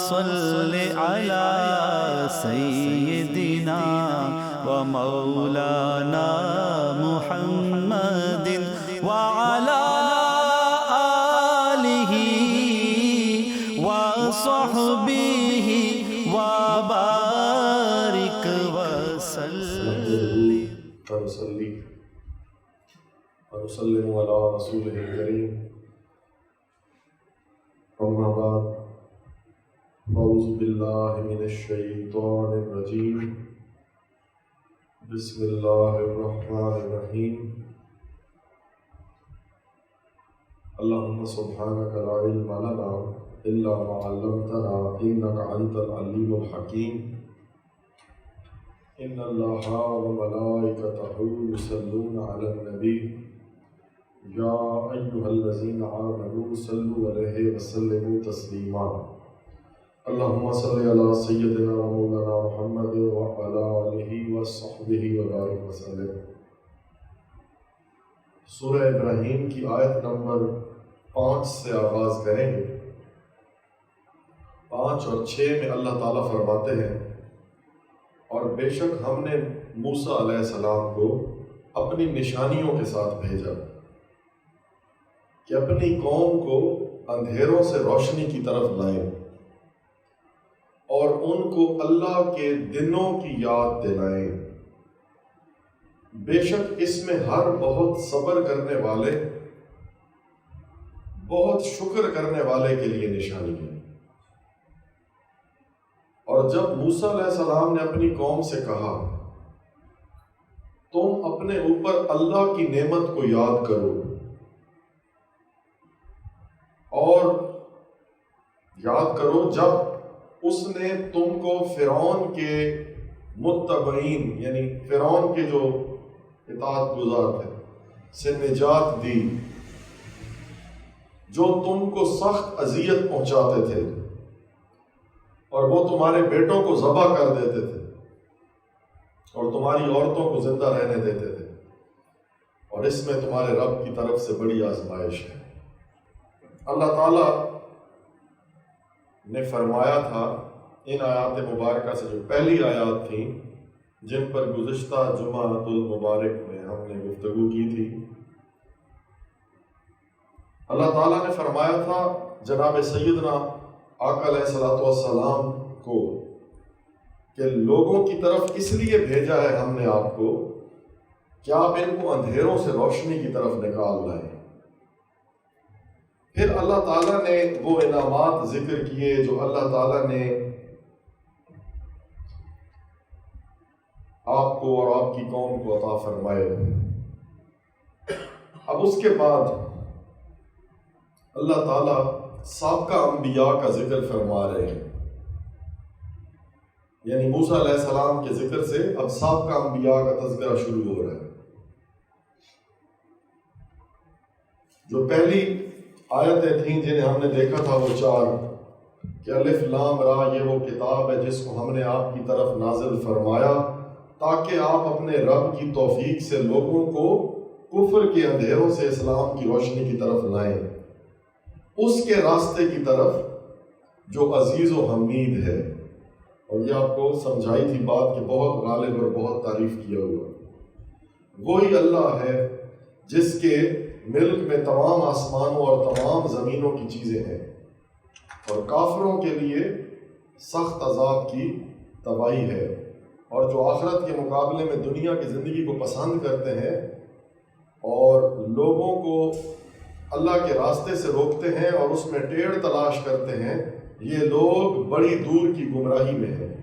صل على سيدنا ومولانا محمد وعلى آله وصحبه وبارك وسلم ونصلي ونسلم على رسوله الكريم أما بعد أعوذ بالله من الشيطان الرجيم بسم الله الرحمن الرحيم اللهم سبحانك لا علم لنا إلا ما علمتنا إنك أنت العليم الحكيم إن الله وملائكته يصلون على النبي يا أيها الذين آمنوا صلوا عليه وسلموا تسليما اللهم صل على سيدنا ومولانا محمد وعلى آله وصحبه وبارك وسلم۔ سورہ ابراہیم کی آیت نمبر 5 سے آغاز کریں گے۔ 5 اور 6 میں اللہ تعالیٰ فرماتے ہیں، اور بے شک ہم نے موسیٰ علیہ السلام کو اپنی نشانیوں کے ساتھ بھیجا کہ اپنی قوم کو اندھیروں سے روشنی کی طرف لائیں اور ان کو اللہ کے دنوں کی یاد دلائیں۔ بے شک اس میں ہر بہت صبر کرنے والے، بہت شکر کرنے والے کے لیے نشانی ہے۔ اور جب موسیٰ علیہ السلام نے اپنی قوم سے کہا تم اپنے اوپر اللہ کی نعمت کو یاد کرو اور یاد کرو جب اس نے تم کو فرعون کے متبعین یعنی فرعون کے جو اطاعت گزار تھے سے نجات دی، جو تم کو سخت اذیت پہنچاتے تھے اور وہ تمہارے بیٹوں کو ذبح کر دیتے تھے اور تمہاری عورتوں کو زندہ رہنے دیتے تھے، اور اس میں تمہارے رب کی طرف سے بڑی آزمائش ہے۔ اللہ تعالیٰ نے فرمایا تھا ان آیات مبارکہ سے، جو پہلی آیات تھیں جن پر گزشتہ جمعہ المبارک میں ہم نے گفتگو کی تھی، اللہ تعالیٰ نے فرمایا تھا جناب سیدنا آقا علیہ الصلوۃ والسلام کو کہ لوگوں کی طرف اس لیے بھیجا ہے ہم نے آپ کو کہ آپ ان کو اندھیروں سے روشنی کی طرف نکال لائیں۔ پھر اللہ تعالیٰ نے وہ انعامات ذکر کیے جو اللہ تعالیٰ نے آپ کو اور آپ کی قوم کو عطا فرمائے۔ اب اس کے بعد اللہ تعالیٰ سابقہ انبیاء کا ذکر فرما رہے ہیں، یعنی موسیٰ علیہ السلام کے ذکر سے اب سابقہ انبیاء کا تذکرہ شروع ہو رہا ہے۔ جو پہلی آیتیں تھیں جنہیں ہم نے دیکھا تھا وہ 4 کہ الف لام را، یہ وہ کتاب ہے جس کو ہم نے آپ کی طرف نازل فرمایا تاکہ آپ اپنے رب کی توفیق سے لوگوں کو کفر کے اندھیروں سے اسلام کی روشنی کی طرف لائیں، اس کے راستے کی طرف جو عزیز و حمید ہے۔ اور یہ آپ کو سمجھائی تھی بات کہ بہت غالب اور بہت تعریف کیا ہوا وہی اللہ ہے جس کے ملک میں تمام آسمانوں اور تمام زمینوں کی چیزیں ہیں، اور کافروں کے لیے سخت عذاب کی تباہی ہے، اور جو آخرت کے مقابلے میں دنیا کی زندگی کو پسند کرتے ہیں اور لوگوں کو اللہ کے راستے سے روکتے ہیں اور اس میں ٹیڑھ تلاش کرتے ہیں، یہ لوگ بڑی دور کی گمراہی میں ہیں۔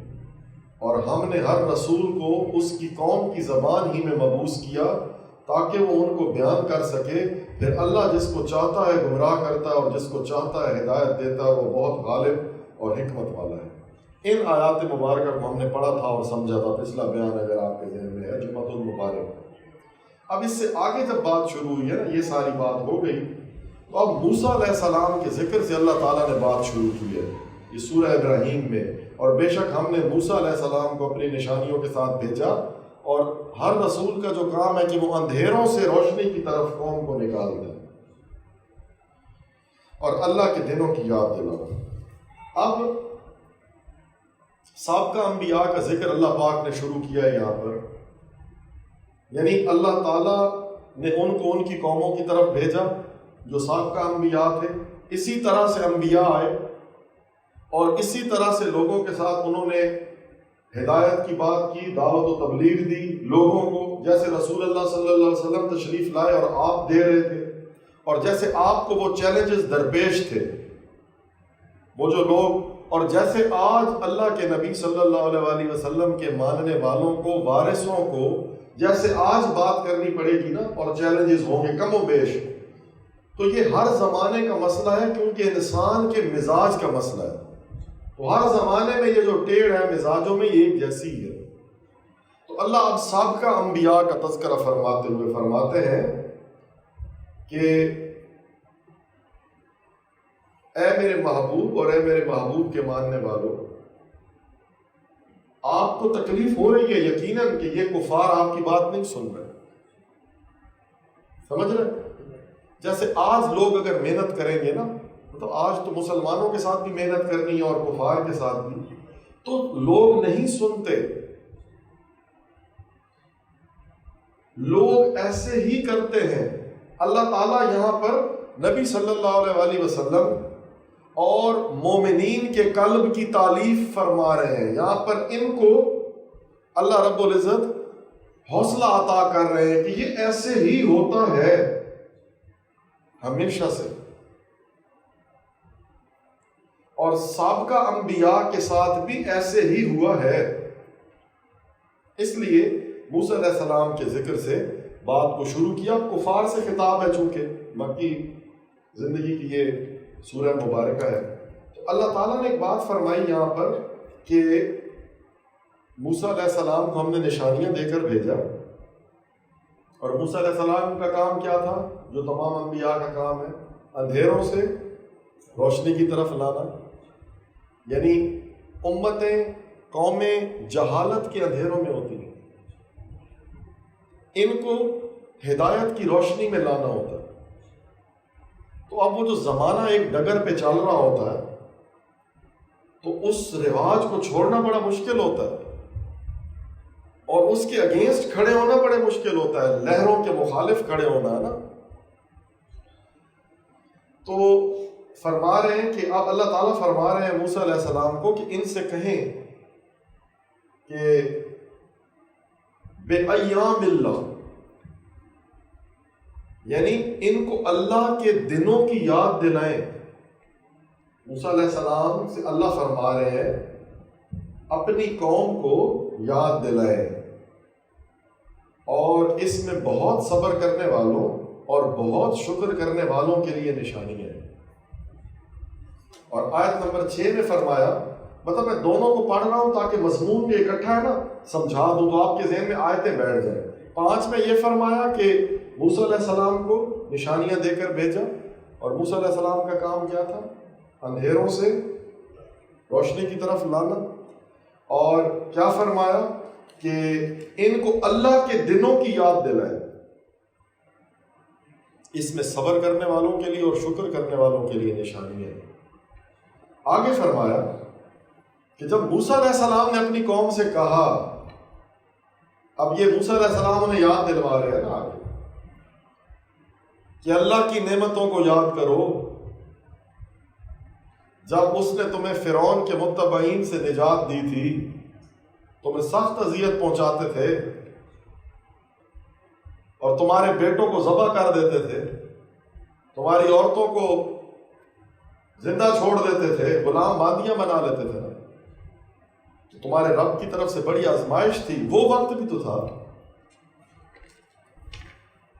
اور ہم نے ہر رسول کو اس کی قوم کی زبان ہی میں مبعوث کیا تاکہ وہ ان کو بیان کر سکے، پھر اللہ جس کو چاہتا ہے گمراہ کرتا ہے اور جس کو چاہتا ہے ہدایت دیتا ہے، وہ بہت غالب اور حکمت والا ہے۔ ان آیات مبارکہ کو ہم نے پڑھا تھا اور سمجھا تھا، پچھلا بیان اگر آپ کے ذہن میں ہے جمعۃ المبارک۔ اب اس سے آگے جب بات شروع ہوئی ہے نا، یہ ساری بات ہو گئی، تو اب موسیٰ علیہ السلام کے ذکر سے اللہ تعالیٰ نے بات شروع کی ہے اس سورہ ابراہیم میں، اور بے شک ہم نے موسیٰ علیہ السلام کو اپنی نشانیوں کے ساتھ بھیجا، اور ہر رسول کا جو کام ہے کہ وہ اندھیروں سے روشنی کی طرف قوم کو نکال دے اور اللہ کے دنوں کی یاد دلاؤ۔ اب سابقہ انبیاء کا ذکر اللہ پاک نے شروع کیا ہے یہاں پر، یعنی اللہ تعالیٰ نے ان کو ان کی قوموں کی طرف بھیجا جو سابقہ انبیاء تھے، اسی طرح سے انبیاء آئے اور اسی طرح سے لوگوں کے ساتھ انہوں نے ہدایت کی بات کی، دعوت و تبلیغ دی لوگوں کو، جیسے رسول اللہ صلی اللہ علیہ وسلم تشریف لائے اور آپ دے رہے تھے، اور جیسے آپ کو وہ چیلنجز درپیش تھے وہ جو لوگ، اور جیسے آج اللہ کے نبی صلی اللہ علیہ وسلم کے ماننے والوں کو، وارثوں کو جیسے آج بات کرنی پڑے گی نا، اور چیلنجز ہوں گے کم و بیش، تو یہ ہر زمانے کا مسئلہ ہے، کیونکہ انسان کے مزاج کا مسئلہ ہے، تو ہر زمانے میں یہ جو ٹیڑھ ہے مزاجوں میں یہ ایک جیسی ہے۔ تو اللہ اب سابقہ انبیاء کا تذکرہ فرماتے ہوئے فرماتے ہیں کہ اے میرے محبوب اور اے میرے محبوب کے ماننے والوں، آپ کو تکلیف ہو رہی ہے یقیناً کہ یہ کفار آپ کی بات نہیں سن رہے، سمجھ رہے؟ جیسے آج لوگ اگر محنت کریں گے نا، تو آج تو مسلمانوں کے ساتھ بھی محنت کرنی ہے اور کفار کے ساتھ بھی، تو لوگ نہیں سنتے، لوگ ایسے ہی کرتے ہیں۔ اللہ تعالیٰ یہاں پر نبی صلی اللہ علیہ وسلم اور مومنین کے قلب کی تعریف فرما رہے ہیں، یہاں پر ان کو اللہ رب العزت حوصلہ عطا کر رہے ہیں کہ یہ ایسے ہی ہوتا ہے ہمیشہ سے، اور سابقہ انبیاء کے ساتھ بھی ایسے ہی ہوا ہے۔ اس لیے موسیٰ علیہ السلام کے ذکر سے بات کو شروع کیا، کفار سے خطاب ہے، چونکہ مکی زندگی کی یہ سورہ مبارکہ ہے، تو اللہ تعالیٰ نے ایک بات فرمائی یہاں پر کہ موسیٰ علیہ السلام کو ہم نے نشانیاں دے کر بھیجا، اور موسیٰ علیہ السلام کا کام کیا تھا جو تمام انبیاء کا کام ہے، اندھیروں سے روشنی کی طرف لانا، یعنی امتیں، قومیں جہالت کے اندھیروں میں ہوتی ہیں، ان کو ہدایت کی روشنی میں لانا ہوتا ہے۔ تو اب وہ جو زمانہ ایک ڈگر پہ چل رہا ہوتا ہے تو اس رواج کو چھوڑنا بڑا مشکل ہوتا ہے، اور اس کے اگینسٹ کھڑے ہونا بڑے مشکل ہوتا ہے، لہروں کے مخالف کھڑے ہونا ہے نا۔ تو فرما رہے ہیں کہ اب اللہ تعالیٰ فرما رہے ہیں موسیٰ علیہ السلام کو کہ ان سے کہیں کہ بے ایام اللہ، یعنی ان کو اللہ کے دنوں کی یاد دلائیں۔ موسیٰ علیہ السلام سے اللہ فرما رہے ہیں اپنی قوم کو یاد دلائیں، اور اس میں بہت صبر کرنے والوں اور بہت شکر کرنے والوں کے لیے نشانی ہے۔ اور آیت نمبر 6 میں فرمایا، مطلب میں دونوں کو پڑھ رہا ہوں تاکہ مضمون بھی اکٹھا ہے نا، سمجھا دوں تو آپ کے ذہن میں آیتیں بیٹھ جائیں۔ 5 میں یہ فرمایا کہ موسیٰ علیہ السلام کو نشانیاں دے کر بھیجا، اور موسیٰ علیہ السلام کا کام کیا تھا؟ اندھیروں سے روشنی کی طرف لانا۔ اور کیا فرمایا کہ ان کو اللہ کے دنوں کی یاد دلائے، اس میں صبر کرنے والوں کے لیے اور شکر کرنے والوں کے لیے نشانی ہے۔ آگے فرمایا کہ جب موسیٰ علیہ السلام نے اپنی قوم سے کہا، اب یہ موسیٰ علیہ السلام انہیں یاد دلوا رہے ہیں نا آگے کہ اللہ کی نعمتوں کو یاد کرو، جب اس نے تمہیں فرعون کے متبعین سے نجات دی تھی، تمہیں سخت اذیت پہنچاتے تھے اور تمہارے بیٹوں کو ذبح کر دیتے تھے، تمہاری عورتوں کو زندہ چھوڑ دیتے تھے، غلام باندیاں بنا لیتے تھے نا، تو تمہارے رب کی طرف سے بڑی آزمائش تھی، وہ وقت بھی تو تھا۔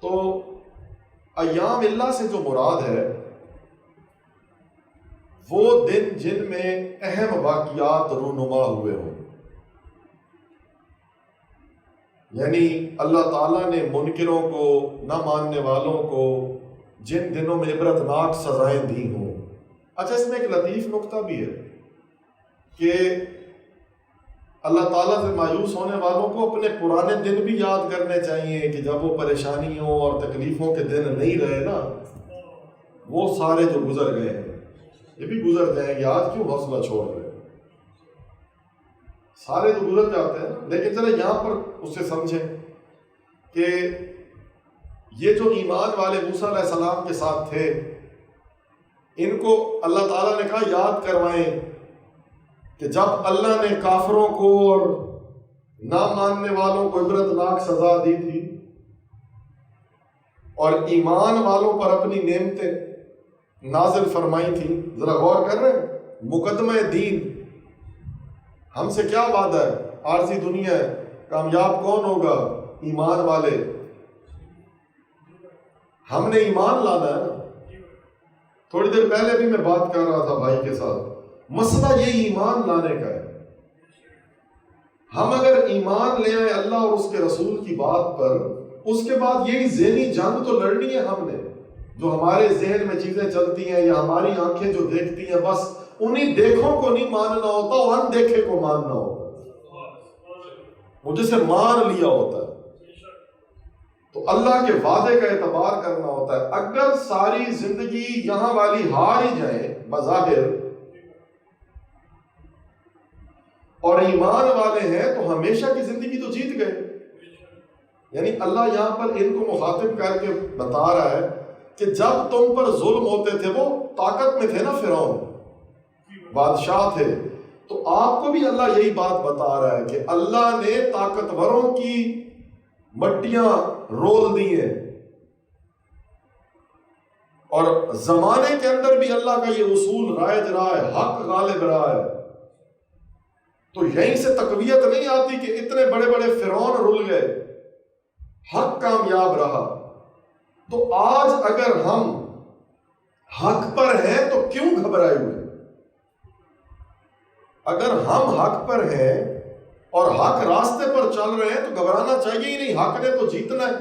تو ایام اللہ سے جو مراد ہے وہ دن جن میں اہم واقعات رونما ہوئے ہوں، یعنی اللہ تعالیٰ نے منکروں کو، نہ ماننے والوں کو جن دنوں میں عبرتناک سزائیں دی ہوں۔ اچھا، اس میں ایک لطیف نقطہ بھی ہے کہ اللہ تعالیٰ سے مایوس ہونے والوں کو اپنے پرانے دن بھی یاد کرنے چاہیے کہ جب وہ پریشانیوں اور تکلیفوں کے دن نہیں رہے نا، وہ سارے جو گزر گئے ہیں یہ بھی گزر جائیں گے، آج کیوں حوصلہ چھوڑ رہے ہیں؟ سارے تو گزر جاتے ہیں، لیکن ذرا یہاں پر اسے سمجھیں کہ یہ جو ایمان والے موسیٰ علیہ السلام کے ساتھ تھے، ان کو اللہ تعالیٰ نے کہا یاد کروائیں کہ جب اللہ نے کافروں کو اور نہ ماننے والوں کو عبرتناک سزا دی تھی اور ایمان والوں پر اپنی نعمتیں نازل فرمائی تھی. ذرا غور کر رہے ہیں، مقدمہ دین ہم سے کیا وعدہ ہے؟ عارضی دنیا ہے، کامیاب کون ہوگا؟ ایمان والے. ہم نے ایمان لانا ہے نا. تھوڑی دیر پہلے بھی میں بات کر رہا تھا بھائی کے ساتھ، مسئلہ یہ ایمان لانے کا ہے. ہم اگر ایمان لے آئے اللہ اور اس کے رسول کی بات پر، اس کے بعد یہی ذہنی جنگ تو لڑنی ہے ہم نے. جو ہمارے ذہن میں چیزیں چلتی ہیں یا ہماری آنکھیں جو دیکھتی ہیں، بس انہیں دیکھوں کو نہیں ماننا ہوتا، اور ان دیکھے کو ماننا ہوتا، وہ جسے مان لیا ہوتا ہے. تو اللہ کے وعدے کا اعتبار کرنا ہوتا ہے. اگر ساری زندگی یہاں والی ہار ہی جائیں بظاہر اور ایمان والے ہیں، تو ہمیشہ کی زندگی تو جیت گئے. یعنی اللہ یہاں پر ان کو مخاطب کر کے بتا رہا ہے کہ جب تم پر ظلم ہوتے تھے، وہ طاقت میں تھے نا، فرعون بادشاہ تھے، تو آپ کو بھی اللہ یہی بات بتا رہا ہے کہ اللہ نے طاقتوروں کی مٹیاں رول دی ہیں، اور زمانے کے اندر بھی اللہ کا یہ اصول رائج رہا ہے، حق غالب رہا ہے. تو یہیں سے تقویت نہیں آتی کہ اتنے بڑے بڑے فرعون رل گئے، حق کامیاب رہا. تو آج اگر ہم حق پر ہیں تو کیوں گھبرائے ہوئے؟ اگر ہم حق پر ہیں اور حق راستے پر چل رہے ہیں تو گھبرانا چاہیے ہی نہیں. حق نے تو جیتنا ہے.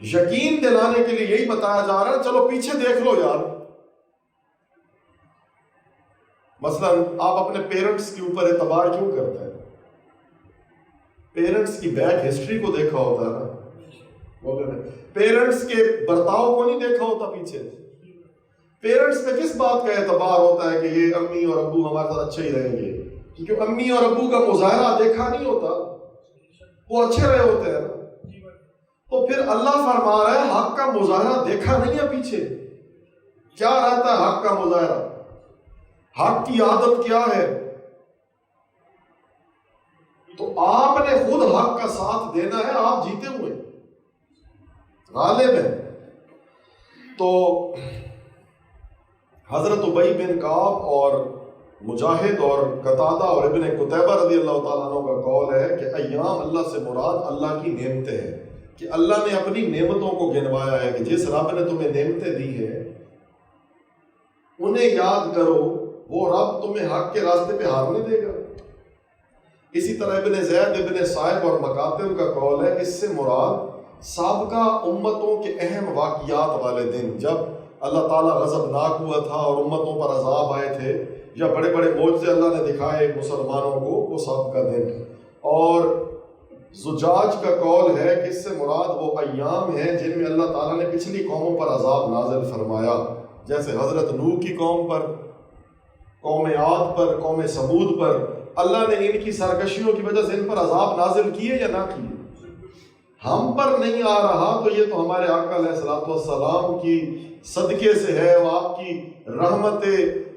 یقین دلانے کے لیے یہی بتایا جا رہا ہے، چلو پیچھے دیکھ لو یار. مثلا آپ اپنے پیرنٹس کے اوپر اعتبار کیوں کرتے ہیں؟ پیرنٹس کی بیک ہسٹری کو دیکھا ہوتا ہے نا، پیرنٹس کے برتاؤ کو نہیں دیکھا ہوتا پیچھے. پیرنٹس پہ کس بات کا اعتبار ہوتا ہے کہ یہ امی اور ابو ہمارے ساتھ اچھے ہی رہیں گے؟ کیونکہ امی اور ابو کا مظاہرہ دیکھا نہیں ہوتا، وہ اچھے رہے ہوتے ہیں نا. تو پھر اللہ فرما رہا ہے حق کا مظاہرہ دیکھا نہیں ہے پیچھے. کیا رہتا ہے حق کا مظاہرہ؟ حق کی عادت کیا ہے؟ تو آپ نے خود حق کا ساتھ دینا ہے. آپ جیتے ہوئے غالب ہیں. تو حضرت ابی بن کعب اور مجاہد اور قتادہ اور ابن قتیبہ رضی اللہ تعالیٰ عنہ کا قول ہے کہ ایام اللہ سے مراد اللہ کی نعمتیں ہیں، کہ اللہ نے اپنی نعمتوں کو گنوایا ہے کہ جس رب نے تمہیں نعمتیں دی ہیں انہیں یاد کرو، وہ رب تمہیں حق کے راستے پہ ہارنے دے گا. اسی طرح ابن زید ابن صائب اور مکاتب کا قول ہے اس سے مراد سابقہ امتوں کے اہم واقعات والے دن، جب اللہ تعالیٰ غضبناک ہوا تھا اور امتوں پر عذاب آئے تھے، یا بڑے بڑے معجزے اللہ نے دکھائے مسلمانوں کو، وہ سابقہ دن. اور زجاج کا قول ہے کہ اس سے مراد وہ ایام ہیں جن میں اللہ تعالیٰ نے پچھلی قوموں پر عذاب نازل فرمایا، جیسے حضرت نوح کی قوم پر، قوم عاد پر، قوم ثمود پر. اللہ نے ان کی سرکشیوں کی وجہ سے ان پر عذاب نازل کیے یا نہ کیے؟ ہم پر نہیں آ رہا تو یہ تو ہمارے آقا علیہ الصلوۃ والسلام کی صدقے سے ہے، وہ آپ کی رحمت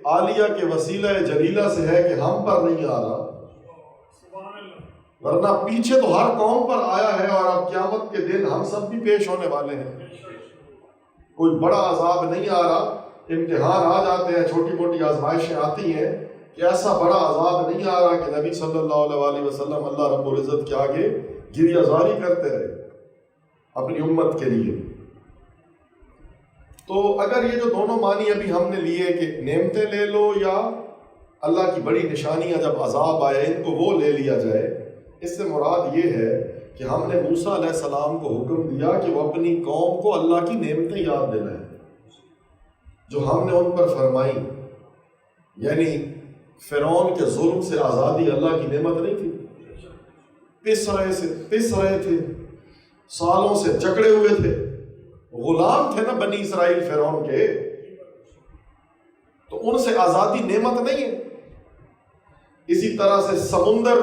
عالیہ کے وسیلہ جلیلہ سے ہے کہ ہم پر نہیں آ رہا. ورنہ پیچھے تو ہر قوم پر آیا ہے، اور اب قیامت کے دن ہم سب بھی پیش ہونے والے ہیں. کوئی بڑا عذاب نہیں آ رہا، امتحان آ جاتے ہیں، چھوٹی موٹی آزمائشیں آتی ہیں، کہ ایسا بڑا عذاب نہیں آ رہا کہ نبی صلی اللہ علیہ وسلم اللہ رب العزت کے آگے گریہ زاری کرتے رہے اپنی امت کے لیے. تو اگر یہ جو دونوں معنی ابھی ہم نے لیے کہ نعمتیں لے لو یا اللہ کی بڑی نشانیاں جب عذاب آئے ان کو وہ لے لیا جائے، اس سے مراد یہ ہے کہ ہم نے موسیٰ علیہ السلام کو حکم دیا کہ وہ اپنی قوم کو اللہ کی نعمتیں یاد دلائیں جو ہم نے ان پر فرمائی. یعنی فرعون کے ظلم سے آزادی اللہ کی نعمت نہیں تھی؟ پس رہے تھے، سالوں سے جکڑے ہوئے تھے، غلام تھے نا بنی اسرائیل فرعون کے، تو ان سے آزادی نعمت نہیں ہے. اسی طرح سے سمندر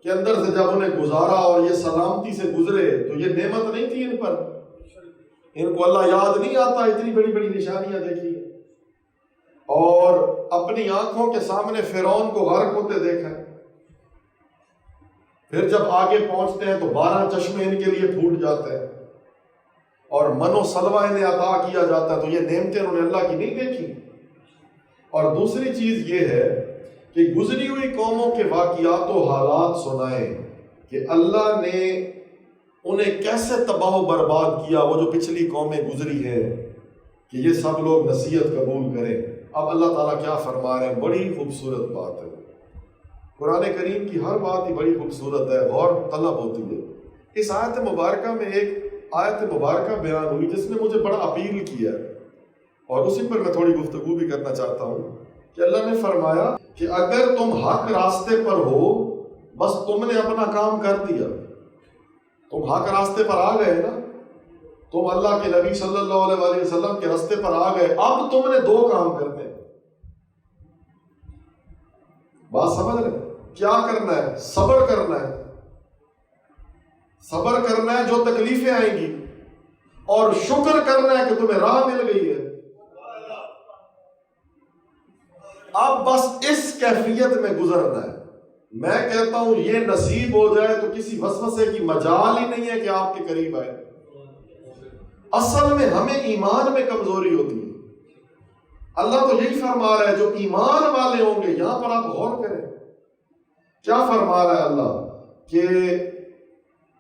کے اندر سے جب انہیں گزارا اور یہ سلامتی سے گزرے تو یہ نعمت نہیں تھی ان پر؟ ان کو اللہ یاد نہیں آتا اتنی بڑی بڑی نشانیاں دیکھی اور اپنی آنکھوں کے سامنے فرعون کو غرق ہوتے دیکھا؟ پھر جب آگے پہنچتے ہیں تو 12 چشمے ان کے لیے پھوٹ جاتے ہیں اور من و سلوہ انہیں عطا کیا جاتا ہے. تو یہ نعمتیں انہوں نے اللہ کی نہیں دیکھی؟ اور دوسری چیز یہ ہے کہ گزری ہوئی قوموں کے واقعات و حالات سنائیں کہ اللہ نے انہیں کیسے تباہ و برباد کیا، وہ جو پچھلی قومیں گزری ہیں، کہ یہ سب لوگ نصیحت قبول کریں. اب اللہ تعالیٰ کیا فرما رہے ہیں؟ بڑی خوبصورت بات ہے. قرآن کریم کی ہر بات ہی بڑی خوبصورت ہے، غور طلب ہوتی ہے. اس آیت مبارکہ میں ایک آیت مبارکہ بیان ہوئی جس نے مجھے بڑا اپیل کیا اور اسی پر میں تھوڑی گفتگو بھی کرنا چاہتا ہوں کہ اللہ نے فرمایا کہ اگر تم حق راستے پر ہو، بس تم نے اپنا کام کر دیا، تم حق راستے پر آ گئے نا، تم اللہ کے نبی صلی اللہ علیہ وسلم کے راستے پر آ گئے، اب تم نے 2 کام کرنے ہیں. بات سمجھ رہے؟ کیا کرنا ہے؟ صبر کرنا ہے. صبر کرنا ہے جو تکلیفیں آئیں گی، اور شکر کرنا ہے کہ تمہیں راہ مل گئی ہے. اب بس اس کیفیت میں گزرنا ہے. میں کہتا ہوں یہ نصیب ہو جائے تو کسی وسوسے کی مجال ہی نہیں ہے کہ آپ کے قریب آئے. اصل میں ہمیں ایمان میں کمزوری ہوتی ہے. اللہ تو یہی فرما رہا ہے جو ایمان والے ہوں گے. یہاں پر آپ غور کریں کیا فرما رہا ہے اللہ، کہ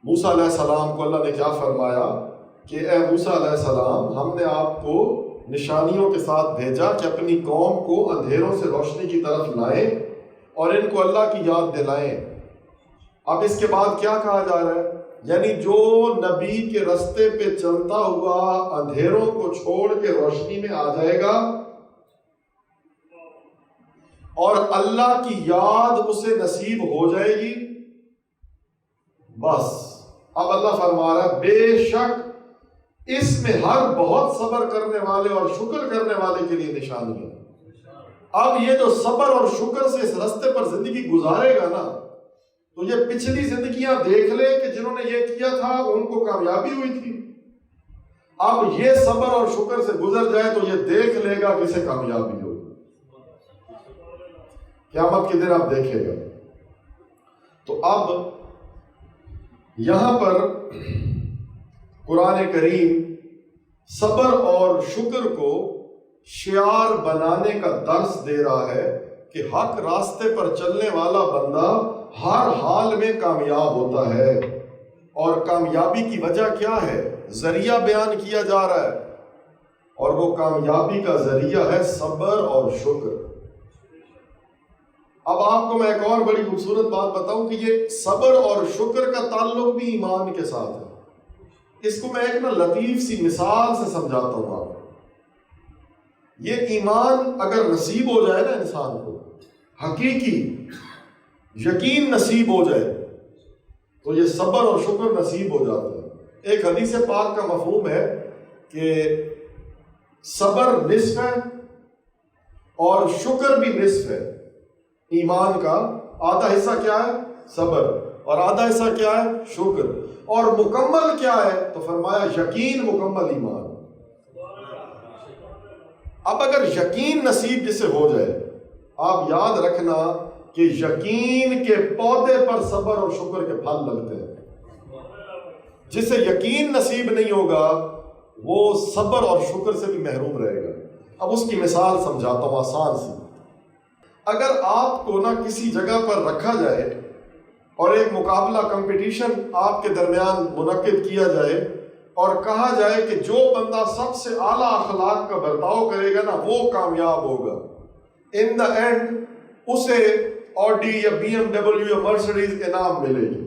موسیٰ علیہ السلام کو اللہ نے کیا فرمایا کہ اے موسیٰ علیہ السلام، ہم نے آپ کو نشانیوں کے ساتھ بھیجا کہ اپنی قوم کو اندھیروں سے روشنی کی طرف لائیں اور ان کو اللہ کی یاد دلائیں. اب اس کے بعد کیا کہا جا رہا ہے؟ یعنی جو نبی کے رستے پہ چلتا ہوا اندھیروں کو چھوڑ کے روشنی میں آ جائے گا اور اللہ کی یاد اسے نصیب ہو جائے گی، بس اب اللہ فرما رہا ہے بے شک اس میں ہر بہت صبر کرنے والے اور شکر کرنے والے کے لیے نشانی ہے. اب یہ جو صبر اور شکر سے اس رستے پر زندگی گزارے گا نا، تو یہ پچھلی زندگیاں دیکھ لے کہ جنہوں نے یہ کیا تھا ان کو کامیابی ہوئی تھی. اب یہ صبر اور شکر سے گزر جائے تو یہ دیکھ لے گا کہ اسے کامیابی ہوگی. قیامت کے دن آپ دیکھے گا. تو اب یہاں پر قرآن کریم صبر اور شکر کو شعار بنانے کا درس دے رہا ہے کہ حق راستے پر چلنے والا بندہ ہر حال میں کامیاب ہوتا ہے. اور کامیابی کی وجہ کیا ہے؟ ذریعہ بیان کیا جا رہا ہے، اور وہ کامیابی کا ذریعہ ہے صبر اور شکر. اب آپ کو میں ایک اور بڑی خوبصورت بات بتاؤں کہ یہ صبر اور شکر کا تعلق بھی ایمان کے ساتھ ہے. اس کو میں ایک لطیف سی مثال سے سمجھاتا ہوں آپ کو. یہ ایمان اگر نصیب ہو جائے نا انسان کو، حقیقی یقین نصیب ہو جائے تو یہ صبر اور شکر نصیب ہو جاتا ہے. ایک حدیث پاک کا مفہوم ہے کہ صبر نصف ہے اور شکر بھی نصف ہے. ایمان کا آدھا حصہ کیا ہے؟ صبر، اور آدھا حصہ کیا ہے؟ شکر. اور مکمل کیا ہے؟ تو فرمایا یقین مکمل ایمان. اب اگر یقین نصیب جسے ہو جائے، آپ یاد رکھنا کہ یقین کے پودے پر صبر اور شکر کے پھل لگتے ہیں. جسے یقین نصیب نہیں ہوگا وہ صبر اور شکر سے بھی محروم رہے گا. اب اس کی مثال سمجھاتا ہوں آسان سی. اگر آپ کو کسی جگہ پر رکھا جائے اور ایک مقابلہ کمپٹیشن آپ کے درمیان منعقد کیا جائے اور کہا جائے کہ جو بندہ سب سے اعلیٰ اخلاق کا برتاؤ کرے گا نا وہ کامیاب ہوگا، ان دا اینڈ اسے آڈی یا بی ایم ڈبلیو یا مرسڈیز انعام ملے گی.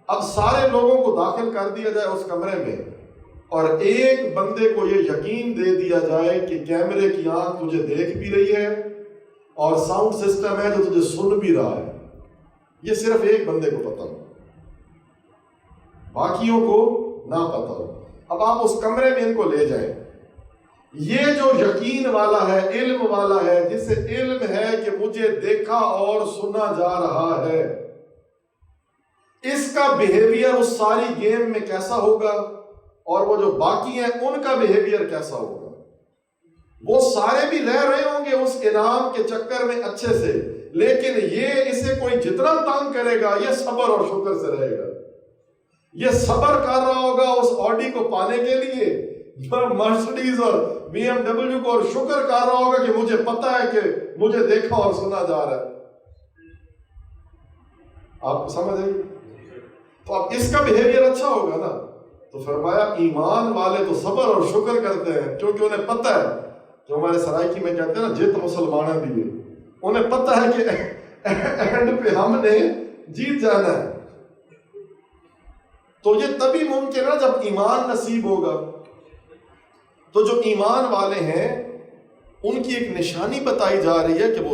اب سارے لوگوں کو داخل کر دیا جائے اس کمرے میں اور ایک بندے کو یہ یقین دے دیا جائے کہ کیمرے کی آنکھ تجھے دیکھ بھی رہی ہے اور ساؤنڈ سسٹم ہے جو تجھے سن بھی رہا ہے. یہ صرف ایک بندے کو پتا ہو، باقیوں کو نہ پتا ہو. اب آپ اس کمرے میں ان کو لے جائیں یہ جو یقین والا ہے، علم والا ہے، جسے علم ہے کہ مجھے دیکھا اور سنا جا رہا ہے، اس کا بیہیویئر اس ساری گیم میں کیسا ہوگا، اور وہ جو باقی ہیں ان کا بیہیویئر کیسا ہوگا؟ وہ سارے بھی رہ رہے ہوں گے اس انعام کے چکر میں اچھے سے، لیکن یہ اسے کوئی جتنا تنگ کرے گا یہ صبر اور شکر سے رہے گا۔ یہ صبر کر رہا ہوگا اس آڈی کو پانے کے لیے، مرسڈیز اور بی ایم ڈبلیو کو، اور شکر کر رہا ہوگا کہ مجھے پتا ہے کہ مجھے دیکھا اور سنا جا رہا ہے۔ آپ کو سمجھ آئی؟ تو اب اس کا بیہیویئر اچھا ہوگا نا۔ تو فرمایا ایمان والے تو صبر اور شکر کرتے ہیں، کیونکہ انہیں پتہ ہے، جو ہمارے سرائکی میں کہتے ہیں نا، جیت مسلمانوں دیے، انہیں پتہ ہے کہ اینڈ پہ ہم نے جیت جانا ہے۔ تو یہ تبھی ممکن ہے جب ایمان نصیب ہوگا۔ تو جو ایمان والے ہیں ان کی ایک نشانی بتائی جا رہی ہے کہ وہ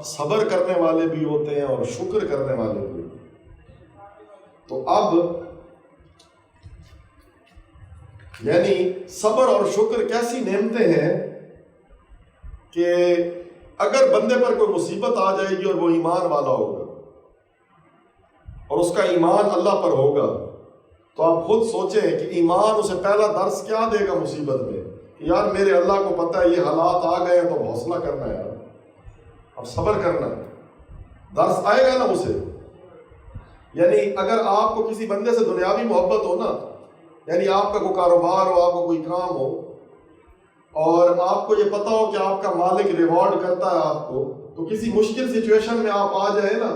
صبر کرنے والے بھی ہوتے ہیں اور شکر کرنے والے بھی ہوتے ہیں۔ تو اب یعنی صبر اور شکر کیسی نعمتیں ہیں کہ اگر بندے پر کوئی مصیبت آ جائے گی اور وہ ایمان والا ہوگا اور اس کا ایمان اللہ پر ہوگا، تو آپ خود سوچیں کہ ایمان اسے پہلا درس کیا دے گا مصیبت میں، کہ یار میرے اللہ کو پتہ ہے یہ حالات آ گئے ہیں، تو حوصلہ کرنا ہے یار، اب صبر کرنا ہے، درس آئے گا نا اسے۔ یعنی اگر آپ کو کسی بندے سے دنیاوی محبت ہو نا، یعنی آپ کا کوئی کاروبار ہو، آپ کو کوئی کام ہو، اور آپ کو یہ پتا ہو کہ آپ کا مالک ریوارڈ کرتا ہے آپ کو، تو کسی مشکل سچویشن میں آپ آ جائیں نا،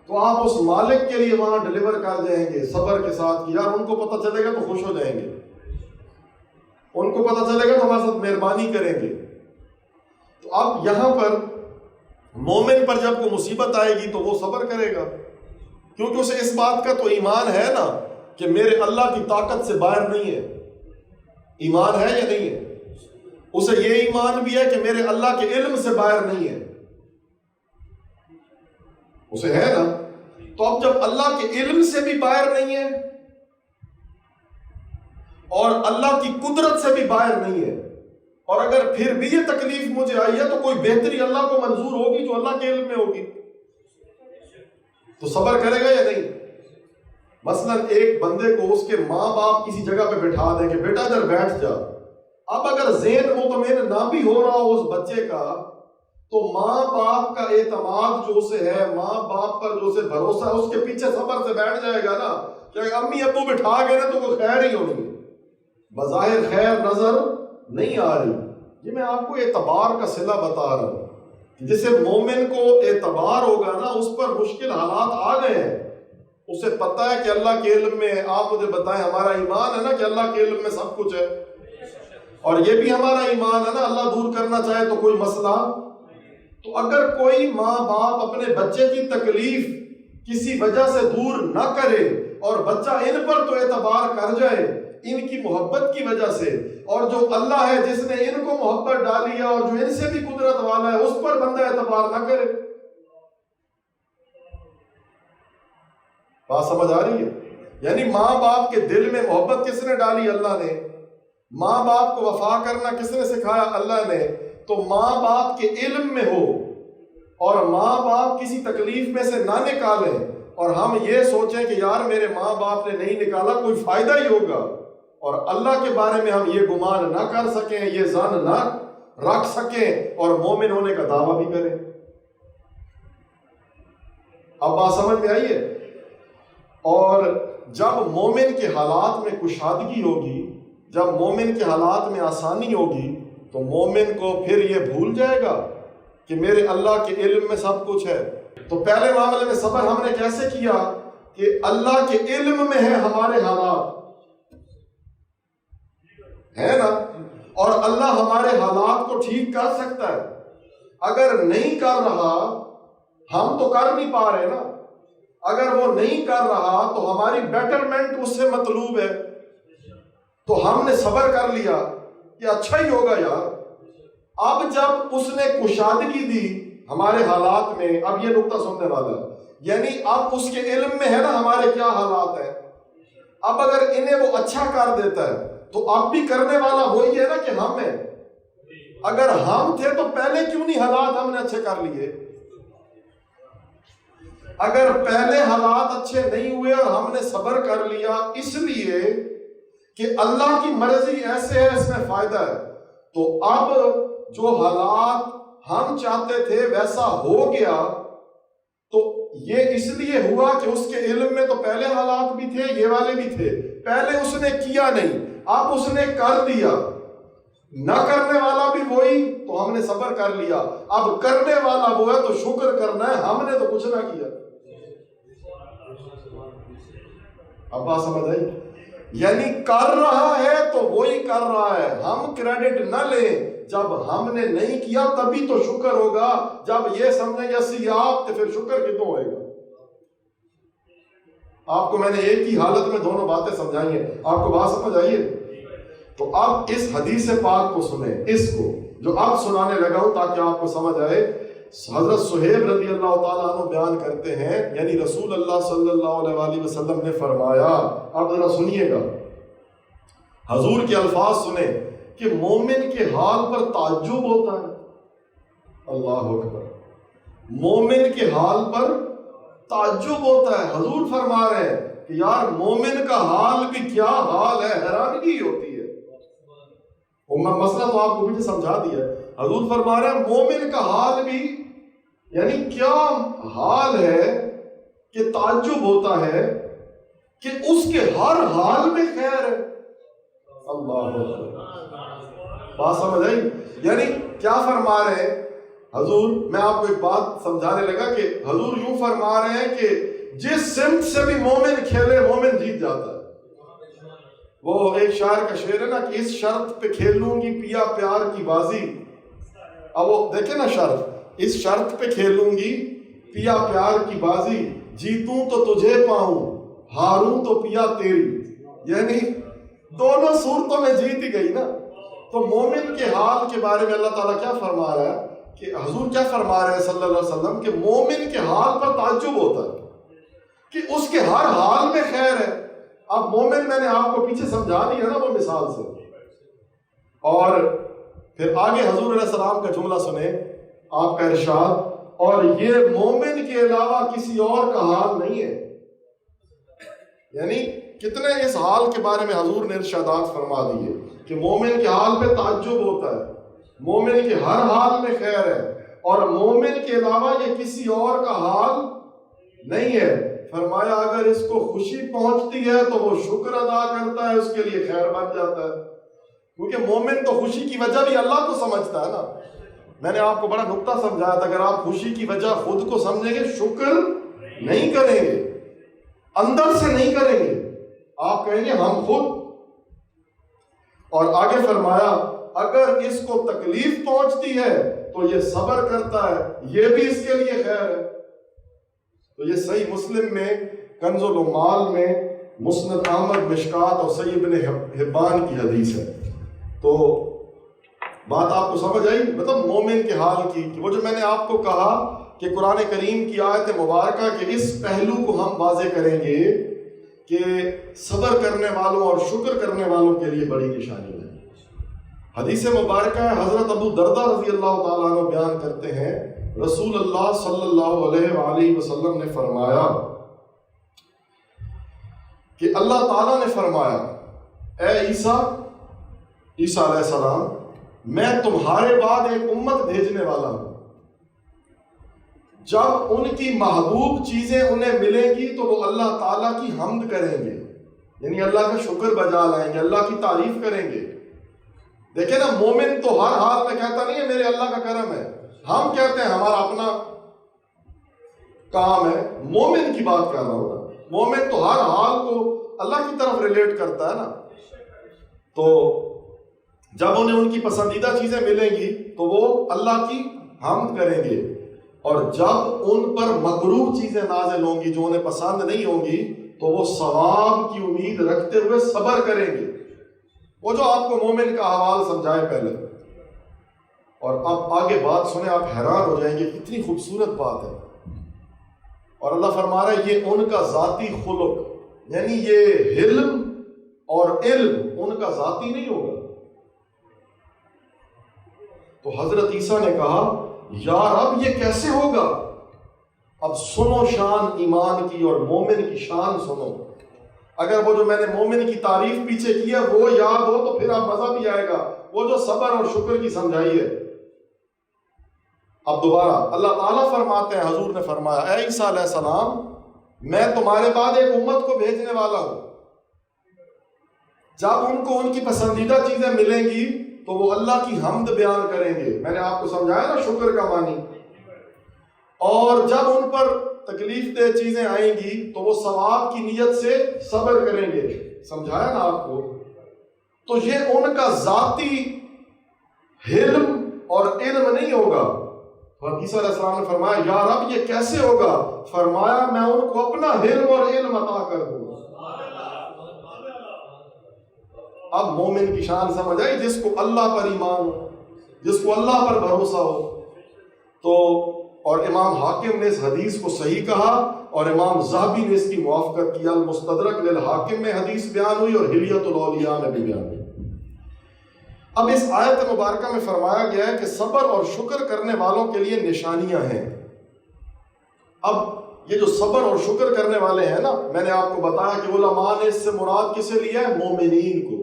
تو آپ اس مالک کے لیے وہاں ڈلیور کر جائیں گے صبر کے ساتھ، کہ یار ان کو پتہ چلے گا تو خوش ہو جائیں گے، ان کو پتہ چلے گا تو ہمارے ساتھ مہربانی کریں گے۔ تو اب یہاں پر مومن پر جب کوئی مصیبت آئے گی تو وہ صبر کرے گا، کیونکہ اسے اس بات کا تو ایمان ہے نا کہ میرے اللہ کی طاقت سے باہر نہیں ہے۔ ایمان ہے یا نہیں ہے؟ اسے یہ ایمان بھی ہے کہ میرے اللہ کے علم سے باہر نہیں ہے، اسے ہے نا۔ تو اب جب اللہ کے علم سے بھی باہر نہیں ہے اور اللہ کی قدرت سے بھی باہر نہیں ہے، اور اگر پھر بھی یہ تکلیف مجھے آئی ہے تو کوئی بہتری اللہ کو منظور ہوگی جو اللہ کے علم میں ہوگی، تو صبر کرے گا یا نہیں؟ مثلا ایک بندے کو اس کے ماں باپ کسی جگہ پہ بٹھا دیں کہ بیٹا ادھر بیٹھ جا، اب اگر ذہن مطمئن نہ بھی ہو رہا ہو اس بچے کا، تو ماں باپ کا اعتماد جو اسے ہے، ماں باپ پر جو اسے بھروسہ ہے، اس کے پیچھے صبر سے بیٹھ جائے گا نا کہ امی ابو بٹھا گئے نا تو وہ خیر ہی ہونی ہے، بظاہر خیر نظر نہیں آ رہی۔ یہ میں آپ کو اعتبار کا صلہ بتا رہا ہوں، جسے مومن کو اعتبار ہوگا نا، اس پر مشکل حالات آ گئے ہیں، اسے پتہ ہے کہ اللہ کے علم میں، آپ مجھے بتائیں، ہمارا ایمان ہے نا کہ اللہ کے علم میں سب کچھ ہے، اور یہ بھی ہمارا ایمان ہے نا اللہ دور کرنا چاہے تو کوئی مسئلہ۔ تو اگر کوئی ماں باپ اپنے بچے کی تکلیف کسی وجہ سے دور نہ کرے اور بچہ ان پر تو اعتبار کر جائے ان کی محبت کی وجہ سے، اور جو اللہ ہے جس نے ان کو محبت ڈالی ہے اور جو ان سے بھی قدرت والا ہے اس پر بندہ اعتبار نہ کرے، بات سمجھ آ رہی ہے؟ یعنی ماں باپ کے دل میں محبت کس نے ڈالی؟ اللہ نے۔ ماں باپ کو وفا کرنا کس نے سکھایا؟ اللہ نے۔ تو ماں باپ کے علم میں ہو اور ماں باپ کسی تکلیف میں سے نہ نکالیں اور ہم یہ سوچیں کہ یار میرے ماں باپ نے نہیں نکالا کوئی فائدہ ہی ہوگا، اور اللہ کے بارے میں ہم یہ گمان نہ کر سکیں، یہ ظن نہ رکھ سکیں اور مومن ہونے کا دعویٰ بھی کریں۔ اب بات سمجھ میں آئی ہے؟ اور جب مومن کے حالات میں کشادگی ہوگی، جب مومن کے حالات میں آسانی ہوگی، تو مومن کو پھر یہ بھول جائے گا کہ میرے اللہ کے علم میں سب کچھ ہے۔ تو پہلے معاملے میں صبر ہم نے کیسے کیا کہ اللہ کے علم میں ہے ہمارے حالات، ہے نا، اور اللہ ہمارے حالات کو ٹھیک کر سکتا ہے۔ اگر نہیں کر رہا، ہم تو کر نہیں پا رہے نا، اگر وہ نہیں کر رہا تو ہماری بیٹرمنٹ اس سے مطلوب ہے، تو ہم نے صبر کر لیا کہ اچھا ہی ہوگا یار۔ اب جب اس نے کشادگی دی ہمارے حالات میں، اب یہ نقطہ سننے والا ہے، یعنی اب اس کے علم میں ہے نا ہمارے کیا حالات ہیں، اب اگر انہیں وہ اچھا کر دیتا ہے تو اب بھی کرنے والا وہی ہے نا کہ ہم ہیں۔ اگر ہم تھے تو پہلے کیوں نہیں حالات ہم نے اچھے کر لیے؟ اگر پہلے حالات اچھے نہیں ہوئے اور ہم نے صبر کر لیا اس لیے کہ اللہ کی مرضی ایسے ہے، اس میں فائدہ ہے، تو اب جو حالات ہم چاہتے تھے ویسا ہو گیا، تو یہ اس لیے ہوا کہ اس کے علم میں تو پہلے حالات بھی تھے، یہ والے بھی تھے، پہلے اس نے کیا نہیں، اب اس نے کر دیا، نہ کرنے والا بھی وہی، تو ہم نے صبر کر لیا، اب کرنے والا وہ ہے تو شکر کرنا ہے، ہم نے تو کچھ نہ کیا۔ اب بات سمجھ آئی؟ یعنی کر رہا ہے تو وہی کر رہا ہے، ہم کریڈٹ نہ لیں، جب ہم نے نہیں کیا تبھی تو شکر ہوگا، جب یہ سمجھیں گے اسی آپ تو پھر شکر کتوں ہوئے گا؟ آپ کو میں نے ایک ہی حالت میں دونوں باتیں سمجھائی ہیں، آپ کو بات سمجھ آئیے؟ تو اب اس حدیث پاک کو سنیں، اس کو جو اب سنانے لگا ہوں تاکہ آپ کو سمجھ آئے۔ حضرت صہیب رضی اللہ تعالیٰ عنہ بیان کرتے ہیں، یعنی رسول اللہ صلی اللہ علیہ وآلہ وسلم نے فرمایا، اب ذرا سنیے گا، حضور کے الفاظ سنیں کہ مومن کے حال پر تعجب ہوتا ہے، اللہ اکبر، مومن کے حال پر تعجب ہوتا ہے۔ حضور فرما رہے ہیں کہ یار مومن کا حال بھی کیا حال ہے، حیرانگی ہوتی ہے۔ مسئلہ تو آپ کو بھی سمجھا دیا، حضور فرما رہے ہیں مومن کا حال بھی، یعنی کیا حال ہے کہ تعجب ہوتا ہے کہ اس کے ہر حال میں خیر ہے، اللہ اکبر، بات سمجھ آئی؟ یعنی کیا فرما رہے ہیں حضور؟ میں آپ کو ایک بات سمجھانے لگا کہ حضور یوں فرما رہے ہیں کہ جس سمت سے بھی مومن کھیلے مومن جیت جاتا ہے۔ وہ ایک شاعر کا شعر ہے نا کہ اس شرط پہ کھیلوں گی پیا پیار کی بازی، اب وہ دیکھیں نا شرط، اس شرط پہ کھیلوں گی پیا پیار کی بازی، جیتوں تو تجھے پاؤں ہاروں تو پیا تیری، یعنی دونوں صورتوں میں جیت ہی گئی نا۔ تو مومن کے حال کے بارے میں اللہ تعالیٰ کیا فرما رہا ہے کہ حضور کیا فرما رہے ہیں صلی اللہ علیہ وسلم کہ مومن کے حال پر تعجب ہوتا ہے کہ اس کے ہر حال میں خیر ہے۔ اب مومن میں نے آپ کو پیچھے سمجھا دیا نا وہ مثال سے، اور پھر آگے حضور علیہ السلام کا جملہ سنیں، آپ کا ارشاد، اور یہ مومن کے علاوہ کسی اور کا حال نہیں ہے۔ یعنی کتنے اس حال کے بارے میں حضور نے ارشادات فرما دیے کہ مومن کے حال پہ تعجب ہوتا ہے، مومن کے ہر حال میں خیر ہے، اور مومن کے علاوہ یہ کسی اور کا حال نہیں ہے۔ فرمایا اگر اس کو خوشی پہنچتی ہے تو وہ شکر ادا کرتا ہے، اس کے لیے خیر بن جاتا ہے، کیونکہ مومن تو خوشی کی وجہ بھی اللہ کو سمجھتا ہے نا۔ میں نے آپ کو بڑا نکتہ سمجھایا تھا، اگر آپ خوشی کی وجہ خود کو سمجھیں گے شکر نہیں کریں گے، اندر سے نہیں کریں گے، آپ کہیں گے ہم خود۔ اور آگے فرمایا اگر اس کو تکلیف پہنچتی ہے تو یہ صبر کرتا ہے، یہ بھی اس کے لیے خیر ہے۔ تو یہ صحیح مسلم میں، کنز العمال میں، مسند احمد، مشکات اور صحیح ابن حبان کی حدیث ہے۔ تو بات آپ کو سمجھ آئی؟ مطلب مومن کے حال کی، وہ جو میں نے آپ کو کہا کہ قرآن کریم کی آیت مبارکہ کے اس پہلو کو ہم واضح کریں گے کہ صبر کرنے والوں اور شکر کرنے والوں کے لیے بڑی نشانی ہے۔ حدیث مبارکہ ہے، حضرت ابو دردہ رضی اللہ تعالیٰ عنہ بیان کرتے ہیں، رسول اللہ صلی اللہ علیہ وآلہ وسلم نے فرمایا کہ اللہ تعالیٰ نے فرمایا، اے عیسیٰ علیہ السلام، میں تمہارے بعد ایک امت بھیجنے والا ہوں، جب ان کی محبوب چیزیں انہیں ملیں گی تو وہ اللہ تعالیٰ کی حمد کریں گے، یعنی اللہ کا شکر بجا لائیں گے، اللہ کی تعریف کریں گے۔ دیکھیں نا، مومن تو ہر حال میں کہتا نہیں ہے میرے اللہ کا کرم ہے، ہم کہتے ہیں ہمارا اپنا کام ہے۔ مومن کی بات کر رہا ہوں نا، مومن تو ہر حال کو اللہ کی طرف ریلیٹ کرتا ہے نا۔ تو جب انہیں ان کی پسندیدہ چیزیں ملیں گی تو وہ اللہ کی حمد کریں گے، اور جب ان پر مکروہ چیزیں نازل ہوں گی جو انہیں پسند نہیں ہوں گی تو وہ ثواب کی امید رکھتے ہوئے صبر کریں گے۔ وہ جو آپ کو مومن کا حوال سمجھائے پہلے، اور اب آگے بات سنیں، آپ حیران ہو جائیں گے، کتنی خوبصورت بات ہے۔ اور اللہ فرما رہا ہے یہ ان کا ذاتی خلق، یعنی یہ حلم اور علم ان کا ذاتی نہیں ہوگا، تو حضرت عیسیٰ نے کہا یا رب یہ کیسے ہوگا؟ اب سنو شان ایمان کی اور مومن کی شان سنو. اگر وہ جو میں نے مومن کی تعریف پیچھے کی ہے وہ یاد ہو تو پھر اب مزہ بھی آئے گا. وہ جو صبر اور شکر کی سمجھائی ہے. اب دوبارہ اللہ تعالیٰ فرماتے ہیں، حضور نے فرمایا اے عیسیٰ علیہ السلام میں تمہارے بعد ایک امت کو بھیجنے والا ہوں. جب ان کو ان کی پسندیدہ چیزیں ملیں گی تو وہ اللہ کی حمد بیان کریں گے. میں نے آپ کو سمجھایا نا شکر کا معنی. اور جب ان پر تکلیف دہ چیزیں آئیں گی تو وہ ثواب کی نیت سے صبر کریں گے. سمجھایا نا آپ کو. تو یہ ان کا ذاتی علم اور علم نہیں ہوگا. عیسیٰ علیہ السلام نے فرمایا یا رب یہ کیسے ہوگا؟ فرمایا میں ان کو اپنا علم اور علم عطا کر دوں. اب مومن کی شان سمجھ آئی، جس کو اللہ پر ایمان ہو، جس کو اللہ پر بھروسہ ہو. تو اور امام حاکم نے اس حدیث کو صحیح کہا اور امام ذہبی نے اس کی موافقت کی. المستدرک للحاکم میں حدیث بیان ہوئی اور حلیۃ الاولیاء میں بھی بیان ہوئی. اب اس آیت مبارکہ میں فرمایا گیا ہے کہ صبر اور شکر کرنے والوں کے لیے نشانیاں ہیں. اب یہ جو صبر اور شکر کرنے والے ہیں نا، میں نے آپ کو بتایا کہ علماء نے اس سے مراد کسے لیا ہے؟ مومنین کو.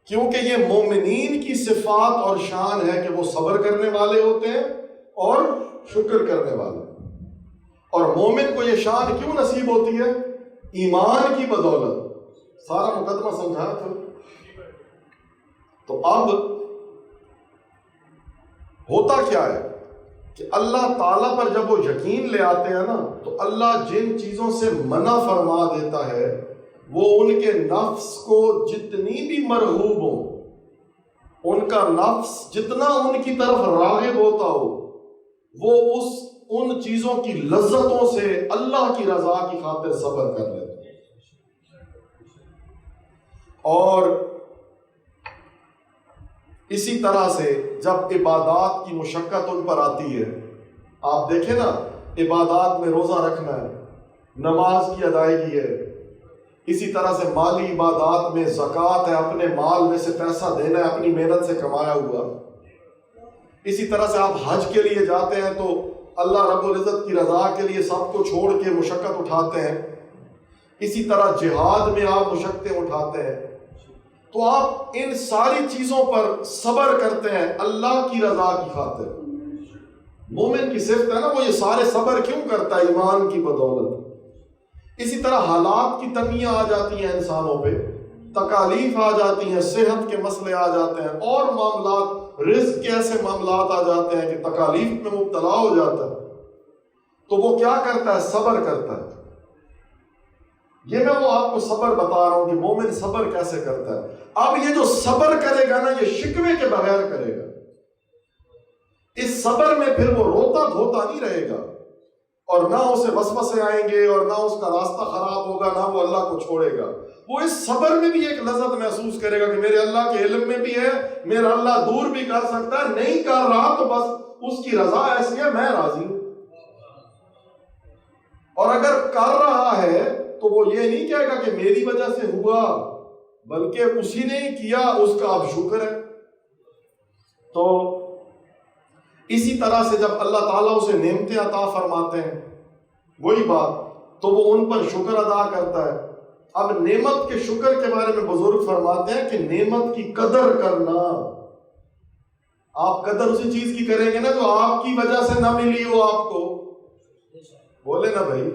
کیونکہ یہ مومنین کی صفات اور شان ہے کہ وہ صبر کرنے والے ہوتے ہیں اور شکر کرنے والے. اور مومن کو یہ شان کیوں نصیب ہوتی ہے؟ ایمان کی بدولت. سارا مقدمہ سمجھایا تھا. تو اب ہوتا کیا ہے کہ اللہ تعالیٰ پر جب وہ یقین لے آتے ہیں نا تو اللہ جن چیزوں سے منع فرما دیتا ہے وہ ان کے نفس کو جتنی بھی مرغوب ہو، ان کا نفس جتنا ان کی طرف راغب ہوتا ہو، وہ ان چیزوں کی لذتوں سے اللہ کی رضا کی خاطر صبر کر لیتے ہیں. اور اسی طرح سے جب عبادات کی مشقت ان پر آتی ہے، آپ دیکھیں نا عبادات میں روزہ رکھنا ہے، نماز کی ادائیگی ہے، اسی طرح سے مالی عبادات میں زکوٰۃ ہے، اپنے مال میں سے پیسہ دینا ہے اپنی محنت سے کمایا ہوا. اسی طرح سے آپ حج کے لیے جاتے ہیں تو اللہ رب العزت کی رضا کے لیے سب کو چھوڑ کے مشقت اٹھاتے ہیں. اسی طرح جہاد میں آپ مشقتیں اٹھاتے ہیں. تو آپ ان ساری چیزوں پر صبر کرتے ہیں اللہ کی رضا کی خاطر. مومن کی صفت ہے نا، وہ یہ سارے صبر کیوں کرتا ہے؟ ایمان کی بدولت. اسی طرح حالات کی تنگیاں آ جاتی ہیں انسانوں پہ، تکالیف آ جاتی ہیں، صحت کے مسئلے آ جاتے ہیں، اور معاملات، رزق کے ایسے معاملات آ جاتے ہیں کہ تکالیف میں مبتلا ہو جاتا ہے. تو وہ کیا کرتا ہے؟ صبر کرتا ہے. یہ میں وہ آپ کو صبر بتا رہا ہوں کہ مومن صبر کیسے کرتا ہے. اب یہ جو صبر کرے گا نا یہ شکوے کے بغیر کرے گا. اس صبر میں پھر وہ روتا دھوتا نہیں رہے گا، اور نہ اسے وسوسے آئیں گے اور نہ اس کا راستہ خراب ہوگا، نہ وہ اللہ کو چھوڑے گا. وہ اس صبر میں بھی ایک لذت محسوس کرے گا کہ میرے اللہ کے علم میں بھی ہے، میرا اللہ دور بھی کر سکتا ہے، نہیں کر رہا تو بس اس کی رضا ایسی ہے، میں راضی ہوں. اور اگر کر رہا ہے تو وہ یہ نہیں کہے گا کہ میری وجہ سے ہوا، بلکہ اسی نے ہی کیا، اس کا اب شکر ہے. تو اسی طرح سے جب اللہ تعالیٰ اسے نعمتیں عطا فرماتے ہیں، وہی بات، تو وہ ان پر شکر ادا کرتا ہے. اب نعمت کے شکر کے بارے میں بزرگ فرماتے ہیں کہ نعمت کی قدر کرنا. آپ قدر اسی چیز کی کریں گے نا جو آپ کی وجہ سے نہ ملی ہو آپ کو. بولے نا بھائی.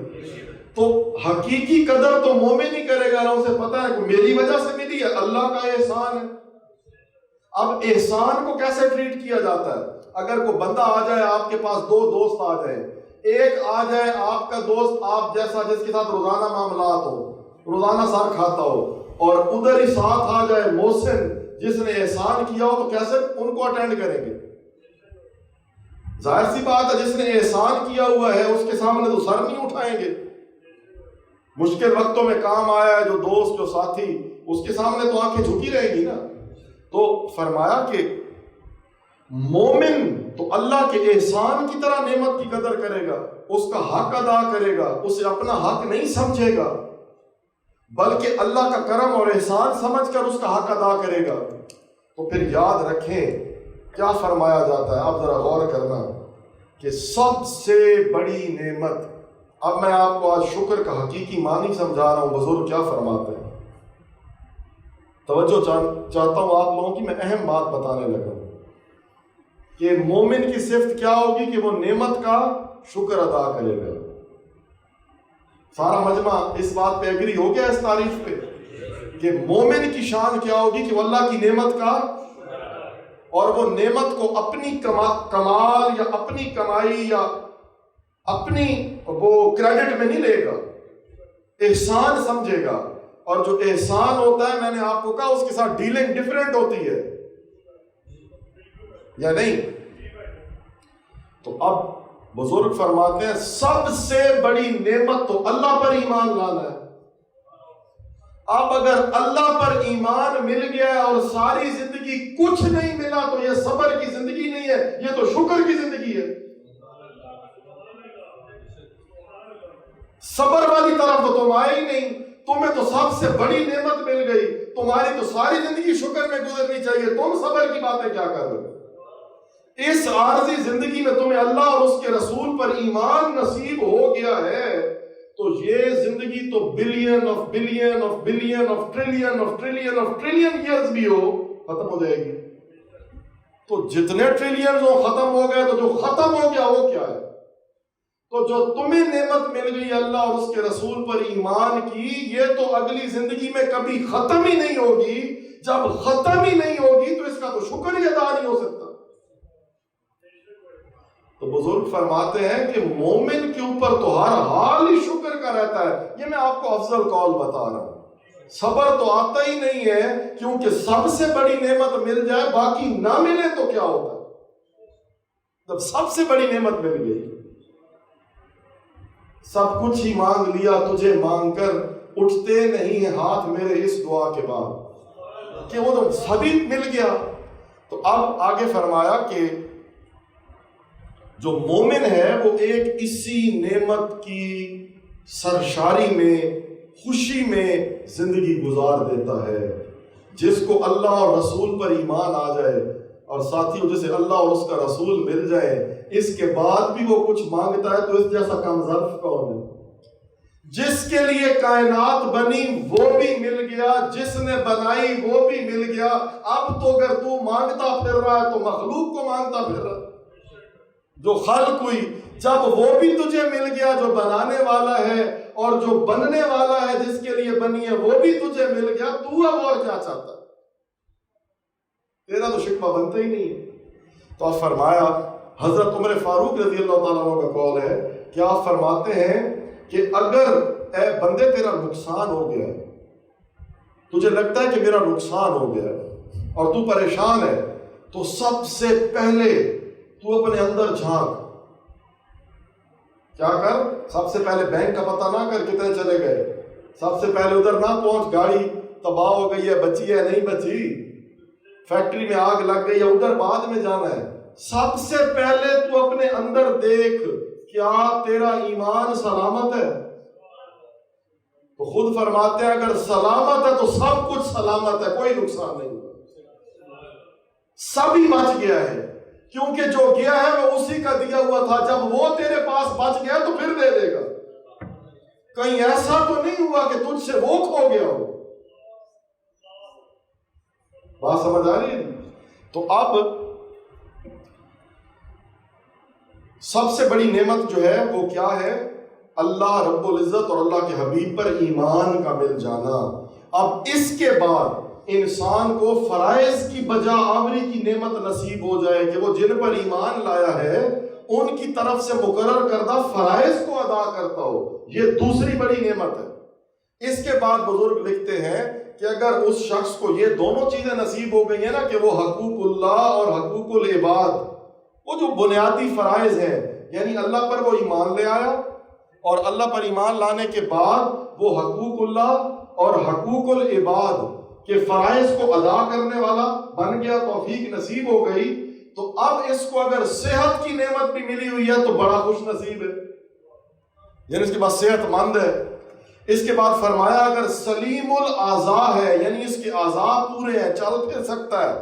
تو حقیقی قدر تو مومن ہی کرے گا نا، اسے پتا ہے کہ میری وجہ سے ملی ہے، اللہ کا احسان ہے. اب احسان کو کیسے ٹریٹ کیا جاتا ہے؟ اگر کوئی بندہ آ جائے آپ کے پاس، دو دوست آ جائیں، ایک آ جائے آپ کا دوست آپ جیسا جس کے ساتھ روزانہ معاملات ہو، روزانہ سر کھاتا ہو، اور ادھر ہی ساتھ آ جائے محسن جس نے احسان کیا ہو، تو کیسے ان کو اٹینڈ کریں گے؟ ظاہر سی بات ہے جس نے احسان کیا ہوا ہے اس کے سامنے تو سر نہیں اٹھائیں گے. مشکل وقتوں میں کام آیا ہے جو دوست جو ساتھی، اس کے سامنے تو آنکھیں جھکی رہے گی نا. تو فرمایا کہ مومن تو اللہ کے احسان کی طرح نعمت کی قدر کرے گا، اس کا حق ادا کرے گا، اسے اپنا حق نہیں سمجھے گا بلکہ اللہ کا کرم اور احسان سمجھ کر اس کا حق ادا کرے گا. تو پھر یاد رکھیں کیا فرمایا جاتا ہے؟ اب ذرا غور کرنا کہ سب سے بڑی نعمت، اب میں آپ کو آج شکر کا حقیقی معنی سمجھا رہا ہوں. بزرگ کیا فرماتے ہیں؟ توجہ چاہتا ہوں آپ لوگوں کی. میں اہم بات بتانے لگا ہوں کہ مومن کی صفت کیا ہوگی کہ وہ نعمت کا شکر ادا کرے گا. سارا مجمع اس بات پہ ایگری ہو گیا اس تعریف پہ کہ مومن کی شان کیا ہوگی کہ وہ اللہ کی نعمت کا، اور وہ نعمت کو اپنی کمال یا اپنی کمائی یا اپنی وہ کریڈٹ میں نہیں لے گا، احسان سمجھے گا. اور جو احسان ہوتا ہے، میں نے آپ کو کہا اس کے ساتھ ڈیلنگ ڈیفرنٹ ہوتی ہے یا نہیں؟ تو اب بزرگ فرماتے ہیں سب سے بڑی نعمت تو اللہ پر ایمان لانا ہے. اب اگر اللہ پر ایمان مل گیا اور ساری زندگی کچھ نہیں ملا تو یہ صبر کی زندگی نہیں ہے، یہ تو شکر کی زندگی ہے. صبر والی طرف تو تم آئے ہی نہیں. تمہیں تو سب سے بڑی نعمت مل گئی، تمہاری تو ساری زندگی شکر میں گزرنی چاہیے. تم صبر کی باتیں کیا کر رہے ہو؟ اس عارضی زندگی میں تمہیں اللہ اور اس کے رسول پر ایمان نصیب ہو گیا ہے تو یہ زندگی تو billion of billion of billion of trillion of trillion of trillion years بھی ہو ختم ہو جائے گی. تو جتنے ٹریلین ہو ختم ہو گئے، تو جو ختم ہو گیا وہ کیا ہے؟ تو جو تمہیں نعمت مل گئی اللہ اور اس کے رسول پر ایمان کی، یہ تو اگلی زندگی میں کبھی ختم ہی نہیں ہوگی. جب ختم ہی نہیں ہوگی تو اس کا تو شکر ہی ادا نہیں ہو سکتا. تو بزرگ فرماتے ہیں کہ مومن کے اوپر تو ہر حال ہی شکر کا رہتا ہے. یہ میں آپ کو افضل قول بتا رہا ہوں. صبر تو آتا ہی نہیں ہے، کیونکہ سب سے بڑی نعمت مل جائے باقی نہ ملے تو کیا ہوتا ہے؟ جب سب سے بڑی نعمت مل گئی، سب کچھ ہی مانگ لیا تجھے مانگ کر، اٹھتے نہیں ہیں ہاتھ میرے اس دعا کے بعد، کہ وہ تو سبھی مل گیا. تو اب آگے فرمایا کہ جو مومن ہے وہ ایک اسی نعمت کی سرشاری میں، خوشی میں زندگی گزار دیتا ہے. جس کو اللہ اور رسول پر ایمان آ جائے، اور ساتھیوں جسے اللہ اور اس کا رسول مل جائے، اس کے بعد بھی وہ کچھ مانگتا ہے تو اس جیسا کم ظرف کون ہے؟ جس کے لیے کائنات بنی وہ بھی مل گیا، جس نے بنائی وہ بھی مل گیا. اب تو اگر تو مانگتا پھر رہا ہے تو مخلوق کو مانگتا پھر رہا ہے. جو خلق ہوئی، جب وہ بھی تجھے مل گیا جو بنانے والا ہے، اور جو بننے والا ہے جس کے لیے بنی ہے وہ بھی تجھے مل گیا، تو اب اور کیا چاہتا ہے؟ تیرا تو شکوہ بنتا ہی نہیں ہے. تو آپ فرمایا، حضرت عمر فاروق رضی اللہ تعالیٰ عنہ کا قول ہے کہ آپ فرماتے ہیں کہ اگر اے بندے تیرا نقصان ہو گیا ہے، تجھے لگتا ہے کہ میرا نقصان ہو گیا ہے اور تو پریشان ہے، تو سب سے پہلے تو اپنے اندر جھانک. کیا کر؟ سب سے پہلے بینک کا پتہ نہ کر کتنے چلے گئے، سب سے پہلے ادھر نہ پہنچ گاڑی تباہ ہو گئی ہے، بچی ہے نہیں بچی، فیکٹری میں آگ لگ گئی ہے، ادھر بعد میں جانا ہے. سب سے پہلے تو اپنے اندر دیکھ کیا تیرا ایمان سلامت ہے. تو خود فرماتے ہیں اگر سلامت ہے تو سب کچھ سلامت ہے، کوئی نقصان نہیں ہوا، سب ہی بچ گیا ہے. کیونکہ جو گیا ہے وہ اسی کا دیا ہوا تھا. جب وہ تیرے پاس بچ گیا تو پھر دے دے گا. کہیں ایسا تو نہیں ہوا کہ تجھ سے وہ کھو گیا ہو. بات سمجھ آ رہی ہے؟ تو اب سب سے بڑی نعمت جو ہے وہ کیا ہے؟ اللہ رب العزت اور اللہ کے حبیب پر ایمان کا مل جانا. اب اس کے بعد انسان کو فرائض کی بجا آوری کی نعمت نصیب ہو جائے کہ وہ جن پر ایمان لایا ہے ان کی طرف سے مقرر کردہ فرائض کو ادا کرتا ہو. یہ دوسری بڑی نعمت ہے. اس کے بعد بزرگ لکھتے ہیں کہ اگر اس شخص کو یہ دونوں چیزیں نصیب ہو گئی ہیں نا، کہ وہ حقوق اللہ اور حقوق العباد، وہ جو بنیادی فرائض ہیں، یعنی اللہ پر وہ ایمان لے آیا اور اللہ پر ایمان لانے کے بعد وہ حقوق اللہ اور حقوق العباد کہ فرائض کو ادا کرنے والا بن گیا، توفیق نصیب ہو گئی. تو اب اس کو اگر صحت کی نعمت بھی ملی ہوئی ہے تو بڑا خوش نصیب ہے، یعنی اس کے بعد صحت مند ہے. اس کے بعد فرمایا اگر سلیم الاعضاء ہے، یعنی اس کے اعضاء پورے ہیں، چل پھر سکتا ہے،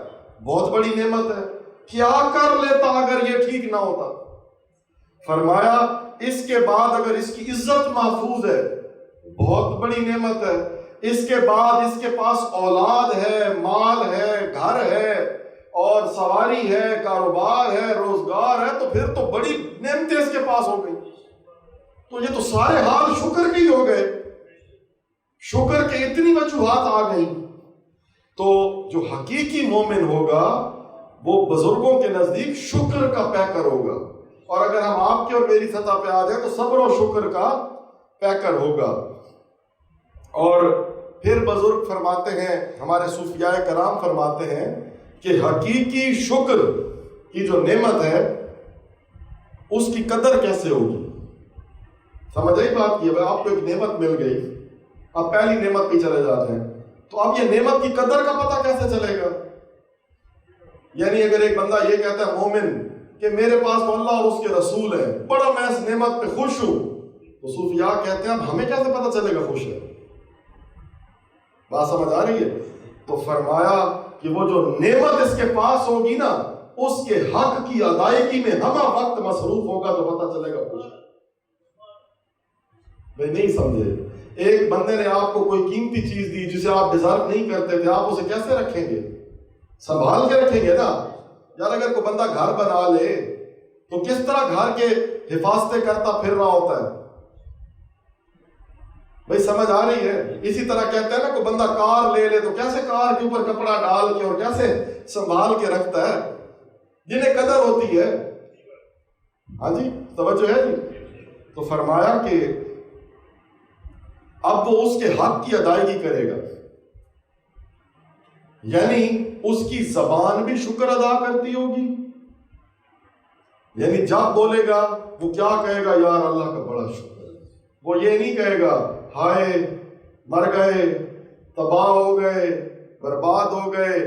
بہت بڑی نعمت ہے. کیا کر لیتا اگر یہ ٹھیک نہ ہوتا. فرمایا اس کے بعد اگر اس کی عزت محفوظ ہے، بہت بڑی نعمت ہے، اس کے بعد اس کے پاس اولاد ہے، مال ہے، گھر ہے اور سواری ہے، کاروبار ہے، روزگار ہے، تو پھر تو بڑی نعمتیں اس کے پاس ہو گئی. تو یہ تو سارے حال شکر کے ہی ہو گئے، شکر کے اتنی وجوہات آ گئیں. تو جو حقیقی مومن ہوگا وہ بزرگوں کے نزدیک شکر کا پیکر ہوگا، اور اگر ہم آپ کے اور میری سطح پہ آ جائیں تو صبر و شکر کا پیکر ہوگا. اور پھر بزرگ فرماتے ہیں، ہمارے صوفیاء کرام فرماتے ہیں کہ حقیقی شکر کی جو نعمت ہے اس کی قدر کیسے ہوگی. سمجھ آئی بات؟ یہ آپ کو ایک نعمت مل گئی، آپ پہلی نعمت پہ چلے جاتے ہیں، تو اب یہ نعمت کی قدر کا پتہ کیسے چلے گا؟ یعنی اگر ایک بندہ یہ کہتا ہے مومن کہ میرے پاس تو اللہ اور اس کے رسول ہے، بڑا میں اس نعمت پہ خوش ہوں، تو صوفیاء کہتے ہیں اب ہمیں کیسے پتہ چلے گا خوش ہے؟ بات سمجھ آ رہی ہے؟ تو فرمایا کہ وہ جو نعمت اس کے پاس ہوگی نا، اس کے حق کی ادائیگی میں ہمہ وقت مصروف ہوگا تو پتہ چلے گا خوش ہے. بھائی نہیں سمجھے؟ ایک بندے نے آپ کو کوئی قیمتی چیز دی جسے آپ ڈیزرو نہیں کرتے تھے، آپ اسے کیسے رکھیں گے؟ سنبھال کے رکھیں گے نا. یار اگر کوئی بندہ گھر بنا لے تو کس طرح گھر کے حفاظتیں کرتا پھر رہا ہوتا ہے؟ بھائی سمجھ آ رہی ہے؟ اسی طرح کہتے ہیں نا کوئی بندہ کار لے لے تو کیسے کار کے اوپر کپڑا ڈال کے اور کیسے سنبھال کے رکھتا ہے، جنہیں قدر ہوتی ہے. ہاں جی توجہ ہے جی. تو فرمایا کہ اب وہ اس کے حق کی ادائیگی کرے گا، یعنی اس کی زبان بھی شکر ادا کرتی ہوگی. یعنی جب بولے گا وہ کیا کہے گا؟ یار اللہ کا بڑا شکر ہے. وہ یہ نہیں کہے گا ہائے مر گئے، تباہ ہو گئے، برباد ہو گئے،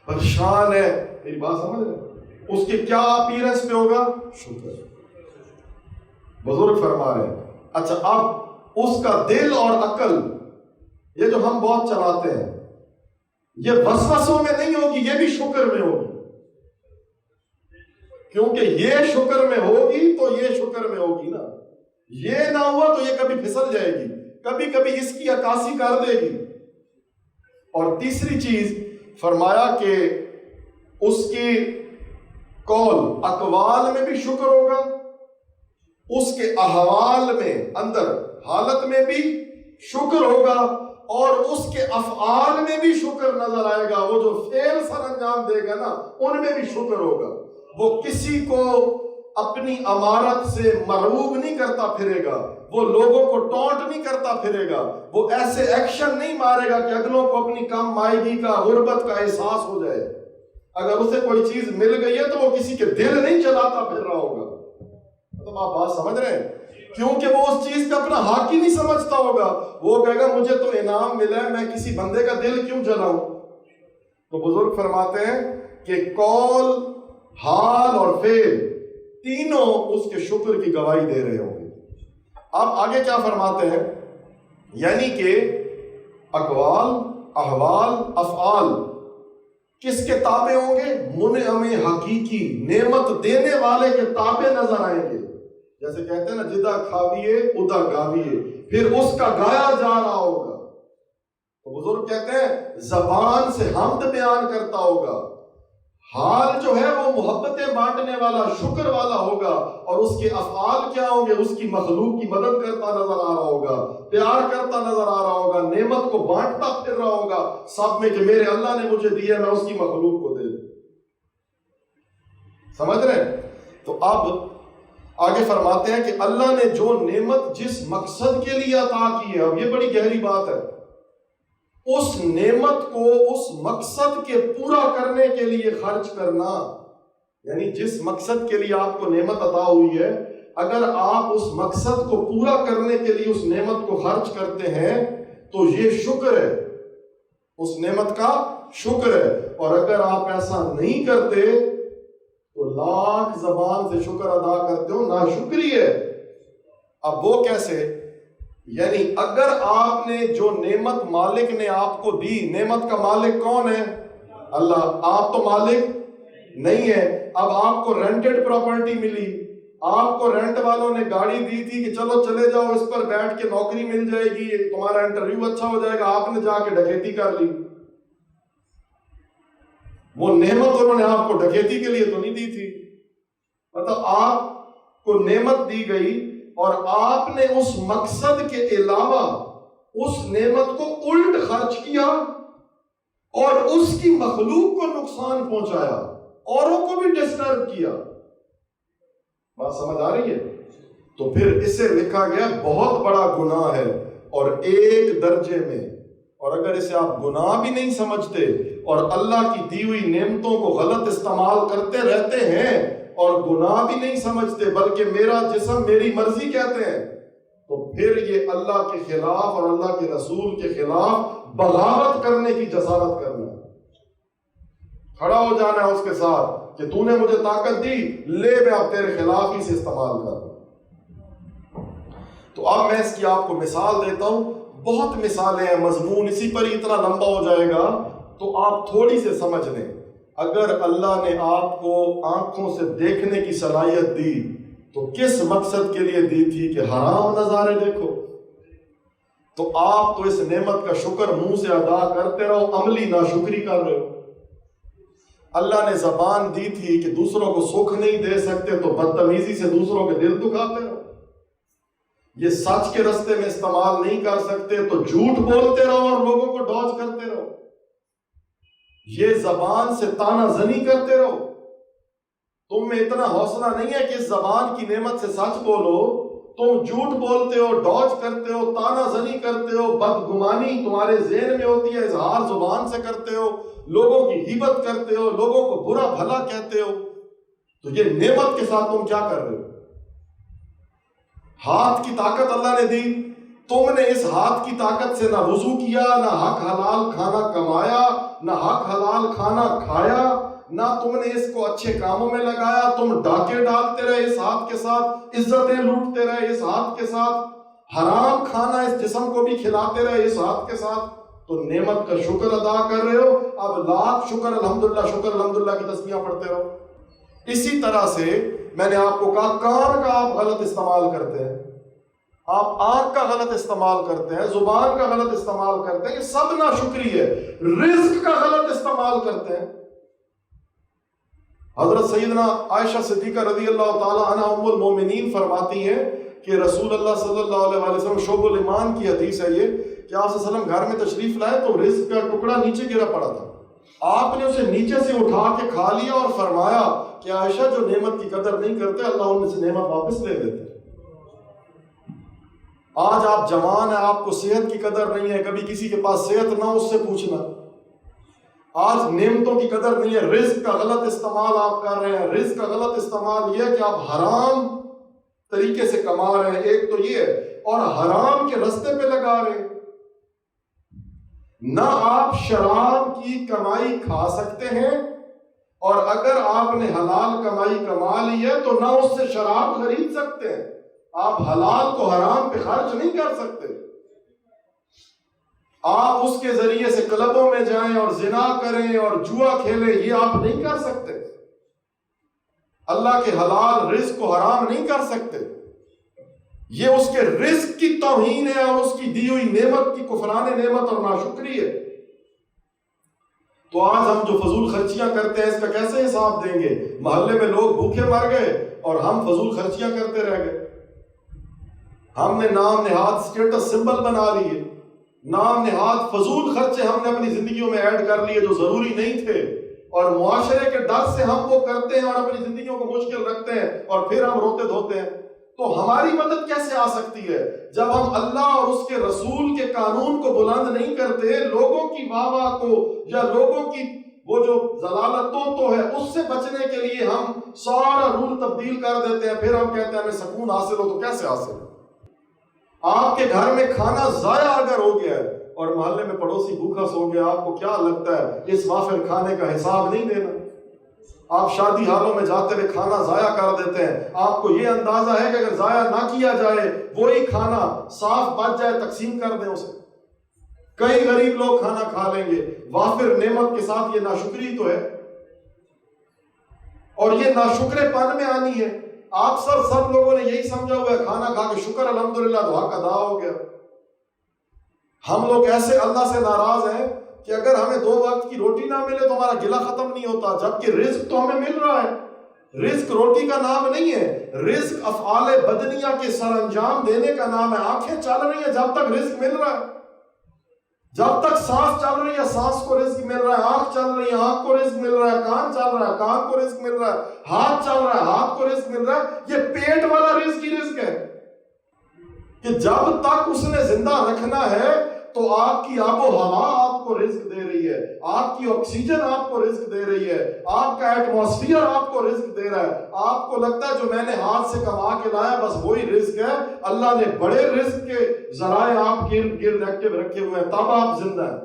پریشان ہے. میری بات سمجھ رہے؟ اس کے کیا اپیرنس پہ ہوگا؟ شکر. بزرگ فرما رہے ہیں اچھا اب اس کا دل اور عقل، یہ جو ہم بہت چلاتے ہیں، یہ وسوسوں میں نہیں ہوگی، یہ بھی شکر میں ہوگی. کیونکہ یہ شکر میں ہوگی تو یہ شکر میں ہوگی نا. یہ نہ ہوا تو یہ کبھی پھسل جائے گی، کبھی کبھی اس کی عکاسی کر دے گی. اور تیسری چیز فرمایا کہ اس کی قول اقوال میں بھی شکر ہوگا، اس کے احوال میں اندر حالت میں بھی شکر ہوگا، اور اس کے افعال میں بھی شکر نظر آئے گا. وہ جو فعل سر انجام دے گا نا ان میں بھی شکر ہوگا. وہ کسی کو اپنی امارت سے مرعوب نہیں کرتا پھرے گا، وہ لوگوں کو ٹونٹ نہیں کرتا پھرے گا، وہ ایسے ایکشن نہیں مارے گا کہ اگلوں کو اپنی کم مائگی کا، غربت کا احساس ہو جائے. اگر اسے کوئی چیز مل گئی ہے تو وہ کسی کے دل نہیں چلاتا پھر رہا ہوگا. مطلب آپ بات سمجھ رہے ہیں؟ کیونکہ وہ اس چیز کا اپنا حق ہی نہیں سمجھتا ہوگا. وہ کہے گا مجھے تو انعام ملا ہے، میں کسی بندے کا دل کیوں جلاؤں. تو بزرگ فرماتے ہیں کہ قول، حال اور فعل تینوں اس کے شکر کی گواہی دے رہے ہوں گے. اب آگے کیا فرماتے ہیں؟ یعنی کہ اقوال، احوال، افعال کس کے تابع ہوں گے؟ منعم حقیقی، نعمت دینے والے کے تابع نظر آئیں گے. جیسے کہتے ہیں نا جدہ کھاویے ادا گاویے، پھر اس کا گایا جا رہا ہوگا. تو بزرگ کہتے ہیں زبان سے حمد بیان کرتا ہوگا، حال جو ہے وہ محبتیں بانٹنے والا، شکر والا ہوگا، اور اس کے افعال کیا ہوں گے؟ اس کی مخلوق کی مدد کرتا نظر آ رہا ہوگا، پیار کرتا نظر آ رہا ہوگا، نعمت کو بانٹتا پھر رہا ہوگا سب میں کہ میرے اللہ نے مجھے دیا، میں اس کی مخلوق کو دے دوں. سمجھ رہے ہیں؟ تو اب آگے فرماتے ہیں کہ اللہ نے جو نعمت جس مقصد کے لیے عطا کی ہے، اب یہ بڑی گہری بات ہے، اس نعمت کو اس مقصد کے پورا کرنے کے لیے خرچ کرنا. یعنی جس مقصد کے لیے آپ کو نعمت عطا ہوئی ہے، اگر آپ اس مقصد کو پورا کرنے کے لیے اس نعمت کو خرچ کرتے ہیں تو یہ شکر ہے، اس نعمت کا شکر ہے. اور اگر آپ ایسا نہیں کرتے تو لاکھ زبان سے شکر ادا کرتے ہو، ناشکری ہے. اب وہ کیسے؟ یعنی اگر آپ نے جو نعمت مالک نے آپ کو دی، نعمت کا مالک کون ہے؟ اللہ. آپ تو مالک نہیں ہے. اب آپ کو رینٹڈ پراپرٹی ملی, آپ کو رینٹ والوں نے گاڑی دی تھی کہ چلو چلے جاؤ, اس پر بیٹھ کے نوکری مل جائے گی, تمہارا انٹرویو اچھا ہو جائے گا, آپ نے جا کے ڈکیتی کر لی. وہ نعمت انہوں نے آپ کو ڈکیتی کے لیے تو نہیں دی تھی. مطلب آپ کو نعمت دی گئی اور آپ نے اس مقصد کے علاوہ اس نعمت کو الٹ خرچ کیا اور اس کی مخلوق کو نقصان پہنچایا, اوروں کو بھی ڈسٹرب کیا. بات سمجھ آ رہی ہے؟ تو پھر اسے لکھا گیا بہت بڑا گناہ ہے اور ایک درجے میں. اور اگر اسے آپ گناہ بھی نہیں سمجھتے اور اللہ کی دی ہوئی نعمتوں کو غلط استعمال کرتے رہتے ہیں اور گناہ بھی نہیں سمجھتے بلکہ میرا جسم میری مرضی کہتے ہیں, تو پھر یہ اللہ کے خلاف اور اللہ کے رسول کے خلاف بغاوت کرنے کی جسارت کرنا ہے. کھڑا ہو جانا ہے اس کے ساتھ کہ تو نے مجھے طاقت دی, لے میں اب تیرے خلاف ہی سے استعمال کر. تو اب میں اس کی آپ کو مثال دیتا ہوں. بہت مثالیں ہیں, مضمون اسی پر ہی اتنا لمبا ہو جائے گا, تو آپ تھوڑی سے سمجھ لیں. اگر اللہ نے آپ کو آنکھوں سے دیکھنے کی صلاحیت دی تو کس مقصد کے لیے دی تھی کہ حرام نظارے دیکھو؟ تو آپ تو اس نعمت کا شکر منہ سے ادا کرتے رہو, عملی ناشکری کر رہے ہو. اللہ نے زبان دی تھی کہ دوسروں کو سکھ نہیں دے سکتے تو بدتمیزی سے دوسروں کے دل دکھاتے رہو. یہ سچ کے رستے میں استعمال نہیں کر سکتے تو جھوٹ بولتے رہو اور لوگوں کو ڈاج کرتے رہو. یہ زبان سے تانا زنی کرتے رہو. تم میں اتنا حوصلہ نہیں ہے کہ اس زبان کی نعمت سے سچ بولو. تم جھوٹ بولتے ہو, ڈاج کرتے ہو, تانا زنی کرتے ہو, بدگمانی تمہارے ذہن میں ہوتی ہے, اظہار زبان سے کرتے ہو, لوگوں کی غیبت کرتے ہو, لوگوں کو برا بھلا کہتے ہو. تو یہ نعمت کے ساتھ تم کیا کر رہے ہو؟ ہاتھ کی طاقت اللہ نے دی, تم نے اس ہاتھ کی طاقت سے نہ وضو کیا, نہ حق حلال کھانا کمایا, نہ حق حلال کھانا کھایا, نہ تم نے اس کو اچھے کاموں میں لگایا. تم ڈاکے ڈالتے رہے اس ہاتھ کے ساتھ, عزتیں لوٹتے رہے اس ہاتھ کے ساتھ, حرام کھانا اس جسم کو بھی کھلاتے رہے اس ہاتھ کے ساتھ. تو نعمت کا شکر ادا کر رہے ہو. اب لاکھ شکر الحمدللہ, شکر الحمدللہ کی تسبیحاں پڑھتے رہو. اسی طرح سے میں نے آپ کو کہا کان کا آپ غلط استعمال کرتے ہیں, آپ آنکھ کا غلط استعمال کرتے ہیں, زبان کا غلط استعمال کرتے ہیں, یہ سب ناشکری ہے. رزق کا غلط استعمال کرتے ہیں. حضرت سیدنا عائشہ صدیقہ رضی اللہ تعالی عنہ ام المومنین فرماتی ہیں کہ رسول اللہ صلی اللہ علیہ وسلم, شعب الایمان کی حدیث ہے یہ, کہ آپ صلی اللہ علیہ وسلم گھر میں تشریف لائے تو رزق کا ٹکڑا نیچے گرا پڑا تھا. آپ نے اسے نیچے سے اٹھا کے کھا لیا اور فرمایا کہ عائشہ جو نعمت کی قدر نہیں کرتے اللہ ان سے نعمت واپس لے لیتے. آج آپ جوان ہیں, آپ کو صحت کی قدر نہیں ہے, کبھی کسی کے پاس صحت نہ اس سے پوچھنا. آج نعمتوں کی قدر نہیں ہے, رزق کا غلط استعمال آپ کر رہے ہیں. رزق کا غلط استعمال یہ ہے کہ آپ حرام طریقے سے کما رہے ہیں, ایک تو یہ ہے, اور حرام کے رستے پہ لگا رہے ہیں. نہ آپ شراب کی کمائی کھا سکتے ہیں, اور اگر آپ نے حلال کمائی کما لی ہے تو نہ اس سے شراب خرید سکتے ہیں. آپ حلال کو حرام پہ خرچ نہیں کر سکتے. آپ اس کے ذریعے سے کلبوں میں جائیں اور زنا کریں اور جوا کھیلیں, یہ آپ نہیں کر سکتے. اللہ کے حلال رزق کو حرام نہیں کر سکتے. یہ اس کے رزق کی توہین ہے اور اس کی دی ہوئی نعمت کی کفران نعمت اور ناشکری ہے. تو آج ہم جو فضول خرچیاں کرتے ہیں اس کا کیسے حساب دیں گے؟ محلے میں لوگ بھوکے مر گئے اور ہم فضول خرچیاں کرتے رہ گئے. ہم نے نام نہاد سٹیٹس سمبل بنا لیے, نام نہاد فضول خرچے ہم نے اپنی زندگیوں میں ایڈ کر لیے جو ضروری نہیں تھے, اور معاشرے کے ڈر سے ہم وہ کرتے ہیں اور اپنی زندگیوں کو مشکل رکھتے ہیں, اور پھر ہم روتے دھوتے ہیں. تو ہماری مدد کیسے آ سکتی ہے جب ہم اللہ اور اس کے رسول کے قانون کو بلند نہیں کرتے؟ لوگوں کی واہ واہ کو یا لوگوں کی وہ جو ضلالتوں تو ہے اس سے بچنے کے لیے ہم سارا رول تبدیل کر دیتے ہیں. پھر ہم کہتے ہیں ہمیں سکون حاصل ہو. تو کیسے حاصل ہو؟ آپ کے گھر میں کھانا ضائع اگر ہو گیا ہے اور محلے میں پڑوسی بھوکا سو گیا, آپ کو کیا لگتا ہے اس وافر کھانے کا حساب نہیں دینا؟ آپ شادی حالوں میں جاتے ہوئے کھانا ضائع کر دیتے ہیں. آپ کو یہ اندازہ ہے کہ اگر ضائع نہ کیا جائے وہی کھانا صاف بچ جائے تقسیم کر دیں اسے, کئی غریب لوگ کھانا کھا لیں گے. وافر نعمت کے ساتھ یہ ناشکری تو ہے. اور یہ ناشکر پن میں آنی ہے. آپ سب لوگوں نے یہی سمجھا ہوا ہے کھانا کھا کے شکر الحمدللہ تو حق ادا ہو گیا. ہم لوگ ایسے اللہ سے ناراض ہیں کہ اگر ہمیں 2 وقت کی روٹی نہ ملے تو ہمارا گلہ ختم نہیں ہوتا، جبکہ رزق تو ہمیں مل رہا ہے. رزق روٹی کا نام نہیں ہے، رزق افعال بدنیہ کے سر انجام دینے کا نام ہے. آنکھیں چل رہی ہیں جب تک رزق مل رہا ہے، جب تک سانس چل رہی ہے سانس کو رزق مل رہا ہے، آنکھ چل رہی ہے آنکھ کو رزق مل رہا ہے، کان چل رہا ہے کان کو رزق مل رہا ہے، ہاتھ چل رہا ہے ہاتھ کو رزق مل رہا ہے. یہ پیٹ والا رزق ہی رزق ہے کہ جب تک اس نے زندہ رکھنا ہے تو آپ کی آب و ہوا آپ کو رزق دے رہی ہے، آپ کی آکسیجن آپ کو رزق دے رہی ہے، آپ کا ایٹماسفیئر آپ کو رزق دے رہا ہے. آپ کو لگتا ہے جو میں نے ہاتھ سے کما کے لایا بس وہی رزق ہے. اللہ نے بڑے رزق کے ذرائع آپ گرد ایکٹیو رکھے ہوئے ہیں تب آپ زندہ ہیں.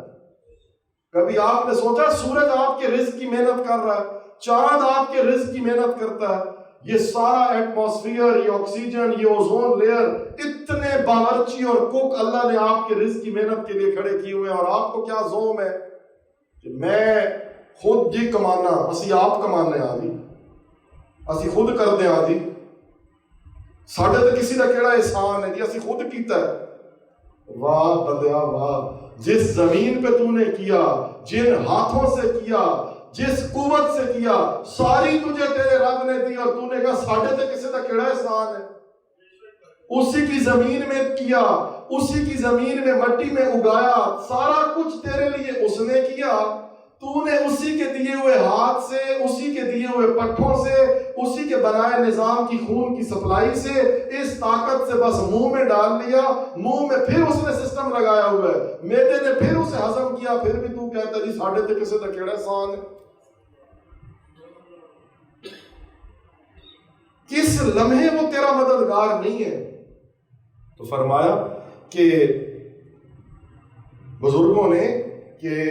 کبھی آپ نے سوچا سورج آپ کے رزق کی محنت کر رہا ہے، چاند آپ کے رزق کی محنت کرتا ہے. یہ سارا ایٹماسفیئر، یہ آکسیجن، یہ اوزون لیئر، اتنے باورچی اور کوک اللہ نے آپ کے رزق کی محنت کے لیے کھڑے کیے ہوئے ہیں. اور آپ کو کیا زوم ہے کہ میں خود جی کمانا، اسی آپ کمانے آدھی اسی خود کر دیں آدھی ساڈے تے کسی کا کیڑا احسان ہے جی اسی خود کیتا ہے. واہ بندیا واہ، جس زمین پہ تو نے کیا، جن ہاتھوں سے کیا، جس قوت سے کیا، ساری تجھے تیرے رب نے دی اور تو نے کہا ساڈے تے کسی کا کیڑا احسان ہے. اسی کی زمین میں کیا، اسی کی زمین میں مٹی میں اگایا، سارا کچھ تیرے لیے اس نے کیا. تو نے اسی کے دیے ہوئے ہاتھ سے، اسی کے دیے ہوئے پٹھوں سے، اسی کے بنائے نظام کی خون کی سپلائی سے اس طاقت سے بس منہ میں ڈال لیا. منہ میں پھر اس نے سسٹم لگایا ہوا ہے، میدے نے پھر اسے ہضم کیا. پھر بھی تو کہتا جی ساڈے تے کسے دا کیڑا احسان ہے. کس لمحے وہ تیرا مددگار نہیں ہے؟ تو فرمایا کہ بزرگوں نے کہ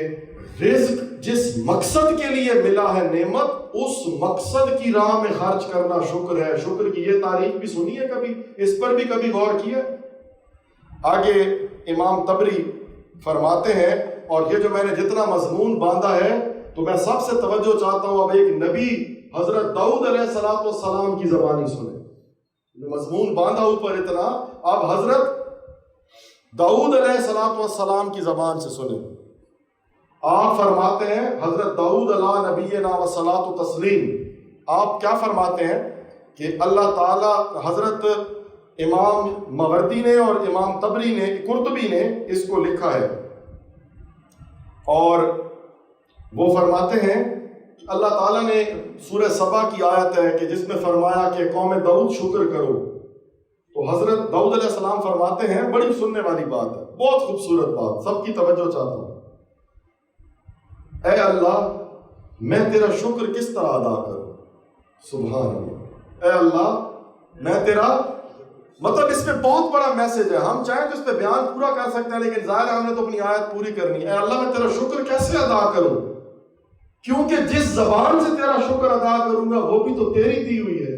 رزق جس مقصد کے لیے ملا ہے نعمت، اس مقصد کی راہ میں خرچ کرنا شکر ہے. شکر کی یہ تعریف بھی سنی ہے کبھی؟ اس پر بھی کبھی غور کیا؟ آگے امام طبری فرماتے ہیں، اور یہ جو میں نے جتنا مضمون باندھا ہے تو میں سب سے توجہ چاہتا ہوں اب ایک نبی حضرت داؤد علیہ السلام کی زبانی سنیں. مضمون باندھا اوپر اتنا، اب حضرت داؤد علیہ السلام کی زبان سے سنیں. آپ فرماتے ہیں حضرت داؤد علیہ نبینا والصلاۃ والتسلیم، آپ کیا فرماتے ہیں کہ اللہ تعالی، حضرت امام ماوردی نے اور امام طبری نے، قرطبی نے اس کو لکھا ہے، اور وہ فرماتے ہیں اللہ تعالیٰ نے سورہ سبا کی آیت ہے کہ جس میں فرمایا کہ قوم داؤد شکر کرو. تو حضرت داؤد علیہ السلام فرماتے ہیں، بڑی سننے والی بات ہے، بہت خوبصورت بات، سب کی توجہ چاہتا ہوں. اے اللہ میں تیرا شکر کس طرح ادا کروں؟ سبحان اللہ. اے اللہ میں تیرا، مطلب اس پہ بہت بڑا میسج ہے. ہم چاہیں تو اس پہ بیان پورا کر سکتے ہیں لیکن ظاہر ہے ہم نے تو اپنی آیت پوری کرنی ہے. اے اللہ میں تیرا شکر کیسے ادا کروں؟ کیونکہ جس زبان سے تیرا شکر ادا کروں گا وہ بھی تو تیری دی ہوئی ہے.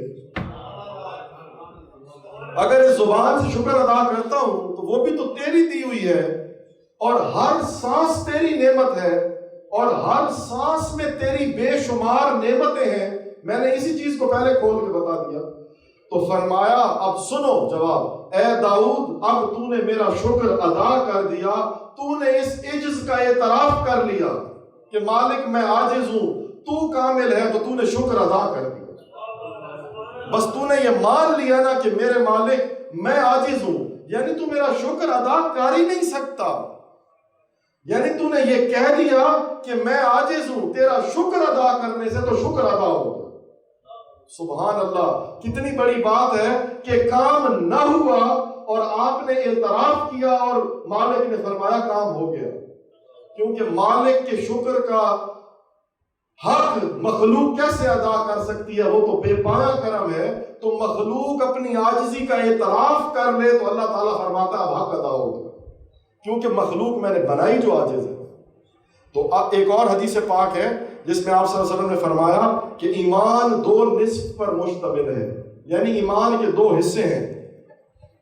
اگر اس زبان سے شکر ادا کرتا ہوں تو وہ بھی تو تیری دی ہوئی ہے، اور ہر سانس تیری نعمت ہے، اور ہر سانس میں تیری بے شمار نعمتیں ہیں. میں نے اسی چیز کو پہلے کھول کے بتا دیا. تو فرمایا اب سنو جواب، اے داؤد اب تو نے میرا شکر ادا کر دیا، تو نے اس عجز کا اعتراف کر لیا کہ مالک میں عاجز ہوں، تو کامل ہے، تو تو نے شکر ادا کر دیا. بس تو نے یہ مان لیا نا کہ میرے مالک میں عاجز ہوں، یعنی تو میرا شکر ادا کر ہی نہیں سکتا. یعنی تو نے یہ کہہ دیا کہ میں عاجز ہوں، تیرا شکر ادا کرنے سے تو شکر ادا ہو گیا. سبحان اللہ، کتنی بڑی بات ہے کہ کام نہ ہوا اور آپ نے اعتراف کیا اور مالک نے فرمایا کام ہو گیا. کیونکہ مالک کے شکر کا حق مخلوق کیسے ادا کر سکتی ہے؟ وہ تو بے پایہ کرم ہے. تو مخلوق اپنی عاجزی کا اعتراف کر لے تو اللہ تعالیٰ فرماتا ہے اب حق ادا ہو گیا، کیونکہ مخلوق میں نے بنائی جو عاجز ہے. تو ایک اور حدیث پاک ہے جس میں آپ صلی اللہ علیہ وسلم نے فرمایا کہ ایمان 2 نصف پر مشتمل ہے، یعنی ایمان کے 2 حصے ہیں.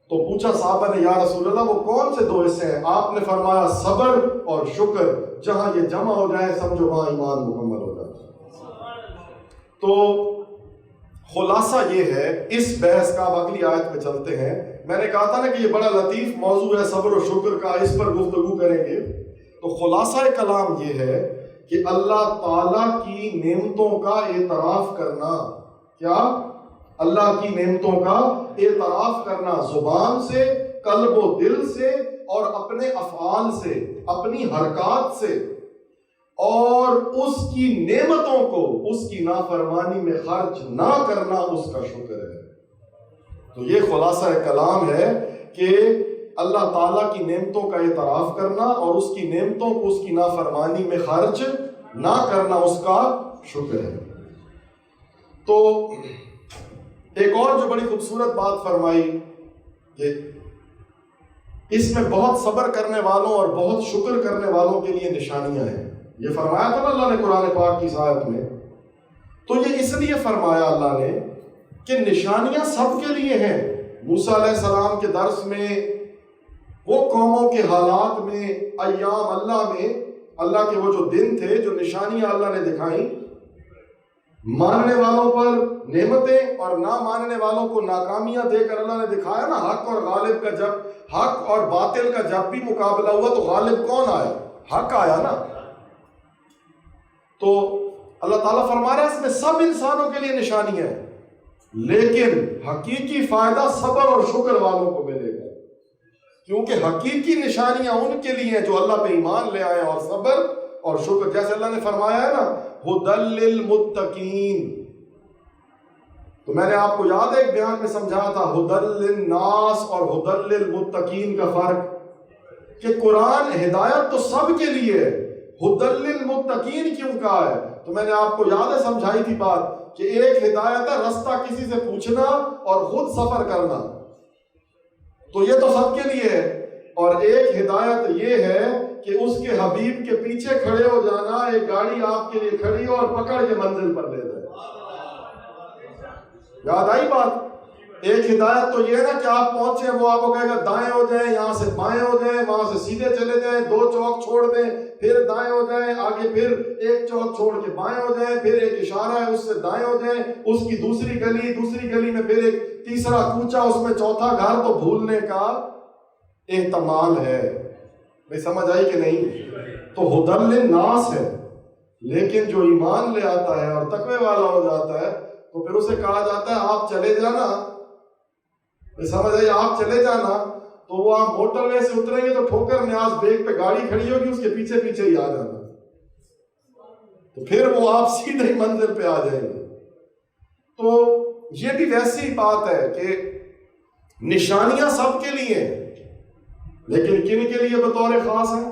تو پوچھا صحابہ نے یا رسول اللہ وہ کون سے 2 حصے ہیں؟ آپ نے فرمایا صبر اور شکر، جہاں یہ جمع ہو جائے سمجھو وہاں ایمان مکمل ہو جاتا ہے. تو خلاصہ یہ ہے اس بحث کا، اب اگلی آیت میں چلتے ہیں۔ میں نے کہا تھا نا کہ یہ بڑا لطیف موضوع ہے صبر و شکر کا، اس پر گفتگو کریں گے۔ تو خلاصہ کلام یہ ہے کہ اللہ تعالیٰ کی نعمتوں کا اعتراف کرنا، کیا؟ اللہ کی نعمتوں کا اعتراف کرنا، زبان سے، قلب و دل سے، اور اپنے افعال سے، اپنی حرکات سے، اور اس کی نعمتوں کو اس کی نافرمانی میں خرچ نہ کرنا اس کا شکر ہے۔ تو یہ خلاصہ کلام ہے کہ اللہ تعالیٰ کی نعمتوں کا اعتراف کرنا اور اس کی نعمتوں کو اس کی نافرمانی میں خرچ نہ کرنا اس کا شکر ہے۔ تو ایک اور جو بڑی خوبصورت بات فرمائی کہ اس میں بہت صبر کرنے والوں اور بہت شکر کرنے والوں کے لیے نشانیاں ہیں۔ یہ فرمایا تھا نا اللہ نے قرآن پاک کی آیت میں، تو یہ اس لیے فرمایا اللہ نے کہ نشانیاں سب کے لیے ہیں۔ موسیٰ علیہ السلام کے درس میں، وہ قوموں کے حالات میں، ایام اللہ میں، اللہ کے وہ جو دن تھے جو نشانیاں اللہ نے دکھائیں، ماننے والوں پر نعمتیں اور نہ ماننے والوں کو ناکامیاں دے کر اللہ نے دکھایا نا حق اور غالب کا، جب حق اور باطل کا جب بھی مقابلہ ہوا تو غالب کون آیا؟ حق آیا نا۔ تو اللہ تعالیٰ فرما رہا ہے اس میں سب انسانوں کے لیے نشانیاں ہیں، لیکن حقیقی فائدہ صبر اور شکر والوں کو ملے گا، کیونکہ حقیقی نشانیاں ان کے لیے ہیں جو اللہ پہ ایمان لے آئے اور صبر اور شکر، جیسے اللہ نے فرمایا ہے نا ہدی للمتقین۔ تو میں نے آپ کو یاد ہے ایک بیان میں سمجھایا تھا ہدی للناس اور ہدی للمتقین کا فرق، کہ قرآن ہدایت تو سب کے لیے ہے، ہدی للمتقین کیوں کہا ہے؟ تو میں نے آپ کو یاد ہے سمجھائی تھی بات کہ ایک ہدایت ہے رستہ کسی سے پوچھنا اور خود سفر کرنا، تو یہ تو سب کے لیے ہے، اور ایک ہدایت یہ ہے کہ اس کے حبیب کے پیچھے کھڑے ہو جانا، ایک گاڑی آپ کے لیے کھڑی ہو اور پکڑ کے منزل پر لے جائے۔ یاد آئی بات؟ ایک ہدایت تو یہ ہے نا کہ آپ پہنچے، وہ آپ کو کہے گا دائیں ہو جائیں، یہاں سے بائیں ہو جائیں، وہاں سے سیدھے چلے جائیں، 2 چوک چھوڑ دیں، پھر دائیں ہو جائیں، آگے پھر 1 چوک چھوڑ کے بائیں ہو جائیں، پھر ایک اشارہ ہے اس سے دائیں ہو جائیں، اس کی دوسری گلی میں پھر ایک تیسرا کوچا، اس میں چوتھا گھر، تو بھولنے کا احتمال ہے۔ بھئی سمجھ آئی کہ نہیں؟ تو ہدی للناس ہے، لیکن جو ایمان لے آتا ہے اور تقوی والا ہو جاتا ہے تو پھر اسے کہا جاتا ہے آپ چلے جانا، سمجھ آئی، آپ چلے جانا، تو وہ آپ موٹر وے سے اتریں گے تو ٹھوکر نیاز بیگ پہ گاڑی کھڑی ہوگی، اس کے پیچھے پیچھے ہی آ جانا، تو پھر وہ آپ سیدھے ہی منزل پہ آ جائیں گے۔ تو یہ بھی ویسی بات ہے کہ نشانیاں سب کے لیے ہیں، لیکن کن کے لیے بطور خاص ہیں؟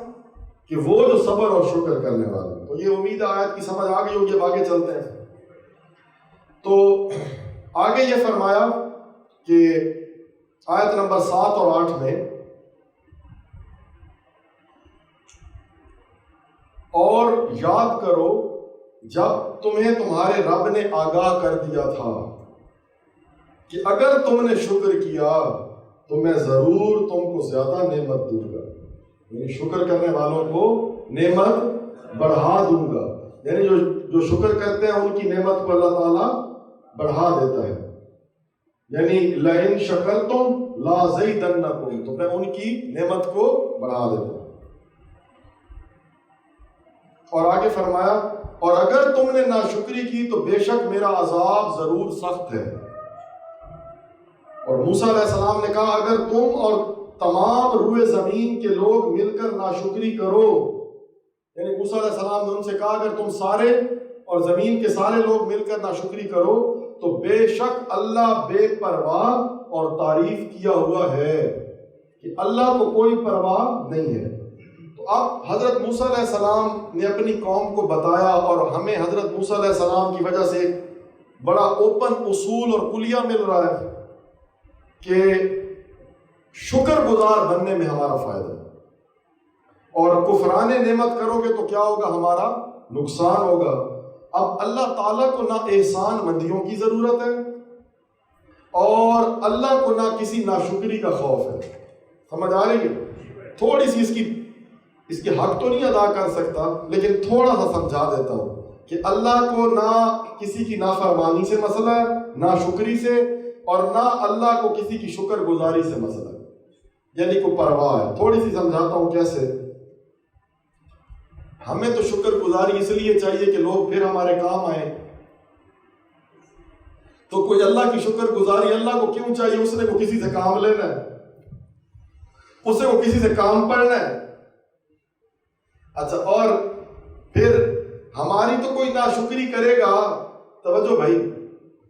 کہ وہ جو صبر اور شکر کرنے والے۔ تو یہ امید آیت کی سمجھ آ گئی ہوگی، اب آگے چلتے ہیں۔ تو آگے یہ فرمایا کہ آیت نمبر 7 اور 8 میں، اور یاد کرو جب تمہیں تمہارے رب نے آگاہ کر دیا تھا کہ اگر تم نے شکر کیا تو میں ضرور تم کو زیادہ نعمت دوں گا، یعنی شکر کرنے والوں کو نعمت بڑھا دوں گا، یعنی جو شکر کرتے ہیں ان کی نعمت کو اللہ تعالیٰ بڑھا دیتا ہے، یعنی لئن شکرتم لازیدنکم، تو میں ان کی نعمت کو بڑھا دیتا ہوں۔ اور آگے فرمایا اور اگر تم نے ناشکری کی تو بے شک میرا عذاب ضرور سخت ہے۔ اور موسیٰ علیہ السلام نے کہا اگر تم اور تمام روئے زمین کے لوگ مل کر ناشکری کرو، یعنی موسیٰ علیہ السلام نے ان سے کہا اگر تم سارے اور زمین کے سارے لوگ مل کر ناشکری کرو تو بے شک اللہ بے پرواہ اور تعریف کیا ہوا ہے، کہ اللہ کو کوئی پرواہ نہیں ہے۔ تو اب حضرت موسیٰ علیہ السلام نے اپنی قوم کو بتایا، اور ہمیں حضرت موسیٰ علیہ السلام کی وجہ سے بڑا اوپن اصول اور کلیہ مل رہا ہے کہ شکر گزار بننے میں ہمارا فائدہ ہے، اور کفران نعمت کرو گے تو کیا ہوگا؟ ہمارا نقصان ہوگا۔ اب اللہ تعالیٰ کو نہ احسان مندیوں کی ضرورت ہے اور اللہ کو نہ کسی ناشکری کا خوف ہے۔ سمجھ آ رہی ہے؟ تھوڑی سی اس کی حق تو نہیں ادا کر سکتا، لیکن تھوڑا سا سمجھا دیتا ہوں کہ اللہ کو نہ کسی کی نافرمانی سے مسئلہ ہے، نہ شکری سے، اور نہ اللہ کو کسی کی شکر گزاری سے مسئلہ ہے، یعنی کوئی پرواہ ہے۔ تھوڑی سی سمجھاتا ہوں کیسے۔ ہمیں تو شکر گزاری اس لیے چاہیے کہ لوگ پھر ہمارے کام آئیں، تو کوئی اللہ کی شکر گزاری اللہ کو کیوں چاہیے؟ اس نے کو کسی سے کام لینا ہے، اسے کو کسی سے کام پڑھنا ہے۔ اچھا، اور پھر ہماری تو کوئی ناشکری کرے گا، توجہ بھائی،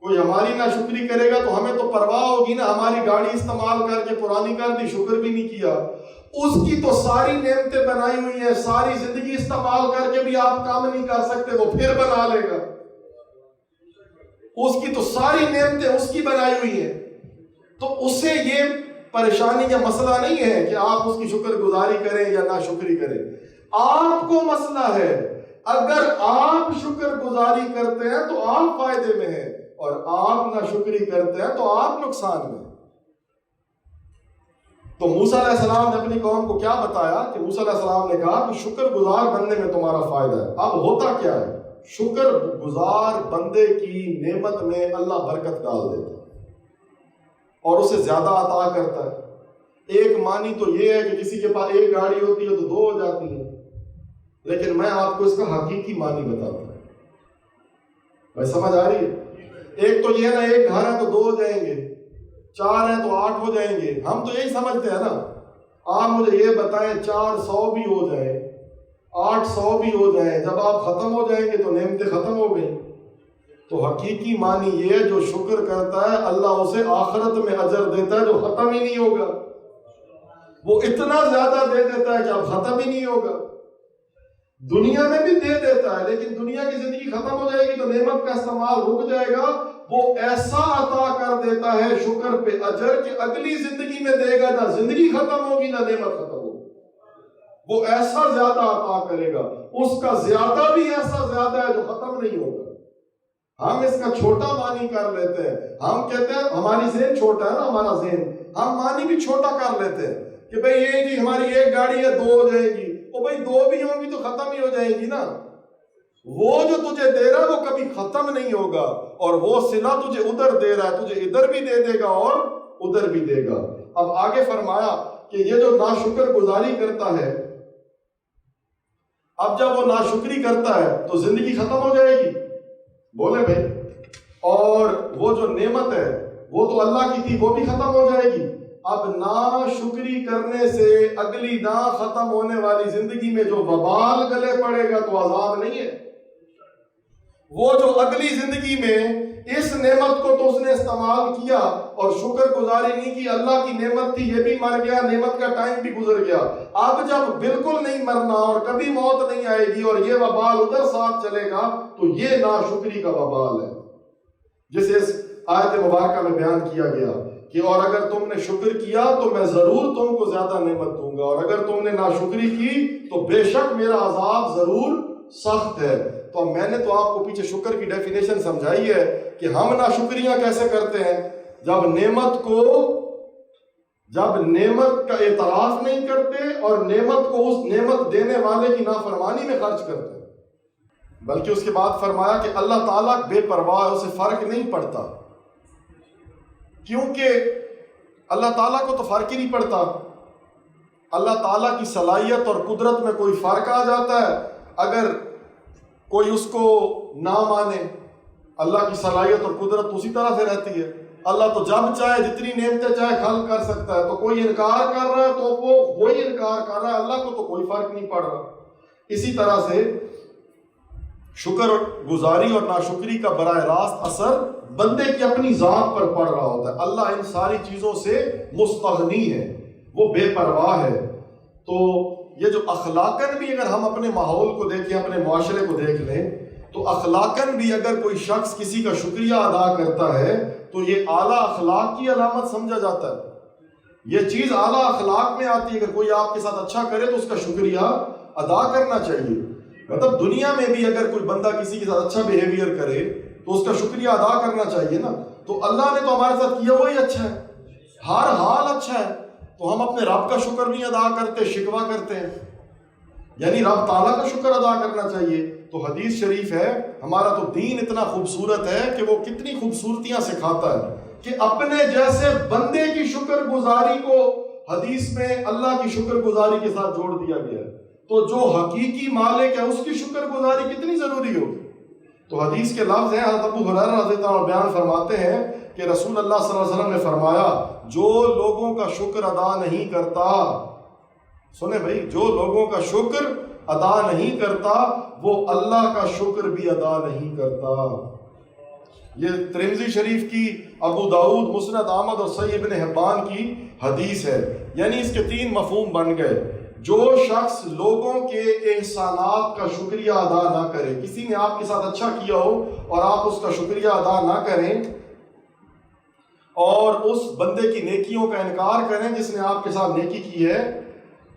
کوئی ہماری ناشکری کرے گا تو ہمیں تو پرواہ ہوگی نا، ہماری گاڑی استعمال کر کے پرانی کر دی، شکر بھی نہیں کیا، اس کی تو ساری نعمتیں بنائی ہوئی ہیں، ساری زندگی استعمال کر کے بھی آپ کام نہیں کر سکتے، وہ پھر بنا لے گا، اس کی تو ساری نعمتیں اس کی بنائی ہوئی ہیں، تو اسے یہ پریشانی یا مسئلہ نہیں ہے کہ آپ اس کی شکر گزاری کریں یا نہ شکری کریں۔ آپ کو مسئلہ ہے، اگر آپ شکر گزاری کرتے ہیں تو آپ فائدے میں ہیں، اور آپ نہ شکری کرتے ہیں تو آپ نقصان میں ہیں۔ تو موسیٰ علیہ السلام نے اپنی قوم کو کیا بتایا کہ موسیٰ علیہ السلام نے کہا کہ شکر گزار بننے میں تمہارا فائدہ ہے۔ اب ہوتا کیا ہے؟ شکر گزار بندے کی نعمت میں اللہ برکت ڈال دیتا ہے اور اسے زیادہ عطا کرتا ہے۔ ایک معنی تو یہ ہے کہ کسی کے پاس ایک گاڑی ہوتی ہے تو دو ہو جاتی ہیں، لیکن میں آپ کو اس کا حقیقی معنی بتاتا ہوں، بھائی سمجھ آ رہی ہے؟ ایک تو یہ ہے نا، ایک گھر ہے تو دو ہو جائیں گے، چار ہیں تو 8 ہو جائیں گے، ہم تو یہی سمجھتے ہیں نا۔ آپ مجھے یہ بتائیں 400 بھی ہو جائیں، 800 بھی ہو جائیں، جب آپ ختم ہو جائیں گے تو نعمتیں ختم ہو گئی۔ تو حقیقی معنی یہ ہے، جو شکر کرتا ہے اللہ اسے آخرت میں اجر دیتا ہے جو ختم ہی نہیں ہوگا، وہ اتنا زیادہ دے دیتا ہے کہ اب ختم ہی نہیں ہوگا۔ دنیا میں بھی دے دیتا ہے، لیکن دنیا کی زندگی ختم ہو جائے گی تو نعمت کا استعمال رک جائے گا، وہ ایسا عطا کر دیتا ہے شکر پہ اجر کہ اگلی زندگی میں دے گا، نہ زندگی ختم ہوگی نہ نعمت ختم ہوگی، وہ ایسا زیادہ عطا کرے گا، اس کا زیادہ بھی ایسا زیادہ ہے جو ختم نہیں ہوگا۔ ہم اس کا چھوٹا معنی کر لیتے ہیں، ہم کہتے ہیں ہماری ذہن چھوٹا ہے نا، ہمارا ذہن، ہم معنی بھی چھوٹا کر لیتے ہیں کہ بھئی یہ جی ہماری ایک گاڑی ہے 2 ہو جائے گی، وہ بھئی 2 بھی ہوں گی تو ختم ہی ہو جائے گی نا، وہ جو تجھے دے رہا ہے وہ کبھی ختم نہیں ہوگا، اور وہ صلہ تجھے ادھر دے رہا ہے، تجھے ادھر بھی دے دے گا اور ادھر بھی دے گا۔ اب آگے فرمایا کہ یہ جو ناشکر گزاری کرتا ہے، اب جب وہ ناشکری کرتا ہے تو زندگی ختم ہو جائے گی، بولے بھائی، اور وہ جو نعمت ہے وہ تو اللہ کی تھی، وہ بھی ختم ہو جائے گی۔ اب ناشکری کرنے سے اگلی نہ ختم ہونے والی زندگی میں جو وبال گلے پڑے گا تو عذاب نہیں ہے، وہ جو اگلی زندگی میں اس نعمت کو تو اس نے استعمال کیا اور شکر گزاری نہیں کی، اللہ کی نعمت تھی یہ بھی مر گیا، نعمت کا ٹائم بھی گزر گیا، اب جب بالکل نہیں مرنا اور کبھی موت نہیں آئے گی اور یہ وبال ادھر ساتھ چلے گا تو یہ ناشکری کا وبال ہے، جسے اس آیت مبارکہ میں بیان کیا گیا کہ اور اگر تم نے شکر کیا تو میں ضرور تم کو زیادہ نعمت دوں گا، اور اگر تم نے ناشکری کی تو بے شک میرا عذاب ضرور سخت ہے۔ تو میں نے تو آپ کو پیچھے شکر کی ڈیفینیشن سمجھائی ہے کہ ہم ناشکریاں کیسے کرتے ہیں، جب نعمت کا اعتراف نہیں کرتے اور نعمت کو اس نعمت دینے والے کی نافرمانی میں خرچ کرتے ہیں۔ بلکہ اس کے بعد فرمایا کہ اللہ تعالیٰ بے پرواہ ہے، اسے فرق نہیں پڑتا، کیونکہ اللہ تعالیٰ کو تو فرق ہی نہیں پڑتا۔ اللہ تعالیٰ کی صلاحیت اور قدرت میں کوئی فرق آ جاتا ہے اگر کوئی اس کو نہ مانے، اللہ کی صلاحیت اور قدرت اسی طرح سے رہتی ہے، اللہ تو جب چاہے جتنی نعمتیں چاہے خلق کر سکتا ہے، تو کوئی انکار کر رہا ہے تو وہ وہی انکار کر رہا ہے، اللہ کو تو کوئی فرق نہیں پڑ رہا۔ اسی طرح سے شکر گزاری اور ناشکری کا براہ راست اثر بندے کی اپنی ذات پر پڑ رہا ہوتا ہے۔ اللہ ان ساری چیزوں سے مستغنی ہے، وہ بے پرواہ ہے۔ تو یہ جو اخلاقاً بھی اگر ہم اپنے ماحول کو دیکھیں، اپنے معاشرے کو دیکھ لیں، تو اخلاقاً بھی اگر کوئی شخص کسی کا شکریہ ادا کرتا ہے تو یہ اعلیٰ اخلاق کی علامت سمجھا جاتا ہے، یہ چیز اعلیٰ اخلاق میں آتی ہے۔ اگر کوئی آپ کے ساتھ اچھا کرے تو اس کا شکریہ ادا کرنا چاہیے، مطلب دنیا میں بھی اگر کوئی بندہ کسی کے ساتھ اچھا بیہیویئر کرے تو اس کا شکریہ ادا کرنا چاہیے نا۔ تو اللہ نے تو ہمارے ساتھ کیا وہی اچھا ہے، ہر حال اچھا ہے، تو ہم اپنے رب کا شکر نہیں ادا کرتے، شکوہ کرتے ہیں۔ یعنی رب تعالیٰ کا شکر ادا کرنا چاہیے۔ تو حدیث شریف ہے، ہمارا تو دین اتنا خوبصورت ہے کہ وہ کتنی خوبصورتیاں سکھاتا ہے کہ اپنے جیسے بندے کی شکر گزاری کو حدیث میں اللہ کی شکر گزاری کے ساتھ جوڑ دیا گیا ہے۔ تو جو حقیقی مالک ہے اس کی شکر گزاری کتنی ضروری ہوگی۔ تو حدیث کے لفظ ہیں، حضرت ابو ہریرہ رضی اللہ عنہ بیان فرماتے ہیں کہ رسول اللہ صلی اللہ علیہ وسلم نے فرمایا، جو لوگوں کا شکر ادا نہیں کرتا، سنیں بھائی، جو لوگوں کا شکر ادا نہیں کرتا وہ اللہ کا شکر بھی ادا نہیں کرتا۔ یہ ترمذی شریف کی، ابو داؤد، مسند احمد اور صحیح ابن حبان کی حدیث ہے۔ یعنی اس کے 3 مفہوم بن گئے۔ جو شخص لوگوں کے احسانات کا شکریہ ادا نہ کرے، کسی نے آپ کے ساتھ اچھا کیا ہو اور آپ اس کا شکریہ ادا نہ کریں اور اس بندے کی نیکیوں کا انکار کریں جس نے آپ کے ساتھ نیکی کی ہے،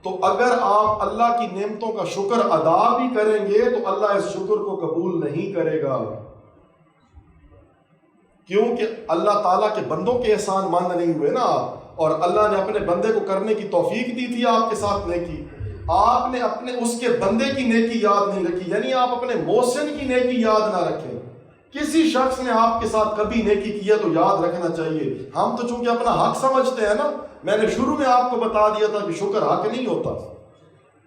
تو اگر آپ اللہ کی نعمتوں کا شکر ادا بھی کریں گے تو اللہ اس شکر کو قبول نہیں کرے گا، کیونکہ اللہ تعالیٰ کے بندوں کے احسان مند نہیں ہوئے نا آپ، اور اللہ نے اپنے بندے کو کرنے کی توفیق دی تھی آپ کے ساتھ نیکی، آپ نے اپنے اس کے بندے کی نیکی یاد نہیں رکھی، یعنی آپ اپنے محسن کی نیکی یاد نہ رکھیں۔ کسی شخص نے آپ کے ساتھ کبھی نیکی کیا تو یاد رکھنا چاہیے۔ ہم تو چونکہ اپنا حق سمجھتے ہیں نا، میں نے شروع میں آپ کو بتا دیا تھا کہ شکر حق نہیں ہوتا،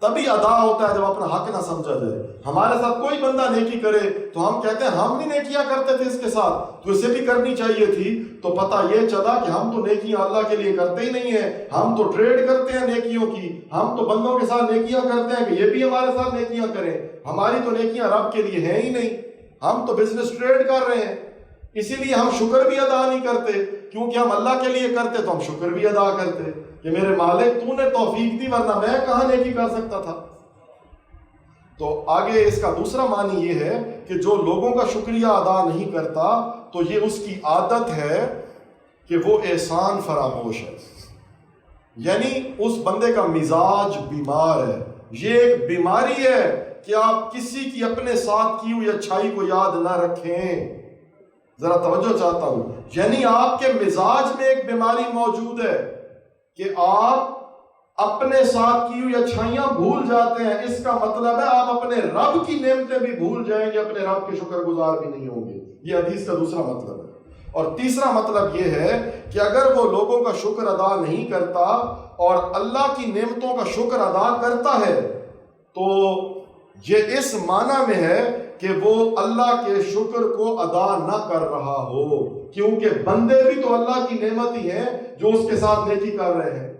تبھی ادا ہوتا ہے جب اپنا حق نہ سمجھا جائے۔ ہمارے ساتھ کوئی بندہ نیکی کرے تو ہم کہتے ہیں ہم بھی نیکیاں کرتے تھے اس کے ساتھ، تو اسے بھی کرنی چاہیے تھی، تو پتہ یہ چلا کہ ہم تو نیکیاں اللہ کے لیے کرتے ہی نہیں ہیں، ہم تو ٹریڈ کرتے ہیں نیکیوں کی، ہم تو بندوں کے ساتھ نیکیاں کرتے ہیں کہ یہ بھی ہمارے ساتھ نیکیاں کریں، ہماری تو نیکیاں رب کے لیے ہیں ہی نہیں، ہم تو بزنس ٹریڈ کر رہے ہیں، اسی لیے ہم شکر بھی ادا نہیں کرتے، کیونکہ ہم اللہ کے لیے کرتے تو ہم شکر بھی ادا کرتے کہ میرے مالک تو نے توفیق دی ورنہ میں کہاں نیکی کر سکتا تھا۔ تو آگے اس کا دوسرا معنی یہ ہے کہ جو لوگوں کا شکریہ ادا نہیں کرتا تو یہ اس کی عادت ہے کہ وہ احسان فراموش ہے، یعنی اس بندے کا مزاج بیمار ہے۔ یہ ایک بیماری ہے کہ آپ کسی کی اپنے ساتھ کی ہوئی اچھائی کو یاد نہ رکھیں۔ ذرا توجہ چاہتا ہوں، یعنی آپ کے مزاج میں ایک بیماری موجود ہے کہ آپ اپنے ساتھ کی ہوئی اچھائیاں بھول جاتے ہیں۔ اس کا مطلب ہے آپ اپنے رب کی نعمتیں بھی بھول جائیں گے، اپنے رب کے شکر گزار بھی نہیں ہوں گے۔ یہ حدیث کا دوسرا مطلب ہے۔ اور تیسرا مطلب یہ ہے کہ اگر وہ لوگوں کا شکر ادا نہیں کرتا اور اللہ کی نعمتوں کا شکر ادا کرتا ہے تو یہ اس معنی میں ہے کہ وہ اللہ کے شکر کو ادا نہ کر رہا ہو، کیونکہ بندے بھی تو اللہ کی نعمت ہی ہیں جو اس کے ساتھ نیکی کر رہے ہیں۔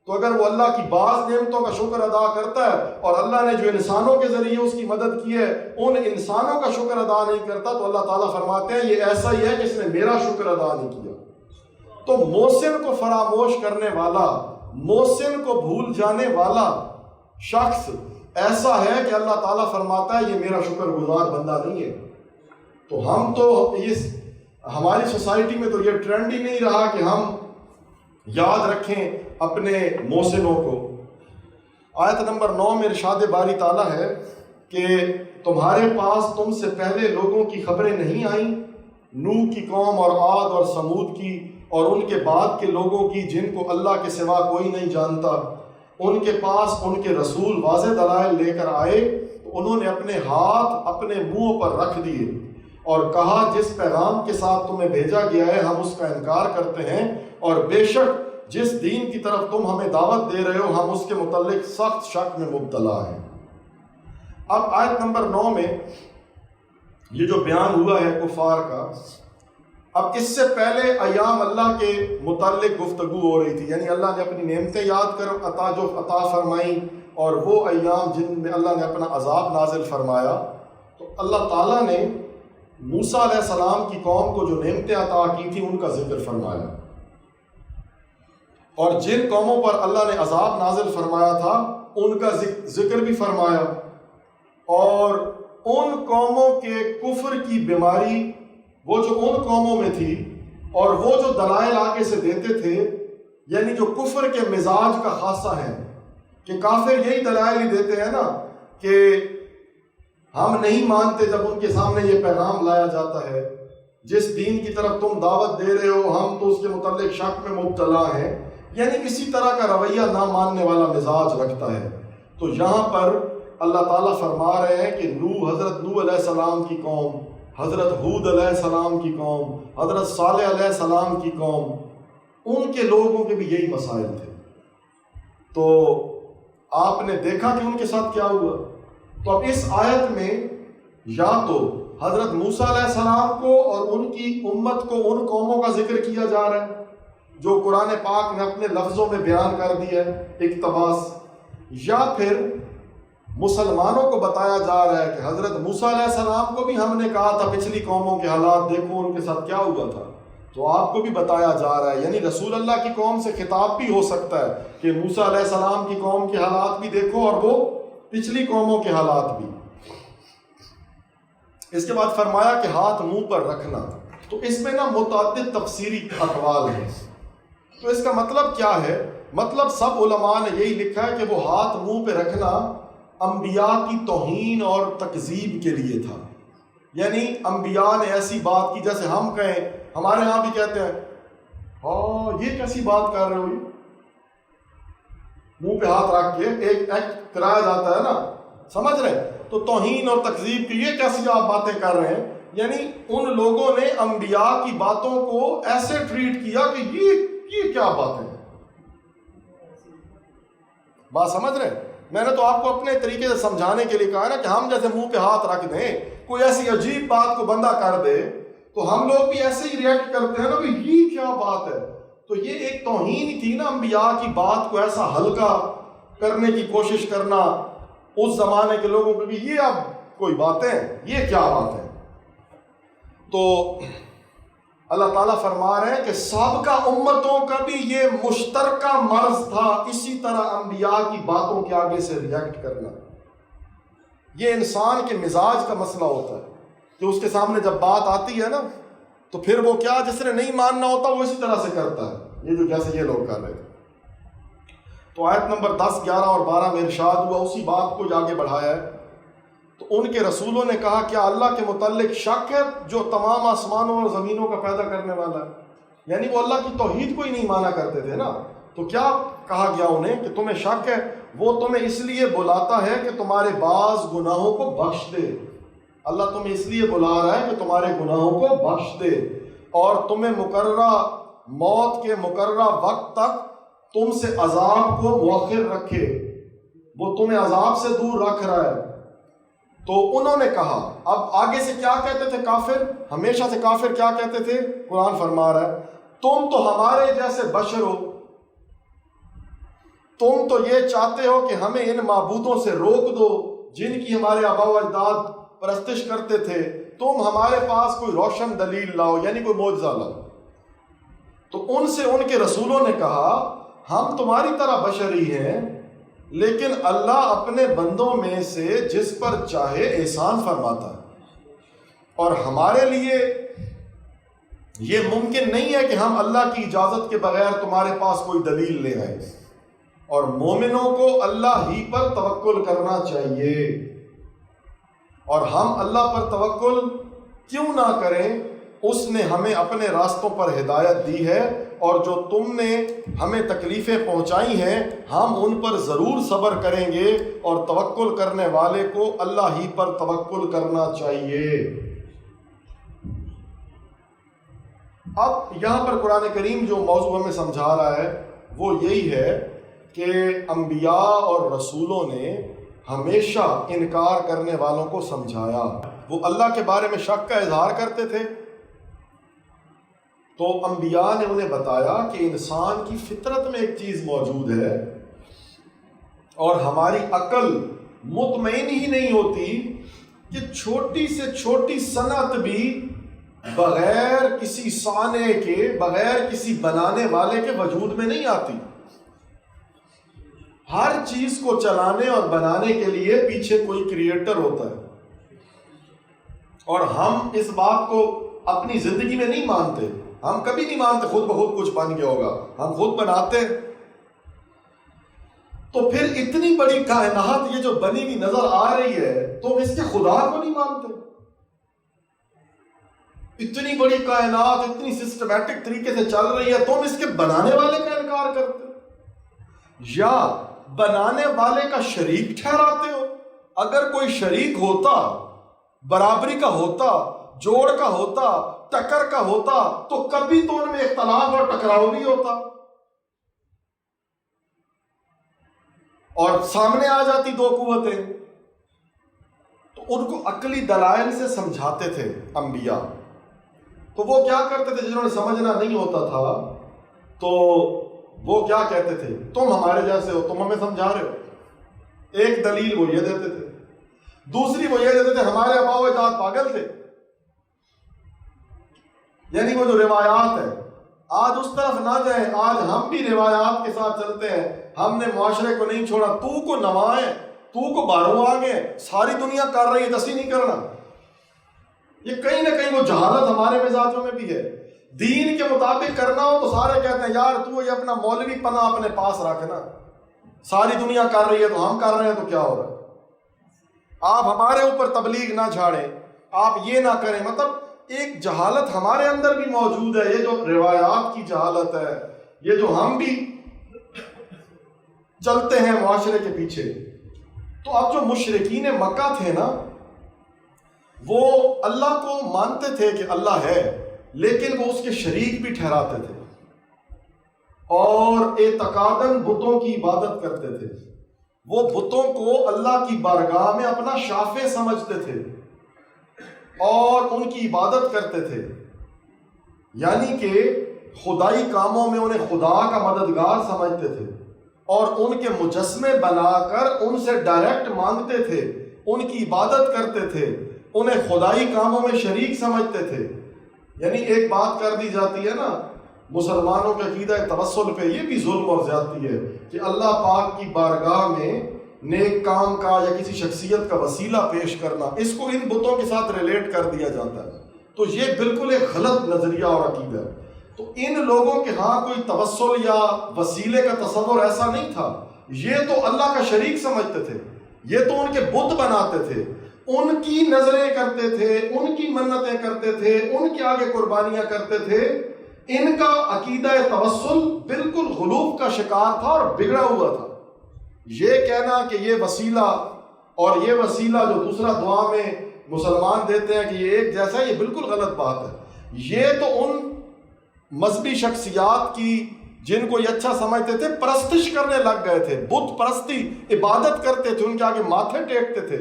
تو اگر وہ اللہ کی بعض نعمتوں کا شکر ادا کرتا ہے اور اللہ نے جو انسانوں کے ذریعے اس کی مدد کی ہے ان انسانوں کا شکر ادا نہیں کرتا، تو اللہ تعالیٰ فرماتے ہیں یہ ایسا ہی ہے جس نے میرا شکر ادا نہیں کیا۔ تو محسن کو فراموش کرنے والا، محسن کو بھول جانے والا شخص ایسا ہے کہ اللہ تعالیٰ فرماتا ہے یہ میرا شکر گزار بندہ نہیں ہے۔ تو ہم تو ہماری سوسائٹی میں تو یہ ٹرینڈ ہی نہیں رہا کہ ہم یاد رکھیں اپنے محسنوں کو۔ آیت نمبر 9 میں ارشاد باری تعالیٰ ہے کہ تمہارے پاس تم سے پہلے لوگوں کی خبریں نہیں آئیں، نوح کی قوم اور عاد اور سمود کی اور ان کے بعد کے لوگوں کی جن کو اللہ کے سوا کوئی نہیں جانتا۔ ان کے پاس ان کے رسول واضح دلائل لے کر آئے تو انہوں نے اپنے ہاتھ اپنے منہوں پر رکھ دیے اور کہا جس پیغام کے ساتھ تمہیں بھیجا گیا ہے ہم اس کا انکار کرتے ہیں، اور بے شک جس دین کی طرف تم ہمیں دعوت دے رہے ہو ہم اس کے متعلق سخت شک میں مبتلا ہیں۔ اب آیت نمبر 9 میں یہ جو بیان ہوا ہے کفار کا، اب اس سے پہلے ایام اللہ کے متعلق گفتگو ہو رہی تھی، یعنی اللہ نے اپنی نعمتیں یاد کر عطا فرمائیں اور وہ ایام جن میں اللہ نے اپنا عذاب نازل فرمایا۔ تو اللہ تعالیٰ نے موسیٰ علیہ السلام کی قوم کو جو نعمتیں عطا کی تھی ان کا ذکر فرمایا، اور جن قوموں پر اللہ نے عذاب نازل فرمایا تھا ان کا ذکر بھی فرمایا، اور ان قوموں کے کفر کی بیماری وہ جو ان قوموں میں تھی اور وہ جو دلائل آگے سے دیتے تھے، یعنی جو کفر کے مزاج کا خاصہ ہے کہ کافر یہی دلائل ہی دیتے ہیں نا کہ ہم نہیں مانتے جب ان کے سامنے یہ پیغام لایا جاتا ہے، جس دین کی طرف تم دعوت دے رہے ہو ہم تو اس کے متعلق شک میں مبتلا ہیں، یعنی کسی طرح کا رویہ نہ ماننے والا مزاج رکھتا ہے۔ تو یہاں پر اللہ تعالیٰ فرما رہے ہیں کہ حضرت نوح علیہ السلام کی قوم، حضرت ہود علیہ السلام کی قوم، حضرت صالح علیہ السلام کی قوم، ان کے لوگوں کے بھی یہی مسائل تھے۔ تو آپ نے دیکھا کہ ان کے ساتھ کیا ہوا۔ تو اب اس آیت میں یا تو حضرت موسیٰ علیہ السلام کو اور ان کی امت کو، ان قوموں کا ذکر کیا جا رہا ہے جو قرآن پاک نے اپنے لفظوں میں بیان کر دیا ہے اقتباس، یا پھر مسلمانوں کو بتایا جا رہا ہے کہ حضرت موسیٰ علیہ السلام کو بھی ہم نے کہا تھا پچھلی قوموں کے حالات دیکھو ان کے ساتھ کیا ہوا تھا، تو آپ کو بھی بتایا جا رہا ہے۔ یعنی رسول اللہ کی قوم سے خطاب بھی ہو سکتا ہے کہ موسیٰ علیہ السلام کی قوم کے حالات بھی دیکھو اور وہ پچھلی قوموں کے حالات بھی۔ اس کے بعد فرمایا کہ ہاتھ منہ پر رکھنا، تو اس میں متعدد تفسیری اقوال ہیں۔ تو اس کا مطلب کیا ہے؟ مطلب سب علماء نے یہی لکھا ہے کہ وہ ہاتھ منہ پہ رکھنا انبیاء کی توہین اور تکذیب کے لیے تھا۔ یعنی انبیاء نے ایسی بات کی جیسے ہم کہیں، ہمارے ہاں بھی کہتے ہیں ہاں یہ کیسی بات کر رہے ہو، منہ پہ ہاتھ رکھ کے ایک ایکٹ کرایا جاتا ہے نا، سمجھ رہے؟ تو توہین اور تکذیب کی یہ کیسی آپ باتیں کر رہے ہیں، یعنی ان لوگوں نے انبیاء کی باتوں کو ایسے ٹریٹ کیا کہ یہ کیا باتیں ہیں، بات سمجھ رہے؟ میں نے تو آپ کو اپنے طریقے سے سمجھانے کے لیے کہا نا کہ ہم جیسے منہ پہ ہاتھ رکھ دیں، کوئی ایسی عجیب بات کو بندہ کر دے تو ہم لوگ بھی ایسے ہی ریئیکٹ کرتے ہیں نا کہ یہ کیا بات ہے۔ تو یہ ایک توہین تھی نا انبیاء کی بات کو ایسا ہلکا کرنے کی کوشش کرنا اس زمانے کے لوگوں کو بھی، یہ اب کوئی باتیں، یہ کیا بات ہے۔ تو اللہ تعالیٰ فرما رہے ہیں کہ سابقہ امتوں کا بھی یہ مشترکہ مرض تھا، اسی طرح انبیاء کی باتوں کے آگے سے ریئیکٹ کرنا۔ یہ انسان کے مزاج کا مسئلہ ہوتا ہے کہ اس کے سامنے جب بات آتی ہے نا تو پھر وہ کیا، جس نے نہیں ماننا ہوتا وہ اسی طرح سے کرتا ہے، یہ جو جیسے یہ لوگ کر رہے تھے۔ تو آیت نمبر 10، 11 اور 12 میں ارشاد ہوا، اسی بات کو آگے بڑھایا ہے۔ تو ان کے رسولوں نے کہا کیا اللہ کے متعلق شک ہے جو تمام آسمانوں اور زمینوں کا پیدا کرنے والا ہے؟ یعنی وہ اللہ کی توحید کو ہی نہیں مانا کرتے تھے نا، تو کیا کہا گیا انہیں کہ تمہیں شک ہے؟ وہ تمہیں اس لیے بلاتا ہے کہ تمہارے بعض گناہوں کو بخش دے۔ اللہ تمہیں اس لیے بلا رہا ہے کہ تمہارے گناہوں کو بخش دے اور تمہیں مقررہ موت کے مقررہ وقت تک تم سے عذاب کو مؤخر رکھے، وہ تمہیں عذاب سے دور رکھ رہا ہے۔ تو انہوں نے کہا، اب آگے سے کیا کہتے تھے کافر؟ ہمیشہ سے کافر کیا کہتے تھے؟ قرآن فرما رہا ہے تم تو ہمارے جیسے بشر ہو، تم تو یہ چاہتے ہو کہ ہمیں ان معبودوں سے روک دو جن کی ہمارے آباء و اجداد پرستش کرتے تھے، تم ہمارے پاس کوئی روشن دلیل لاؤ، یعنی کوئی معجزہ لاؤ۔ تو ان سے ان کے رسولوں نے کہا ہم تمہاری طرح بشر ہی ہیں، لیکن اللہ اپنے بندوں میں سے جس پر چاہے احسان فرماتا ہے، اور ہمارے لیے یہ ممکن نہیں ہے کہ ہم اللہ کی اجازت کے بغیر تمہارے پاس کوئی دلیل لے آئیں، اور مومنوں کو اللہ ہی پر توکل کرنا چاہیے۔ اور ہم اللہ پر توکل کیوں نہ کریں؟ اس نے ہمیں اپنے راستوں پر ہدایت دی ہے، اور جو تم نے ہمیں تکلیفیں پہنچائی ہیں ہم ان پر ضرور صبر کریں گے، اور توکل کرنے والے کو اللہ ہی پر توکل کرنا چاہیے۔ اب یہاں پر قرآن کریم جو موضوع ہمیں سمجھا رہا ہے وہ یہی ہے کہ انبیاء اور رسولوں نے ہمیشہ انکار کرنے والوں کو سمجھایا۔ وہ اللہ کے بارے میں شک کا اظہار کرتے تھے، تو انبیاء نے انہیں بتایا کہ انسان کی فطرت میں ایک چیز موجود ہے، اور ہماری عقل مطمئن ہی نہیں ہوتی کہ چھوٹی سے چھوٹی صنعت بھی بغیر کسی صانع کے، بغیر کسی بنانے والے کے وجود میں نہیں آتی۔ ہر چیز کو چلانے اور بنانے کے لیے پیچھے کوئی کریٹر ہوتا ہے، اور ہم اس بات کو اپنی زندگی میں نہیں مانتے، ہم کبھی نہیں مانتے خود بخود کچھ بن گیا ہوگا، ہم خود بناتے۔ تو پھر اتنی بڑی کائنات یہ جو بنی ہوئی نظر آ رہی ہے، تم اس کے خدا کو نہیں مانتے؟ اتنی بڑی کائنات اتنی سسٹمیٹک طریقے سے چل رہی ہے، تم اس کے بنانے والے کا انکار کرتے؟ یا بنانے والے کا شریک ٹھہراتے ہو؟ اگر کوئی شریک ہوتا، برابری کا ہوتا، جوڑ کا ہوتا، ٹکر کا ہوتا، تو کبھی تو ان میں اختلاف اور ٹکراؤ بھی ہوتا اور سامنے آ جاتی دو قوتیں۔ تو ان کو عقلی دلائل سے سمجھاتے تھے انبیاء۔ تو وہ کیا کرتے تھے؟ جنہوں نے سمجھنا نہیں ہوتا تھا تو وہ کیا کہتے تھے؟ تم ہمارے جیسے ہو، تم ہمیں سمجھا رہے ہو۔ ایک دلیل وہ یہ دیتے تھے، دوسری وہ یہ دیتے تھے ہمارے آباء و اجداد پاگل تھے۔ یعنی وہ جو روایات ہے، آج اس طرف نہ جائیں، آج ہم بھی روایات کے ساتھ چلتے ہیں۔ ہم نے معاشرے کو نہیں چھوڑا، تو کو نوائیں، تو کو باروں آگے، ساری دنیا کر رہی ہے، دسی نہیں کرنا۔ یہ کہیں نہ کہیں وہ جہالت ہمارے مزاجوں میں بھی ہے۔ دین کے مطابق کرنا ہو تو سارے کہتے ہیں یار تو یہ اپنا مولوی پنا اپنے پاس رکھنا، ساری دنیا کر رہی ہے تو ہم کر رہے ہیں تو کیا ہو رہا ہے؟ آپ ہمارے اوپر تبلیغ نہ جھاڑیں، آپ یہ نہ کریں۔ مطلب ایک جہالت ہمارے اندر بھی موجود ہے، یہ جو روایات کی جہالت ہے، یہ جو ہم بھی چلتے ہیں معاشرے کے پیچھے۔ تو اب جو مشرکین مکہ تھے نا، وہ اللہ کو مانتے تھے کہ اللہ ہے، لیکن وہ اس کے شریک بھی ٹھہراتے تھے اور اعتقاداً بتوں کی عبادت کرتے تھے۔ وہ بتوں کو اللہ کی بارگاہ میں اپنا شافع سمجھتے تھے اور ان کی عبادت کرتے تھے، یعنی کہ خدائی کاموں میں انہیں خدا کا مددگار سمجھتے تھے اور ان کے مجسمے بنا کر ان سے ڈائریکٹ مانگتے تھے، ان کی عبادت کرتے تھے، انہیں خدائی کاموں میں شریک سمجھتے تھے۔ یعنی ایک بات کر دی جاتی ہے نا مسلمانوں کے عقیدہ توسل پہ، یہ بھی ظلم اور زیادتی ہے کہ اللہ پاک کی بارگاہ میں نیک کام کا یا کسی شخصیت کا وسیلہ پیش کرنا، اس کو ان بتوں کے ساتھ ریلیٹ کر دیا جاتا ہے۔ تو یہ بالکل ایک غلط نظریہ اور عقیدہ ہے۔ تو ان لوگوں کے ہاں کوئی توسل یا وسیلے کا تصور ایسا نہیں تھا، یہ تو اللہ کا شریک سمجھتے تھے، یہ تو ان کے بت بناتے تھے، ان کی نظریں کرتے تھے، ان کی منتیں کرتے تھے، ان کے آگے قربانیاں کرتے تھے۔ ان کا عقیدہ توسل بالکل غلوف کا شکار تھا اور بگڑا ہوا تھا۔ یہ کہنا کہ یہ وسیلہ اور یہ وسیلہ جو دوسرا دعا میں مسلمان دیتے ہیں کہ یہ ایک جیسا ہے، یہ بالکل غلط بات ہے۔ یہ تو ان مذہبی شخصیات کی جن کو یہ اچھا سمجھتے تھے پرستش کرنے لگ گئے تھے، بت پرستی، عبادت کرتے تھے، ان کے آگے ماتھے ٹیکتے تھے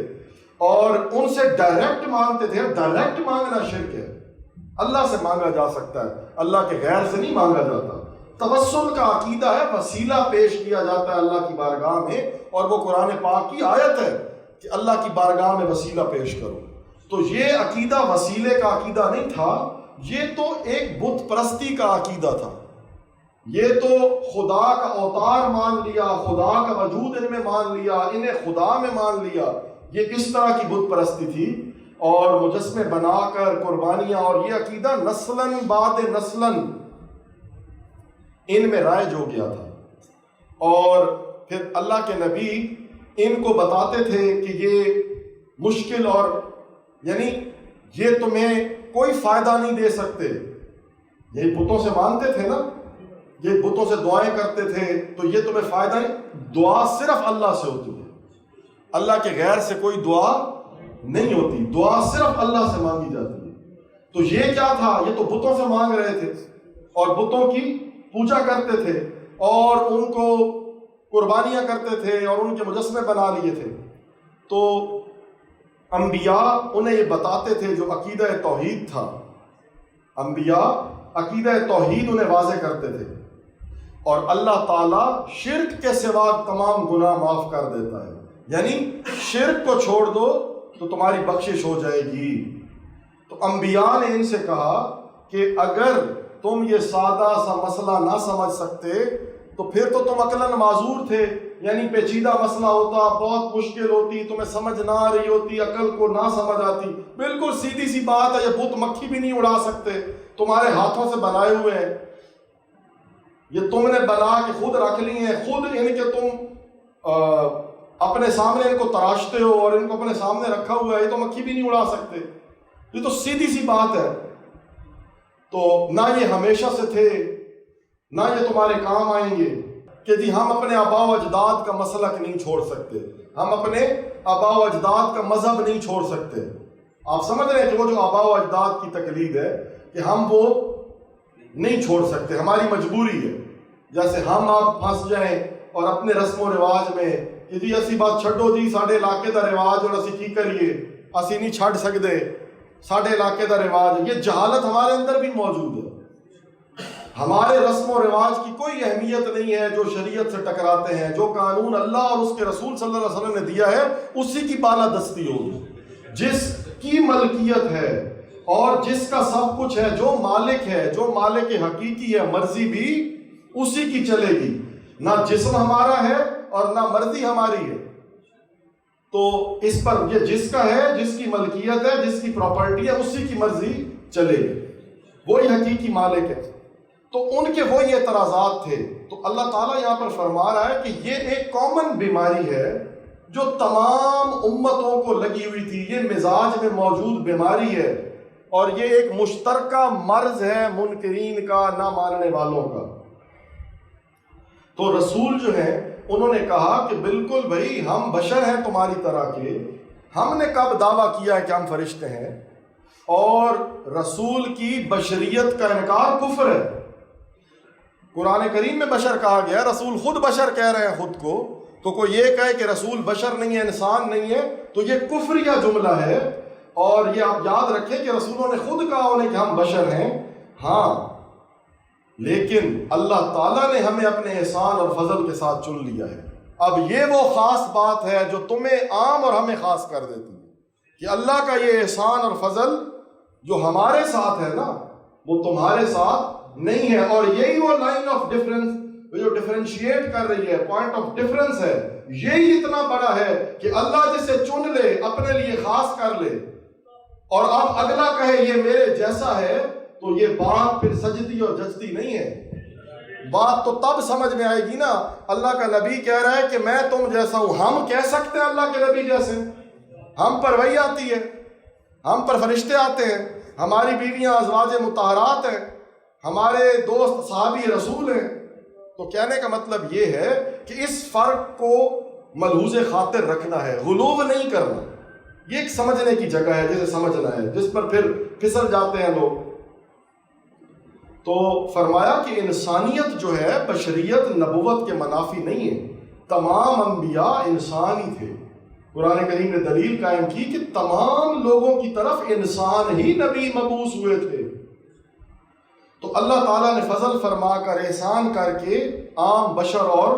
اور ان سے ڈائریکٹ مانگتے تھے۔ ڈائریکٹ مانگنا شرک ہے، اللہ سے مانگا جا سکتا ہے، اللہ کے غیر سے نہیں مانگا جاتا۔ توسل کا عقیدہ ہے وسیلہ پیش کیا جاتا ہے اللہ کی بارگاہ میں، اور وہ قرآن پاک کی آیت ہے کہ اللہ کی بارگاہ میں وسیلہ پیش کرو۔ تو یہ عقیدہ وسیلے کا عقیدہ نہیں تھا، یہ تو ایک بت پرستی کا عقیدہ تھا۔ یہ تو خدا کا اوتار مان لیا، خدا کا وجود ان میں مان لیا، انہیں خدا میں مان لیا، یہ اس طرح کی بت پرستی تھی اور مجسمے بنا کر قربانیاں، اور یہ عقیدہ نسلاً بعد نسلاً ان میں رائج ہو گیا تھا۔ اور پھر اللہ کے نبی ان کو بتاتے تھے کہ یہ مشکل اور یعنی یہ تمہیں کوئی فائدہ نہیں دے سکتے۔ یہ بتوں سے مانتے تھے نا، یہ بتوں سے دعائیں کرتے تھے، تو یہ تمہیں فائدہ نہیں، دعا صرف اللہ سے ہوتی ہے، اللہ کے غیر سے کوئی دعا نہیں ہوتی، دعا صرف اللہ سے مانگی جاتی ہے۔ تو یہ کیا تھا؟ یہ تو بتوں سے مانگ رہے تھے اور بتوں کی پوجا کرتے تھے اور ان کو قربانیاں کرتے تھے اور ان کے مجسمے بنا لیے تھے۔ تو انبیاء انہیں یہ بتاتے تھے جو عقیدہ توحید تھا، انبیاء عقیدہ توحید انہیں واضح کرتے تھے، اور اللہ تعالیٰ شرک کے سوا تمام گناہ معاف کر دیتا ہے۔ یعنی شرک کو چھوڑ دو تو تمہاری بخشش ہو جائے گی۔ تو انبیاء نے ان سے کہا کہ اگر تم یہ سادہ سا مسئلہ نہ سمجھ سکتے تو پھر تو تم عقلاً معذور تھے، یعنی پیچیدہ مسئلہ ہوتا، بہت مشکل ہوتی، تمہیں سمجھ نہ آ رہی ہوتی، عقل کو نہ سمجھ آتی، بالکل سیدھی سی بات ہے، یہ بت مکھی بھی نہیں اڑا سکتے، تمہارے ہاتھوں سے بنائے ہوئے ہیں، یہ تم نے بنا کے خود رکھ لی ہیں، خود ان کے تم اپنے سامنے ان کو تراشتے ہو اور ان کو اپنے سامنے رکھا ہوا ہے، یہ تو مکھی بھی نہیں اڑا سکتے، یہ تو سیدھی سی بات ہے۔ تو نہ یہ ہمیشہ سے تھے، نہ یہ تمہارے کام آئیں گے، کہ جی ہم اپنے آبا و اجداد کا مسلک نہیں چھوڑ سکتے، ہم اپنے آبا و اجداد کا مذہب نہیں چھوڑ سکتے. آپ سمجھ رہے ہیں کہ وہ جو آبا و اجداد کی تقلید ہے کہ ہم وہ نہیں چھوڑ سکتے، ہماری مجبوری ہے. جیسے ہم آپ پھنس جائیں اور اپنے رسم و رواج میں کہ جی اسی بات چھڈو جی ساڈے علاقے دا رواج اور اسی کی کریے، اسی نہیں چھڈ سکتے ساڈے علاقے دا رواج. یہ جہالت ہمارے اندر بھی موجود ہے. ہمارے رسم و رواج کی کوئی اہمیت نہیں ہے جو شریعت سے ٹکراتے ہیں. جو قانون اللہ اور اس کے رسول صلی اللہ علیہ وسلم نے دیا ہے اسی کی بالادستی ہوگی. جس کی ملکیت ہے اور جس کا سب کچھ ہے، جو مالک ہے، جو مالک حقیقی ہے، مرضی بھی اسی کی چلے گی. نہ جسم ہمارا ہے اور نہ مرضی ہماری ہے. تو اس پر یہ جس کا ہے، جس کی ملکیت ہے، جس کی پراپرٹی ہے، اسی کی مرضی چلے گی. وہی حقیقی مالک ہے. تو ان کے وہی اعتراضات تھے. تو اللہ تعالیٰ یہاں پر فرما رہا ہے کہ یہ ایک کامن بیماری ہے جو تمام امتوں کو لگی ہوئی تھی. یہ مزاج میں موجود بیماری ہے اور یہ ایک مشترکہ مرض ہے منکرین کا، نہ ماننے والوں کا. تو رسول جو ہیں انہوں نے کہا کہ بالکل بھائی ہم بشر ہیں تمہاری طرح کے. ہم نے کب دعویٰ کیا ہے کہ ہم فرشتے ہیں؟ اور رسول کی بشریت کا انکار کفر ہے. قرآن کریم میں بشر کہا گیا، رسول خود بشر کہہ رہے ہیں خود کو. تو کوئی یہ کہے کہ رسول بشر نہیں ہے، انسان نہیں ہے، تو یہ کفریہ جملہ ہے. اور یہ آپ یاد رکھیں کہ رسولوں نے خود کہا انہیں کہ ہم بشر ہیں. ہاں، لیکن اللہ تعالیٰ نے ہمیں اپنے احسان اور فضل کے ساتھ چن لیا ہے. اب یہ وہ خاص بات ہے جو تمہیں عام اور ہمیں خاص کر دیتی ہے کہ اللہ کا یہ احسان اور فضل جو ہمارے ساتھ ہے نا وہ تمہارے ساتھ نہیں ہے. اور یہی وہ لائن آف ڈفرنس جو ڈفرینشیٹ کر رہی ہے، پوائنٹ آف ڈفرنس ہے. یہی اتنا بڑا ہے کہ اللہ جسے چن لے اپنے لیے خاص کر لے اور اب اگلا کہے یہ میرے جیسا ہے، تو یہ بات پھر سجدی اور جچتی نہیں ہے. بات تو تب سمجھ میں آئے گی نا. اللہ کا نبی کہہ رہا ہے کہ میں تم جیسا ہوں. ہم کہہ سکتے ہیں اللہ کے نبی جیسے؟ ہم پر وحی آتی ہے، ہم پر فرشتے آتے ہیں، ہماری بیویاں ازواج مطہرات ہیں، ہمارے دوست صحابی رسول ہیں. تو کہنے کا مطلب یہ ہے کہ اس فرق کو ملحوظ خاطر رکھنا ہے، غلو نہیں کرنا. یہ ایک سمجھنے کی جگہ ہے جسے سمجھنا ہے، جس پر پھر پھسل جاتے ہیں لوگ. تو فرمایا کہ انسانیت جو ہے، بشریت نبوت کے منافی نہیں ہے. تمام انبیاء انسان ہی تھے. قرآن کریم نے دلیل قائم کی کہ تمام لوگوں کی طرف انسان ہی نبی مبعوث ہوئے تھے. تو اللہ تعالیٰ نے فضل فرما کر، احسان کر کے عام بشر اور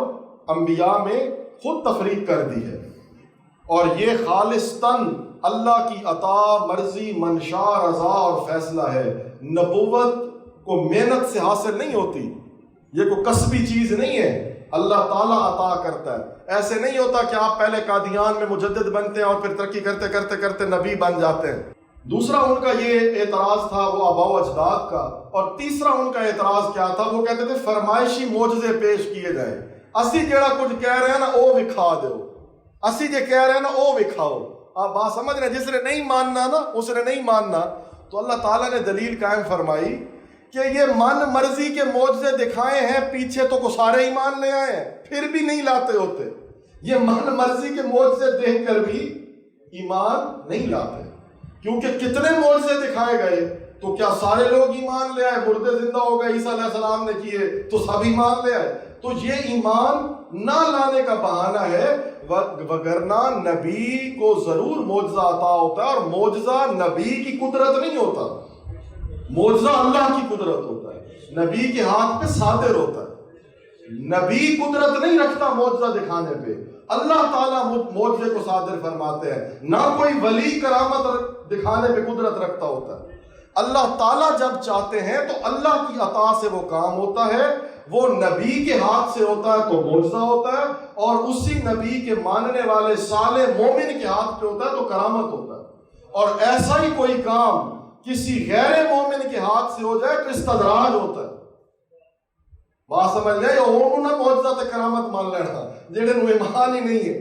انبیاء میں خود تفریق کر دی ہے. اور یہ خالصتاً اللہ کی عطا، مرضی، منشا، رضا اور فیصلہ ہے. نبوت کو محنت سے حاصل نہیں ہوتی، یہ کوئی کسبی چیز نہیں ہے. اللہ تعالیٰ عطا کرتا ہے. ایسے نہیں ہوتا کہ آپ پہلے قادیان میں مجدد بنتے ہیں اور پھر ترقی کرتے کرتے کرتے نبی بن جاتے ہیں. دوسرا ان کا یہ اعتراض تھا وہ آباء و اجداد کا. اور تیسرا ان کا اعتراض کیا تھا؟ وہ کہتے تھے فرمائشی معجزے پیش کیے جائیں. اسی جیڑا کچھ کہہ رہے ہیں نا وہ وکھا دو، اسی جے کہہ رہے ہیں نا وہ وکھاؤ. آپ بات سمجھ رہے ہیں؟ جس نے نہیں ماننا نا اس نے نہیں ماننا. تو اللہ تعالیٰ نے دلیل قائم فرمائی کہ یہ من مرضی کے معجزے دکھائے ہیں، پیچھے تو کو سارے ایمان لے آئے ہیں، پھر بھی نہیں لاتے ہوتے. یہ من مرضی کے معجزے دیکھ کر بھی ایمان نہیں لاتے. کیونکہ کتنے معجزے دکھائے گئے تو کیا سارے لوگ ایمان لے آئے؟ مردے زندہ ہو گئے، عیسیٰ علیہ السلام نے کیے تو سب ایمان لے آئے. تو یہ ایمان نہ لانے کا بہانہ ہے، وگرنہ نبی کو ضرور معجزہ عطا ہوتا ہے. اور معجزہ نبی کی قدرت نہیں ہوتا، معجزہ اللہ کی قدرت ہوتا ہے. نبی کے ہاتھ پہ صادر ہوتا ہے. نبی قدرت نہیں رکھتا معجزہ دکھانے پہ، اللہ تعالیٰ معجزے کو صادر فرماتے ہیں. نہ کوئی ولی کرامت دکھانے پہ قدرت رکھتا ہوتا ہے. اللہ تعالیٰ جب چاہتے ہیں تو اللہ کی عطا سے وہ کام ہوتا ہے. وہ نبی کے ہاتھ سے ہوتا ہے تو معجزہ ہوتا ہے، اور اسی نبی کے ماننے والے صالح مومن کے ہاتھ پہ ہوتا ہے تو کرامت ہوتا ہے. اور ایسا ہی کوئی کام کسی غیر مومن کے ہاتھ سے ہو جائے تو استدراج ہوتا ہے. بات سمجھ لیں؟ انہوں نے معجزہ تے کرامت مان لینا جڑے نو ایمان ہی نہیں ہے.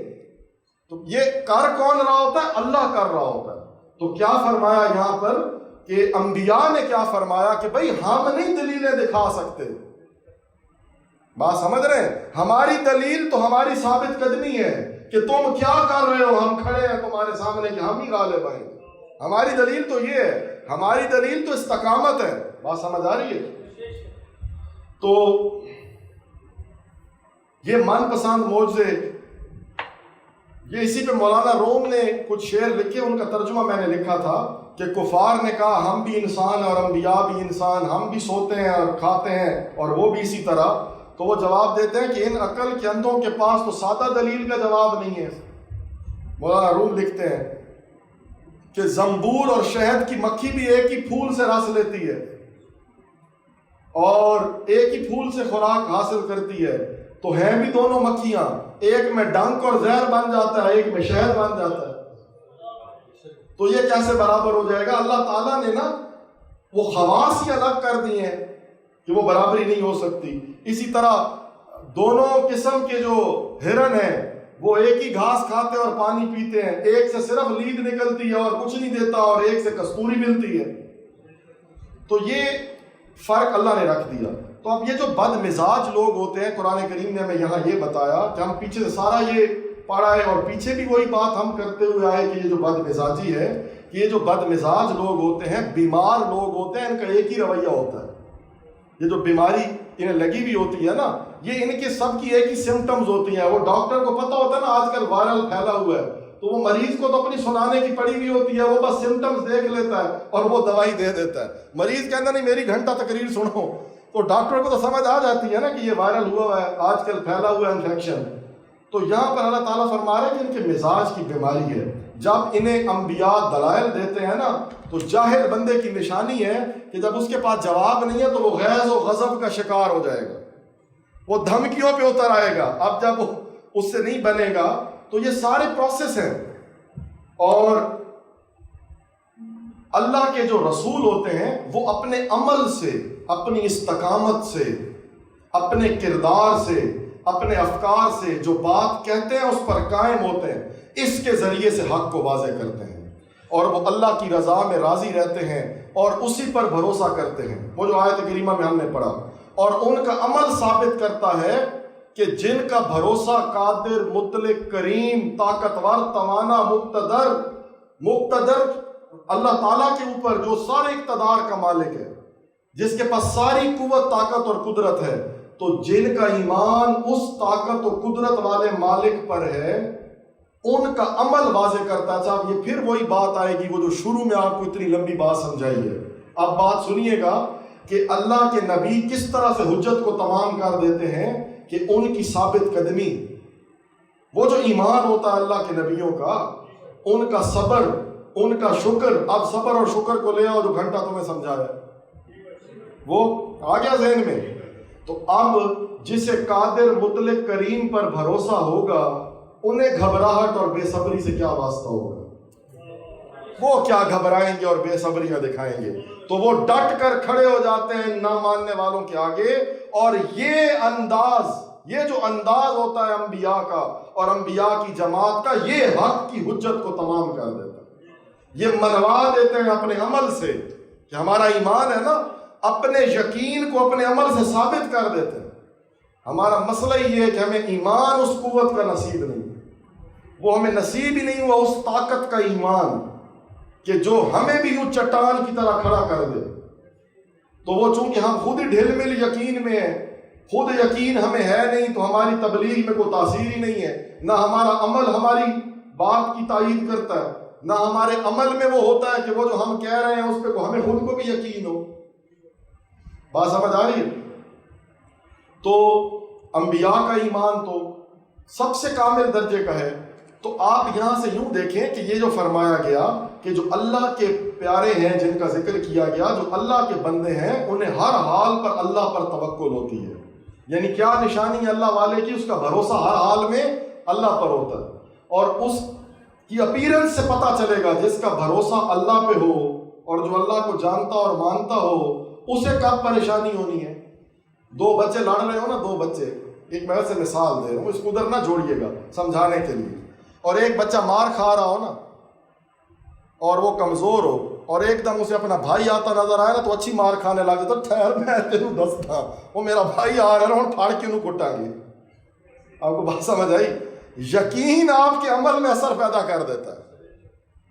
تو یہ کر کون رہا ہوتا ہے؟ اللہ کر رہا ہوتا ہے. تو کیا فرمایا یہاں پر کہ انبیاء نے کیا فرمایا کہ بھئی ہم نہیں دلیلیں دکھا سکتے، بات سمجھ رہے ہیں؟ ہماری دلیل تو ہماری ثابت قدمی ہے کہ تم کیا کر رہے ہو، ہم کھڑے ہیں تمہارے سامنے کہ ہم ہی غالب آئیں گے. ہماری دلیل تو یہ ہے، ہماری دلیل تو استقامت ہے. بات سمجھ آ رہی ہے؟ تو یہ من پسند معجزے، یہ اسی پہ مولانا روم نے کچھ شعر لکھے، ان کا ترجمہ میں نے لکھا تھا کہ کفار نے کہا ہم بھی انسان اور انبیاء بھی انسان، ہم بھی سوتے ہیں اور کھاتے ہیں اور وہ بھی اسی طرح. تو وہ جواب دیتے ہیں کہ ان عقل کے اندھوں کے پاس تو سادہ دلیل کا جواب نہیں ہے. مولانا روم لکھتے ہیں کہ زنبور اور شہد کی مکھی بھی ایک ہی پھول سے رس لیتی ہے اور ایک ہی پھول سے خوراک حاصل کرتی ہے، تو ہیں بھی دونوں مکھیاں، ایک میں ڈنک اور زہر بن جاتا ہے، ایک میں شہد بن جاتا ہے. تو یہ کیسے برابر ہو جائے گا؟ اللہ تعالیٰ نے نا وہ خواص ہی الگ کر دی ہیں کہ وہ برابری نہیں ہو سکتی. اسی طرح دونوں قسم کے جو ہرن ہیں وہ ایک ہی گھاس کھاتے اور پانی پیتے ہیں، ایک سے صرف لید نکلتی ہے اور کچھ نہیں دیتا اور ایک سے کستوری ملتی ہے. تو یہ فرق اللہ نے رکھ دیا. تو اب یہ جو بد مزاج لوگ ہوتے ہیں، قرآن کریم نے ہمیں یہاں یہ بتایا کہ ہم پیچھے سے سارا یہ پڑھا ہے اور پیچھے بھی وہی بات ہم کرتے ہوئے آئے کہ یہ جو بد مزاجی ہے، یہ جو بد مزاج لوگ ہوتے ہیں، بیمار لوگ ہوتے ہیں، ان کا ایک ہی رویہ ہوتا ہے. یہ جو بیماری انہیں لگی بھی ہوتی ہے نا، یہ ان کے سب کی ایک ہی سمٹمز ہوتی ہیں. وہ ڈاکٹر کو پتہ ہوتا ہے نا آج کل وائرل پھیلا ہوا ہے، تو وہ مریض کو تو اپنی سنانے کی پڑی ہوئی ہوتی ہے، وہ بس سمٹمز دیکھ لیتا ہے اور وہ دوائی دے دیتا ہے. مریض کہتا نہیں میری گھنٹہ تقریر سنو، تو ڈاکٹر کو تو سمجھ آ جاتی ہے نا کہ یہ وائرل ہوا ہے، آج کل پھیلا ہوا ہے انفیکشن. تو یہاں پر اللہ تعالیٰ فرما رہے ہیں کہ ان کے مزاج کی بیماری ہے. جب انہیں انبیاء دلائل دیتے ہیں نا، تو جاہل بندے کی نشانی ہے کہ جب اس کے پاس جواب نہیں ہے تو وہ غیظ و غضب کا شکار ہو جائے گا، وہ دھمکیوں پہ اتر آئے گا. اب جب اس سے نہیں بنے گا تو یہ سارے پروسیس ہیں. اور اللہ کے جو رسول ہوتے ہیں وہ اپنے عمل سے، اپنی استقامت سے، اپنے کردار سے، اپنے افکار سے جو بات کہتے ہیں اس پر قائم ہوتے ہیں، اس کے ذریعے سے حق کو واضح کرتے ہیں اور وہ اللہ کی رضا میں راضی رہتے ہیں اور اسی پر بھروسہ کرتے ہیں. وہ جو آیت کریمہ میں ہم نے پڑھا، اور ان کا عمل ثابت کرتا ہے کہ جن کا بھروسہ قادر، مطلق، کریم، طاقتور، توانا، مقتدر اللہ تعالیٰ کے اوپر جو سارے اقتدار کا مالک ہے، جس کے پاس ساری قوت، طاقت اور قدرت ہے، تو جن کا ایمان اس طاقت و قدرت والے مالک پر ہے ان کا عمل واضح کرتا ہے. صاحب یہ پھر وہی بات آئے گی وہ جو شروع میں آپ کو اتنی لمبی بات سمجھائی ہے. اب بات سنیے گا کہ اللہ کے نبی کس طرح سے حجت کو تمام کر دیتے ہیں کہ ان کی ثابت قدمی، وہ جو ایمان ہوتا ہے اللہ کے نبیوں کا، ان کا صبر، ان کا شکر. اب صبر اور شکر کو لے آؤ جو گھنٹہ تمہیں سمجھایا وہ آ گیا ذہن میں. تو اب جسے قادر، مطلق، کریم پر بھروسہ ہوگا انہیں گھبراہٹ اور بے صبری سے کیا واسطہ ہوگا؟ وہ کیا گھبرائیں گے اور بے صبریاں دکھائیں گے؟ تو وہ ڈٹ کر کھڑے ہو جاتے ہیں نہ ماننے والوں کے آگے. اور یہ جو انداز ہوتا ہے انبیاء کا اور انبیاء کی جماعت کا، یہ حق کی حجت کو تمام کر دیتا ہے. یہ منوا دیتے ہیں اپنے عمل سے کہ ہمارا ایمان ہے نا، اپنے یقین کو اپنے عمل سے ثابت کر دیتے ہیں. ہمارا مسئلہ یہ ہے کہ ہمیں ایمان اس قوت کا نصیب نہیں، وہ ہمیں نصیب ہی نہیں ہوا اس طاقت کا ایمان کہ جو ہمیں بھی یوں چٹان کی طرح کھڑا کر دے. تو وہ چونکہ ہم خود ہی ڈھل مل یقین میں ہیں، خود یقین ہمیں ہے نہیں، تو ہماری تبلیغ میں کوئی تاثیر ہی نہیں ہے. نہ ہمارا عمل ہماری بات کی تائید کرتا ہے، نہ ہمارے عمل میں وہ ہوتا ہے کہ وہ جو ہم کہہ رہے ہیں اس پہ ہمیں خود کو بھی یقین ہو. بات سمجھ آ رہی ہے؟ تو انبیاء کا ایمان تو سب سے کامل درجے کا ہے. تو آپ یہاں سے یوں دیکھیں کہ یہ جو فرمایا گیا کہ جو اللہ کے پیارے ہیں، جن کا ذکر کیا گیا، جو اللہ کے بندے ہیں، انہیں ہر حال پر اللہ پر توکل ہوتی ہے. یعنی کیا نشانی ہے اللہ والے کی؟ اس کا بھروسہ ہر حال میں اللہ پر ہوتا ہے. اور اس کی اپیرنس سے پتہ چلے گا جس کا بھروسہ اللہ پہ ہو اور جو اللہ کو جانتا اور مانتا ہو، اسے کب پریشانی ہونی ہے. دو بچے لڑ رہے ہو نا، دو بچے، ایک میں سے مثال دے رہا ہوں، اس کو ادھر نہ جوڑیے گا سمجھانے کے لیے. اور ایک بچہ مار کھا رہا ہو نا اور وہ کمزور ہو، اور ایک دم اسے اپنا بھائی آتا نظر آیا نا تو اچھی مار کھانے لگ جاتا، ٹھہر میں تینوں دستا، وہ میرا بھائی آ رہا ہے ہوں پھاڑ کے انہوں کٹا گے۔ آپ کو بات سمجھ آئی؟ یقین آپ کے عمل میں اثر پیدا کر دیتا ہے۔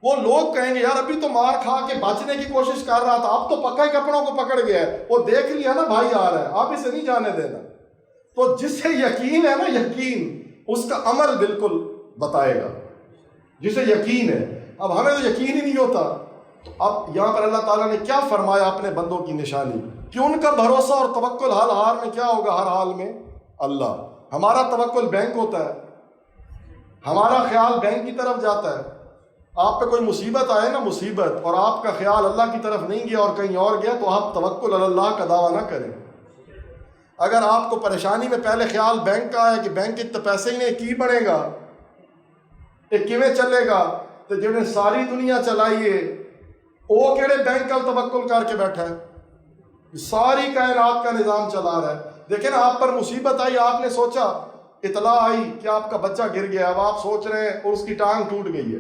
وہ لوگ کہیں گے یار ابھی تو مار کھا کے بچنے کی کوشش کر رہا تھا، اب تو پکا ہی کپڑوں کو پکڑ گیا ہے، وہ دیکھ لیا نا بھائی آ رہا ہے، آپ اسے نہیں جانے دینا۔ تو جسے یقین ہے نا، یقین اس کا عمل بالکل بتائے گا، جسے یقین ہے۔ اب ہمیں تو یقین ہی نہیں ہوتا، تو اب یہاں پر اللہ تعالیٰ نے کیا فرمایا اپنے بندوں کی نشانی کہ ان کا بھروسہ اور توکل ہر حال میں کیا ہوگا؟ ہر حال میں اللہ۔ ہمارا توکل بینک ہوتا ہے، ہمارا خیال بینک کی طرف جاتا ہے۔ آپ پہ کوئی مصیبت آئے نا، مصیبت، اور آپ کا خیال اللہ کی طرف نہیں گیا اور کہیں اور گیا، تو آپ توکل علی اللہ کا دعویٰ نہ کریں۔ اگر آپ کو پریشانی میں پہلے خیال بینک کا ہے کہ بینک اتنے پیسے ہی نہیں، کی بنے گا، ایک کیویں چلے گا، تو جنہیں ساری دنیا چلائیے وہ کیڑے بینک کا توکل کر کے بیٹھا ہے، ساری کائنات کا نظام چلا رہا ہے۔ دیکھیں نا، آپ پر مصیبت آئی، آپ نے سوچا، اطلاع آئی کہ آپ کا بچہ گر گیا، اب آپ سوچ رہے ہیں اور اس کی ٹانگ ٹوٹ گئی ہے،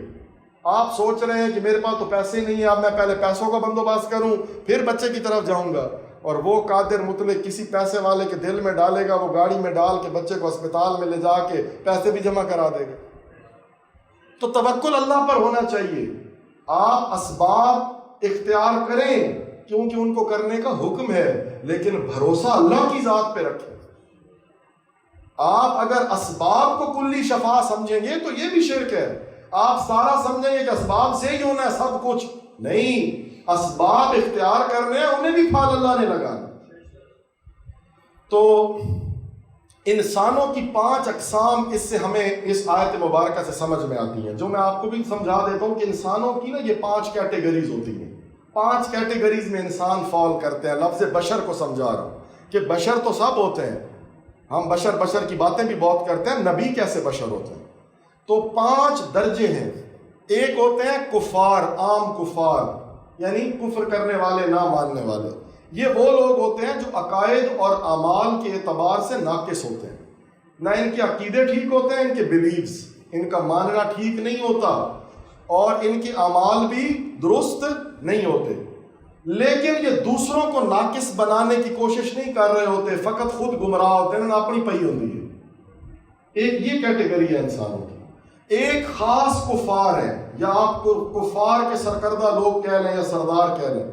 آپ سوچ رہے ہیں کہ میرے پاس تو پیسے نہیں ہیں، اب میں پہلے پیسوں کا بندوبست کروں پھر بچے کی طرف جاؤں گا، اور وہ قادر مطلق کسی پیسے والے کے دل میں ڈالے گا، وہ گاڑی میں ڈال کے بچے کو اسپتال میں لے جا کے پیسے بھی جمع کرا دے گا۔ تو توکل اللہ پر ہونا چاہیے۔ آپ اسباب اختیار کریں کیونکہ ان کو کرنے کا حکم ہے، لیکن بھروسہ اللہ کی ذات پہ رکھیں۔ آپ اگر اسباب کو کلی شفا سمجھیں گے تو یہ بھی شرک ہے۔ آپ سارا سمجھیں گے کہ اسباب سے ہی ہونا ہے سب کچھ، نہیں، اسباب اختیار کرنے ہیں، انہیں بھی پھال اللہ نے لگانا۔ تو انسانوں کی 5 اقسام اس سے ہمیں اس آیت مبارکہ سے سمجھ میں آتی ہیں، جو میں آپ کو بھی سمجھا دیتا ہوں کہ انسانوں کی نا یہ 5 کیٹیگریز ہوتی ہیں۔ 5 کیٹیگریز میں انسان فال کرتے ہیں۔ لفظ بشر کو سمجھا رہا ہوں کہ بشر تو سب ہوتے ہیں، ہم بشر کی باتیں بھی بہت کرتے ہیں، نبی کیسے بشر ہوتے ہیں؟ تو 5 درجے ہیں۔ ایک ہوتے ہیں کفار، عام کفار، یعنی کفر کرنے والے، نہ ماننے والے۔ یہ وہ لوگ ہوتے ہیں جو عقائد اور اعمال کے اعتبار سے ناقص ہوتے ہیں، نہ ان کے عقیدے ٹھیک ہوتے ہیں، ان کے بلیفز، ان کا ماننا ٹھیک نہیں ہوتا، اور ان کے اعمال بھی درست نہیں ہوتے، لیکن یہ دوسروں کو ناقص بنانے کی کوشش نہیں کر رہے ہوتے، فقط خود گمراہ ہوتے ہیں، اپنی پئی ہوتی ہے۔ ایک یہ کیٹیگری ہے انسانوں کی۔ ایک خاص کفار ہے، یا آپ کو کفار کے سرکردہ لوگ کہہ لیں یا سردار کہہ لیں،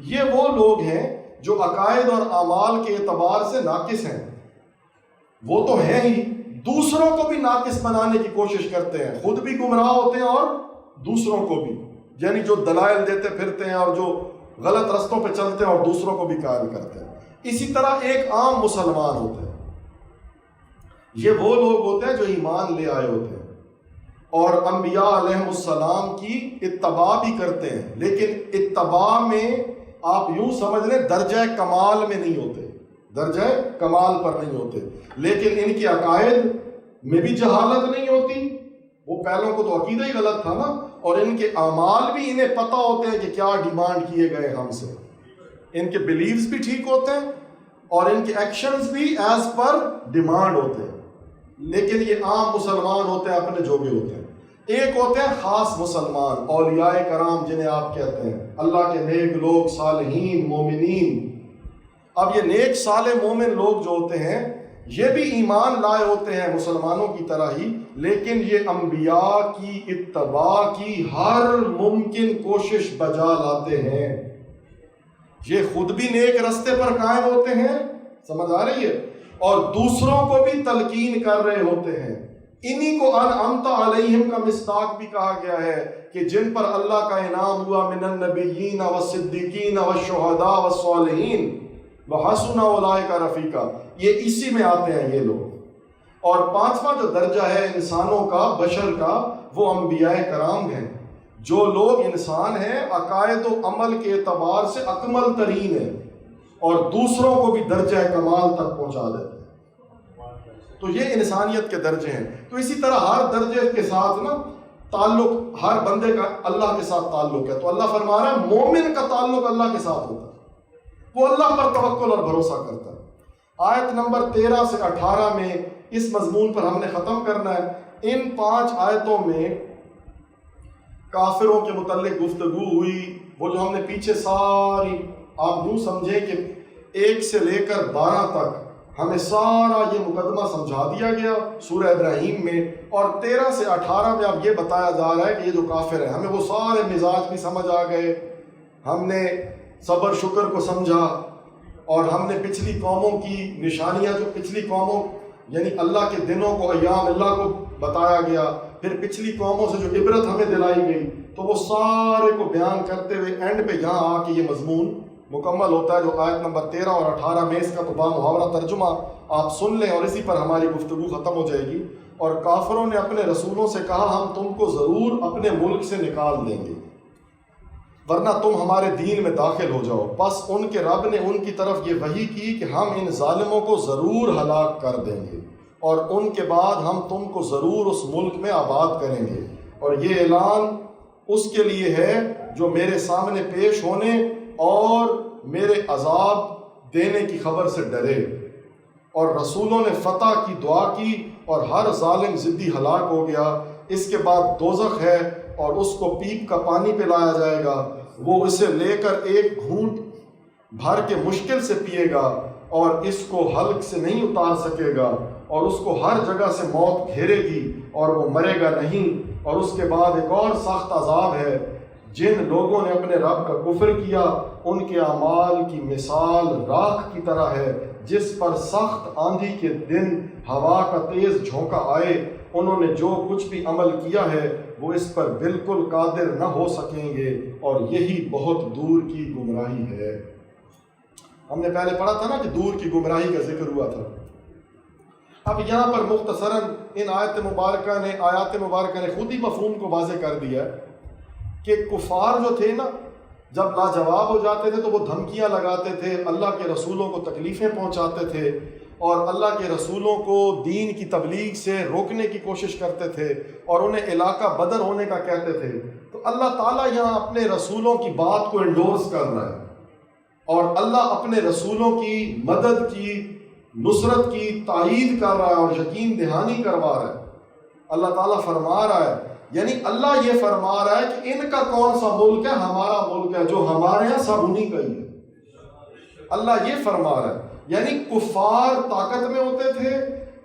یہ وہ لوگ ہیں جو عقائد اور اعمال کے اعتبار سے ناقص ہیں، وہ تو ہیں ہی، دوسروں کو بھی ناقص بنانے کی کوشش کرتے ہیں، خود بھی گمراہ ہوتے ہیں اور دوسروں کو بھی، یعنی جو دلائل دیتے پھرتے ہیں اور جو غلط رستوں پہ چلتے ہیں اور دوسروں کو بھی قائل کرتے ہیں۔ اسی طرح ایک عام مسلمان ہوتے ہیں، یہ وہ لوگ ہوتے ہیں جو ایمان لے آئے ہوتے ہیں اور انبیاء علیہ السلام کی اتباع بھی کرتے ہیں، لیکن اتباع میں آپ یوں سمجھ لیں درجہ کمال میں نہیں ہوتے، درجہ کمال پر نہیں ہوتے، لیکن ان کی عقائد میں بھی جہالت نہیں ہوتی، وہ پہلوں کو تو عقیدہ ہی غلط تھا نا، اور ان کے اعمال بھی انہیں پتہ ہوتے ہیں کہ کیا ڈیمانڈ کیے گئے ہم سے، ان کے بلیفز بھی ٹھیک ہوتے ہیں اور ان کے ایکشنز بھی ایز پر ڈیمانڈ ہوتے ہیں، لیکن یہ عام مسلمان ہوتے ہیں، اپنے جوگے ہوتے ہیں۔ ایک ہوتے ہیں خاص مسلمان، اولیاء کرام جنہیں آپ کہتے ہیں، اللہ کے نیک لوگ، صالحین، مومنین۔ اب یہ نیک صالح مومن لوگ جو ہوتے ہیں یہ بھی ایمان لائے ہوتے ہیں مسلمانوں کی طرح ہی، لیکن یہ انبیاء کی اتباع کی ہر ممکن کوشش بجا لاتے ہیں، یہ خود بھی نیک رستے پر قائم ہوتے ہیں، سمجھ آ رہی ہے، اور دوسروں کو بھی تلقین کر رہے ہوتے ہیں۔ انہی کو انعمت علیہم کا مصداق بھی کہا گیا ہے کہ جن پر اللہ کا انعام ہوا، من النبیین والصدیقین والشہداء والصالحین وحسن اولئک رفیقا، یہ اسی میں آتے ہیں یہ لوگ۔ اور 5واں جو درجہ ہے انسانوں کا، بشر کا، وہ انبیاء کرام ہیں، جو لوگ انسان ہیں، عقائد و عمل کے اعتبار سے اکمل ترین ہیں اور دوسروں کو بھی درجہ کمال تک پہنچا دیتے ہیں۔ تو یہ انسانیت کے درجے ہیں۔ تو اسی طرح ہر درجے کے ساتھ نا تعلق، ہر بندے کا اللہ کے ساتھ تعلق ہے۔ تو اللہ فرما رہا ہے مومن کا تعلق اللہ کے ساتھ ہوتا ہے، وہ اللہ پر توکل اور بھروسہ کرتا ہے۔ آیت نمبر 13 سے 18 میں اس مضمون پر ہم نے ختم کرنا ہے۔ ان 5 آیتوں میں کافروں کے متعلق گفتگو ہوئی، وہ جو ہم نے پیچھے ساری، آپ یوں سمجھیں کہ 1 سے لے کر 12 تک ہمیں سارا یہ مقدمہ سمجھا دیا گیا سورہ ابراہیم میں، اور 13 سے 18 میں اب یہ بتایا جا رہا ہے کہ یہ جو کافر ہیں، ہمیں وہ سارے مزاج بھی سمجھ آ گئے، ہم نے صبر شکر کو سمجھا، اور ہم نے پچھلی قوموں کی نشانیاں، جو پچھلی قوموں یعنی اللہ کے دنوں کو، ایام اللہ کو بتایا گیا، پھر پچھلی قوموں سے جو عبرت ہمیں دلائی گئی، تو وہ سارے کو بیان کرتے ہوئے اینڈ پہ یہاں آ کے یہ مضمون مکمل ہوتا ہے جو آیت نمبر 13 اور 18 میں، اس کا تو بامحاورہ ترجمہ آپ سن لیں اور اسی پر ہماری گفتگو ختم ہو جائے گی۔ اور کافروں نے اپنے رسولوں سے کہا ہم تم کو ضرور اپنے ملک سے نکال دیں گے ورنہ تم ہمارے دین میں داخل ہو جاؤ، پس ان کے رب نے ان کی طرف یہ وحی کی کہ ہم ان ظالموں کو ضرور ہلاک کر دیں گے اور ان کے بعد ہم تم کو ضرور اس ملک میں آباد کریں گے، اور یہ اعلان اس کے لیے ہے جو میرے سامنے پیش ہونے اور میرے عذاب دینے کی خبر سے ڈرے۔ اور رسولوں نے فتح کی دعا کی اور ہر ظالم ضدی ہلاک ہو گیا۔ اس کے بعد دوزخ ہے اور اس کو پیپ کا پانی پلایا جائے گا، وہ اسے لے کر ایک گھونٹ بھر کے مشکل سے پیے گا اور اس کو حلق سے نہیں اتار سکے گا، اور اس کو ہر جگہ سے موت گھیرے گی اور وہ مرے گا نہیں۔ اور اس کے بعد ایک اور سخت عذاب ہے، جن لوگوں نے اپنے رب کا کفر کیا ان کے اعمال کی مثال راکھ کی طرح ہے جس پر سخت آندھی کے دن ہوا کا تیز جھونکا آئے، انہوں نے جو کچھ بھی عمل کیا ہے وہ اس پر بالکل قادر نہ ہو سکیں گے، اور یہی بہت دور کی گمراہی ہے۔ ہم نے پہلے پڑھا تھا نا کہ دور کی گمراہی کا ذکر ہوا تھا۔ اب یہاں پر مختصراً ان آیات مبارکہ نے خود ہی مفہوم کو واضح کر دیا کہ کفار جو تھے نا، جب لاجواب ہو جاتے تھے تو وہ دھمکیاں لگاتے تھے، اللہ کے رسولوں کو تکلیفیں پہنچاتے تھے اور اللہ کے رسولوں کو دین کی تبلیغ سے روکنے کی کوشش کرتے تھے اور انہیں علاقہ بدر ہونے کا کہتے تھے۔ تو اللہ تعالیٰ یہاں اپنے رسولوں کی بات کو انڈورس کر رہا ہے اور اللہ اپنے رسولوں کی مدد کی، نصرت کی تائید کر رہا ہے اور یقین دہانی کروا رہا ہے۔ اللہ تعالیٰ فرما رہا ہے، یعنی اللہ یہ فرما رہا ہے کہ ان کا کون سا ملک ہے؟ ہمارا ملک ہے، جو ہمارے ہیں سب انہی کا ہی ہے۔ اللہ یہ فرما رہا ہے، یعنی کفار طاقت میں ہوتے تھے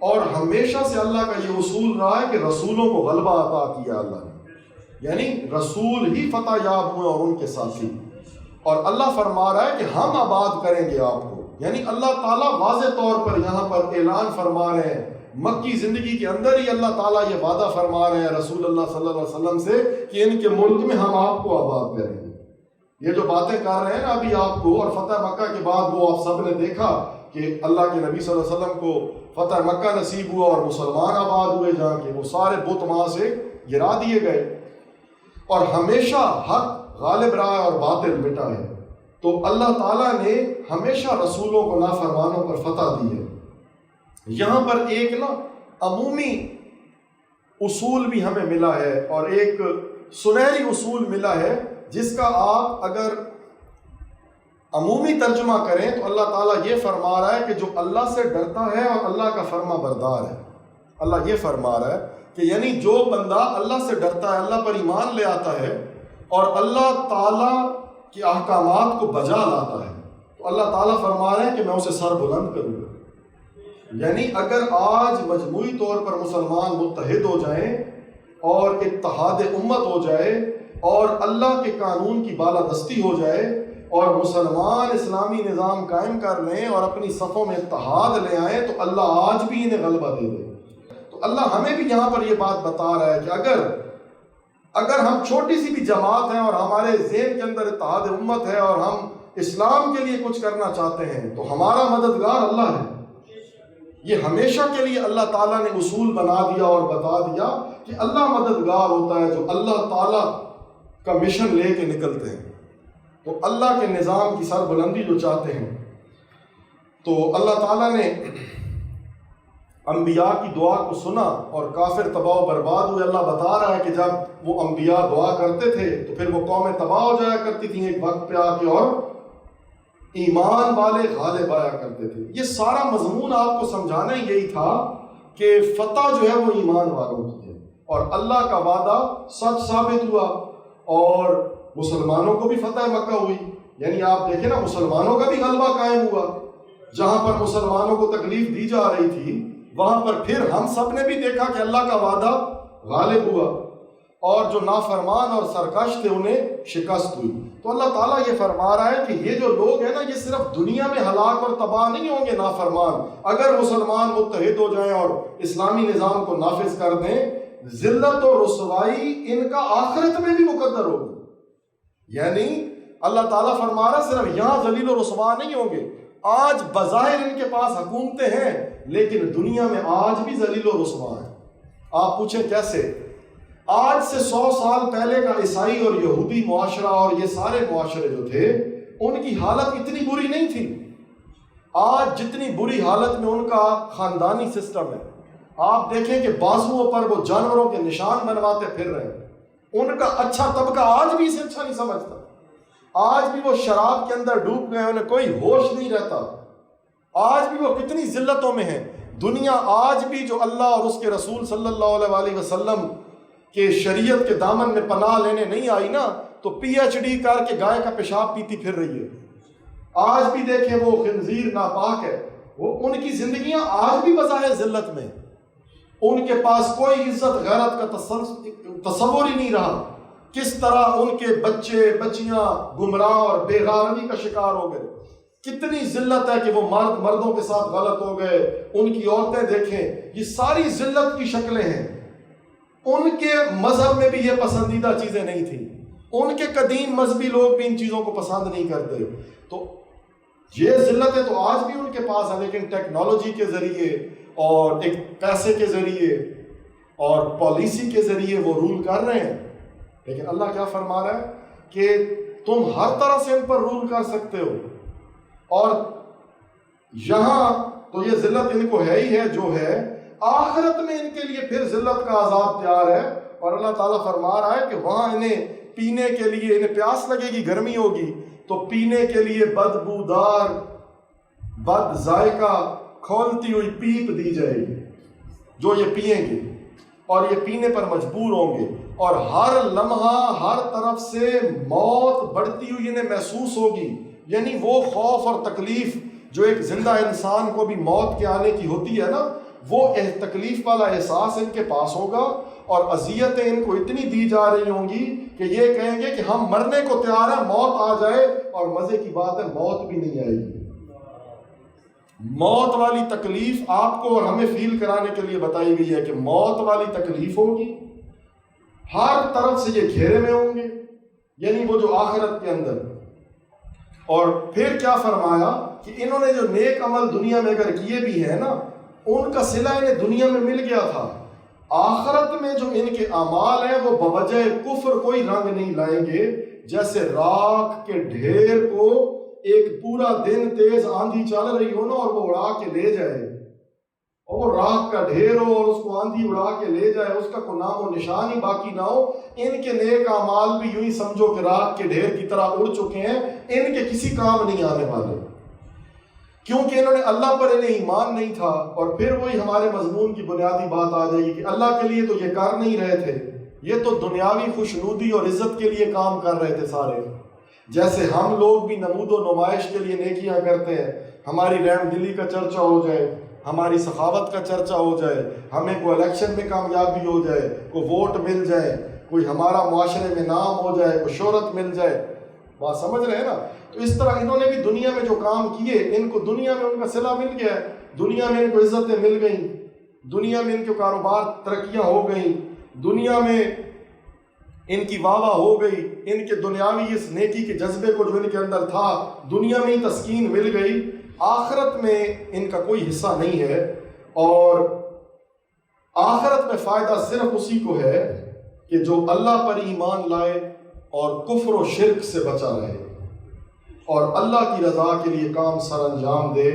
اور ہمیشہ سے اللہ کا یہ اصول رہا ہے کہ رسولوں کو غلبہ عطا کیا اللہ نے، یعنی رسول ہی فتح یاب ہوئے اور ان کے ساتھی، اور اللہ فرما رہا ہے کہ ہم آباد کریں گے آپ کو۔ یعنی اللہ تعالیٰ واضح طور پر یہاں پر اعلان فرما رہے ہیں، مکی زندگی کے اندر ہی اللہ تعالیٰ یہ وعدہ فرما رہے ہیں رسول اللہ صلی اللہ علیہ وسلم سے کہ ان کے ملک میں ہم آپ کو آباد کریں گے۔ یہ جو باتیں کر رہے ہیں نا ابھی آپ کو، اور فتح مکہ کے بعد وہ آپ سب نے دیکھا کہ اللہ کے نبی صلی اللہ علیہ وسلم کو فتح مکہ نصیب ہوا اور مسلمان آباد ہوئے جہاں کے، وہ سارے بت وہاں سے گرا دیے گئے اور ہمیشہ حق غالب رہا ہے اور باطل مٹا ہے۔ تو اللہ تعالیٰ نے ہمیشہ رسولوں کو نافرمانوں پر فتح دی ہے۔ یہاں پر ایک نا عمومی اصول بھی ہمیں ملا ہے اور ایک سنہری اصول ملا ہے جس کا آپ اگر عمومی ترجمہ کریں تو اللہ تعالیٰ یہ فرما رہا ہے کہ جو اللہ سے ڈرتا ہے اور اللہ کا فرما بردار ہے۔ اللہ یہ فرما رہا ہے کہ یعنی جو بندہ اللہ سے ڈرتا ہے، اللہ پر ایمان لے آتا ہے اور اللہ تعالیٰ کے احکامات کو بجا لاتا ہے، تو اللہ تعالیٰ فرما رہے ہیں کہ میں اسے سر بلند کروں گا۔ یعنی اگر آج مجموعی طور پر مسلمان متحد ہو جائیں اور اتحاد امت ہو جائے اور اللہ کے قانون کی بالادستی ہو جائے اور مسلمان اسلامی نظام قائم کر لیں اور اپنی صفوں میں اتحاد لے آئیں تو اللہ آج بھی انہیں غلبہ دے دے۔ تو اللہ ہمیں بھی یہاں پر یہ بات بتا رہا ہے کہ اگر ہم چھوٹی سی بھی جماعت ہیں اور ہمارے ذہن کے اندر اتحاد امت ہے اور ہم اسلام کے لیے کچھ کرنا چاہتے ہیں تو ہمارا مددگار اللہ ہے۔ یہ ہمیشہ کے لیے اللہ تعالیٰ نے اصول بنا دیا اور بتا دیا کہ اللہ مددگار ہوتا ہے جو اللہ تعالیٰ کا مشن لے کے نکلتے ہیں، تو اللہ کے نظام کی سربلندی جو چاہتے ہیں۔ تو اللہ تعالیٰ نے انبیاء کی دعا کو سنا اور کافر تباہ و برباد ہوئے۔ اللہ بتا رہا ہے کہ جب وہ انبیاء دعا کرتے تھے تو پھر وہ قومیں تباہ ہو جایا کرتی تھیں ایک وقت پہ آ کے، اور ایمان والے غالب آیا کرتے تھے۔ یہ سارا مضمون آپ کو سمجھانا ہی یہی تھا کہ فتح جو ہے وہ ایمان والوں کی ہے، اور اللہ کا وعدہ سچ ثابت ہوا اور مسلمانوں کو بھی فتح مکہ ہوئی، یعنی آپ دیکھیں نا مسلمانوں کا بھی غلبہ قائم ہوا، جہاں پر مسلمانوں کو تکلیف دی جا رہی تھی وہاں پر پھر ہم سب نے بھی دیکھا کہ اللہ کا وعدہ غالب ہوا، اور جو نافرمان اور سرکش تھے انہیں شکست ہوئی۔ تو اللہ تعالیٰ یہ فرما رہا ہے کہ یہ جو لوگ ہیں نا یہ صرف دنیا میں ہلاک اور تباہ نہیں ہوں گے نافرمان، اگر مسلمان متحد ہو جائیں اور اسلامی نظام کو نافذ کر دیں، ذلت و رسوائی ان کا آخرت میں بھی مقدر ہوگی۔ یعنی اللہ تعالیٰ فرما رہا ہے صرف یہاں ذلیل و رسوا نہیں ہوں گے، آج بظاہر ان کے پاس حکومتیں ہیں لیکن دنیا میں آج بھی ذلیل و رسوا ہیں۔ آپ پوچھیں کیسے؟ آج سے 100 سال پہلے کا عیسائی اور یہودی معاشرہ اور یہ سارے معاشرے جو تھے ان کی حالت اتنی بری نہیں تھی۔ آج جتنی بری حالت میں ان کا خاندانی سسٹم ہے، آپ دیکھیں کہ بازوؤں پر وہ جانوروں کے نشان بنواتے پھر رہے ہیں، ان کا اچھا طبقہ آج بھی اسے اچھا نہیں سمجھتا، آج بھی وہ شراب کے اندر ڈوب گئے، انہیں کوئی ہوش نہیں رہتا، آج بھی وہ کتنی ذلتوں میں ہیں۔ دنیا آج بھی جو اللہ اور اس کے رسول صلی اللہ علیہ وسلم کہ شریعت کے دامن میں پناہ لینے نہیں آئی نا، تو پی ایچ ڈی کر کے گائے کا پیشاب پیتی پھر رہی ہے۔ آج بھی دیکھیں وہ خنزیر ناپاک ہے، وہ ان کی زندگیاں آج بھی بظاہر ذلت میں، ان کے پاس کوئی عزت غیرت کا تصور ہی نہیں رہا۔ کس طرح ان کے بچے بچیاں گمراہ اور بے غیرتی کا شکار ہو گئے، کتنی ذلت ہے کہ وہ مردوں کے ساتھ غلط ہو گئے، ان کی عورتیں دیکھیں، یہ ساری ذلت کی شکلیں ہیں۔ ان کے مذہب میں بھی یہ پسندیدہ چیزیں نہیں تھیں، ان کے قدیم مذہبی لوگ بھی ان چیزوں کو پسند نہیں کرتے۔ تو یہ ذلتیں تو آج بھی ان کے پاس ہیں، لیکن ٹیکنالوجی کے ذریعے اور ایک پیسے کے ذریعے اور پالیسی کے ذریعے وہ رول کر رہے ہیں۔ لیکن اللہ کیا فرما رہا ہے کہ تم ہر طرح سے ان پر رول کر سکتے ہو، اور یہاں تو یہ ذلت ان کو ہے ہی ہے جو ہے، آخرت میں ان کے لیے پھر ذلت کا عذاب تیار ہے۔ اور اللہ تعالیٰ فرما رہا ہے کہ وہاں انہیں پینے کے لیے، انہیں پیاس لگے گی، گرمی ہوگی تو پینے کے لیے بدبودار بد ذائقہ کھولتی ہوئی پیپ دی جائے گی جو یہ پئیں گے، اور یہ پینے پر مجبور ہوں گے، اور ہر لمحہ ہر طرف سے موت بڑھتی ہوئی انہیں محسوس ہوگی۔ یعنی وہ خوف اور تکلیف جو ایک زندہ انسان کو بھی موت کے آنے کی ہوتی ہے نا، وہ تکلیف والا احساس ان کے پاس ہوگا، اور اذیتیں ان کو اتنی دی جا رہی ہوں گی کہ یہ کہیں گے کہ ہم مرنے کو تیار ہیں، موت آ جائے، اور مزے کی بات ہے موت بھی نہیں آئے گی۔ موت والی تکلیف آپ کو اور ہمیں فیل کرانے کے لیے بتائی گئی ہے کہ موت والی تکلیف ہوگی، ہر طرف سے یہ گھیرے میں ہوں گے، یعنی وہ جو آخرت کے اندر۔ اور پھر کیا فرمایا کہ انہوں نے جو نیک عمل دنیا میں اگر کیے بھی ہیں نا، ان کا صلہ انہیں دنیا میں مل گیا تھا، آخرت میں جو ان کے اعمال ہیں وہ بوجہ کفر کوئی رنگ نہیں لائیں گے، جیسے راکھ کے ڈھیر کو ایک پورا دن تیز آندھی چل رہی ہو نا اور وہ اڑا کے لے جائے، اور وہ راکھ کا ڈھیر ہو اور اس کو آندھی اڑا کے لے جائے، اس کا کوئی نام و نشان ہی باقی نہ ہو۔ ان کے نیک اعمال بھی یوں ہی سمجھو کہ راکھ کے ڈھیر کی طرح اڑ چکے ہیں، ان کے کسی کام نہیں آنے والے، کیونکہ انہوں نے اللہ پر انہیں ایمان نہیں تھا۔ اور پھر وہی ہمارے مضمون کی بنیادی بات آ جائے گی کہ اللہ کے لیے تو یہ کر نہیں رہے تھے، یہ تو دنیاوی خوشنودی اور عزت کے لیے کام کر رہے تھے سارے، جیسے ہم لوگ بھی نمود و نمائش کے لیے نیکیاں کرتے ہیں، ہماری رحم دلی کا چرچا ہو جائے، ہماری سخاوت کا چرچا ہو جائے، ہمیں کوئی الیکشن میں کامیابی ہو جائے، کوئی ووٹ مل جائے، کوئی ہمارا معاشرے میں نام ہو جائے، کوئی شہرت مل جائے، بات سمجھ رہے ہیں نا؟ تو اس طرح انہوں نے بھی دنیا میں جو کام کیے، ان کو دنیا میں ان کا صلہ مل گیا ہے، دنیا میں ان کو عزتیں مل گئیں، دنیا میں ان کے کاروبار ترقیاں ہو گئیں، دنیا میں ان کی واہ واہ ہو گئی، ان کے دنیاوی اس نیکی کے جذبے کو جو ان کے اندر تھا دنیا میں ہی تسکین مل گئی، آخرت میں ان کا کوئی حصہ نہیں ہے۔ اور آخرت میں فائدہ صرف اسی کو ہے کہ جو اللہ پر ایمان لائے اور کفر و شرک سے بچا رہے اور اللہ کی رضا کے لیے کام سر انجام دے،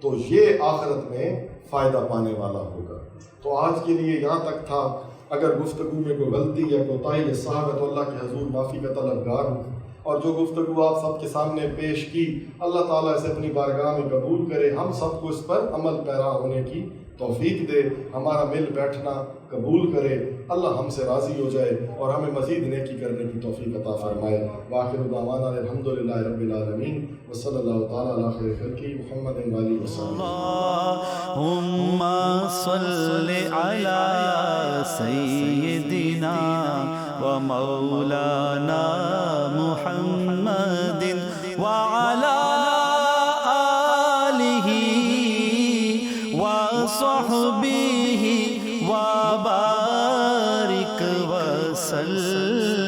تو یہ آخرت میں فائدہ پانے والا ہوگا۔ تو آج کے لیے یہاں تک تھا، اگر گفتگو میں کوئی غلطی یا کوتاہی یا سہو ہے تو اللہ کے حضور معافی کا طلبگار ہوں، اور جو گفتگو آپ سب کے سامنے پیش کی اللہ تعالیٰ اسے اپنی بارگاہ میں قبول کرے، ہم سب کو اس پر عمل پیرا ہونے کی توفیق دے، ہمارا مل بیٹھنا قبول کرے، اللہ ہم سے راضی ہو جائے اور ہمیں مزید نیکی کرنے کی توفیق عطا فرمائے۔ وآخر دعوانا الحمدللہ رب العالمین وصلی اللہ تعالیٰ علی خیر خلقہ محمد وآلہ وسلم۔ اللہم صل علی سیدنا و مولانا محمد وعلی آلہ وصحبہ وبارک وسلم۔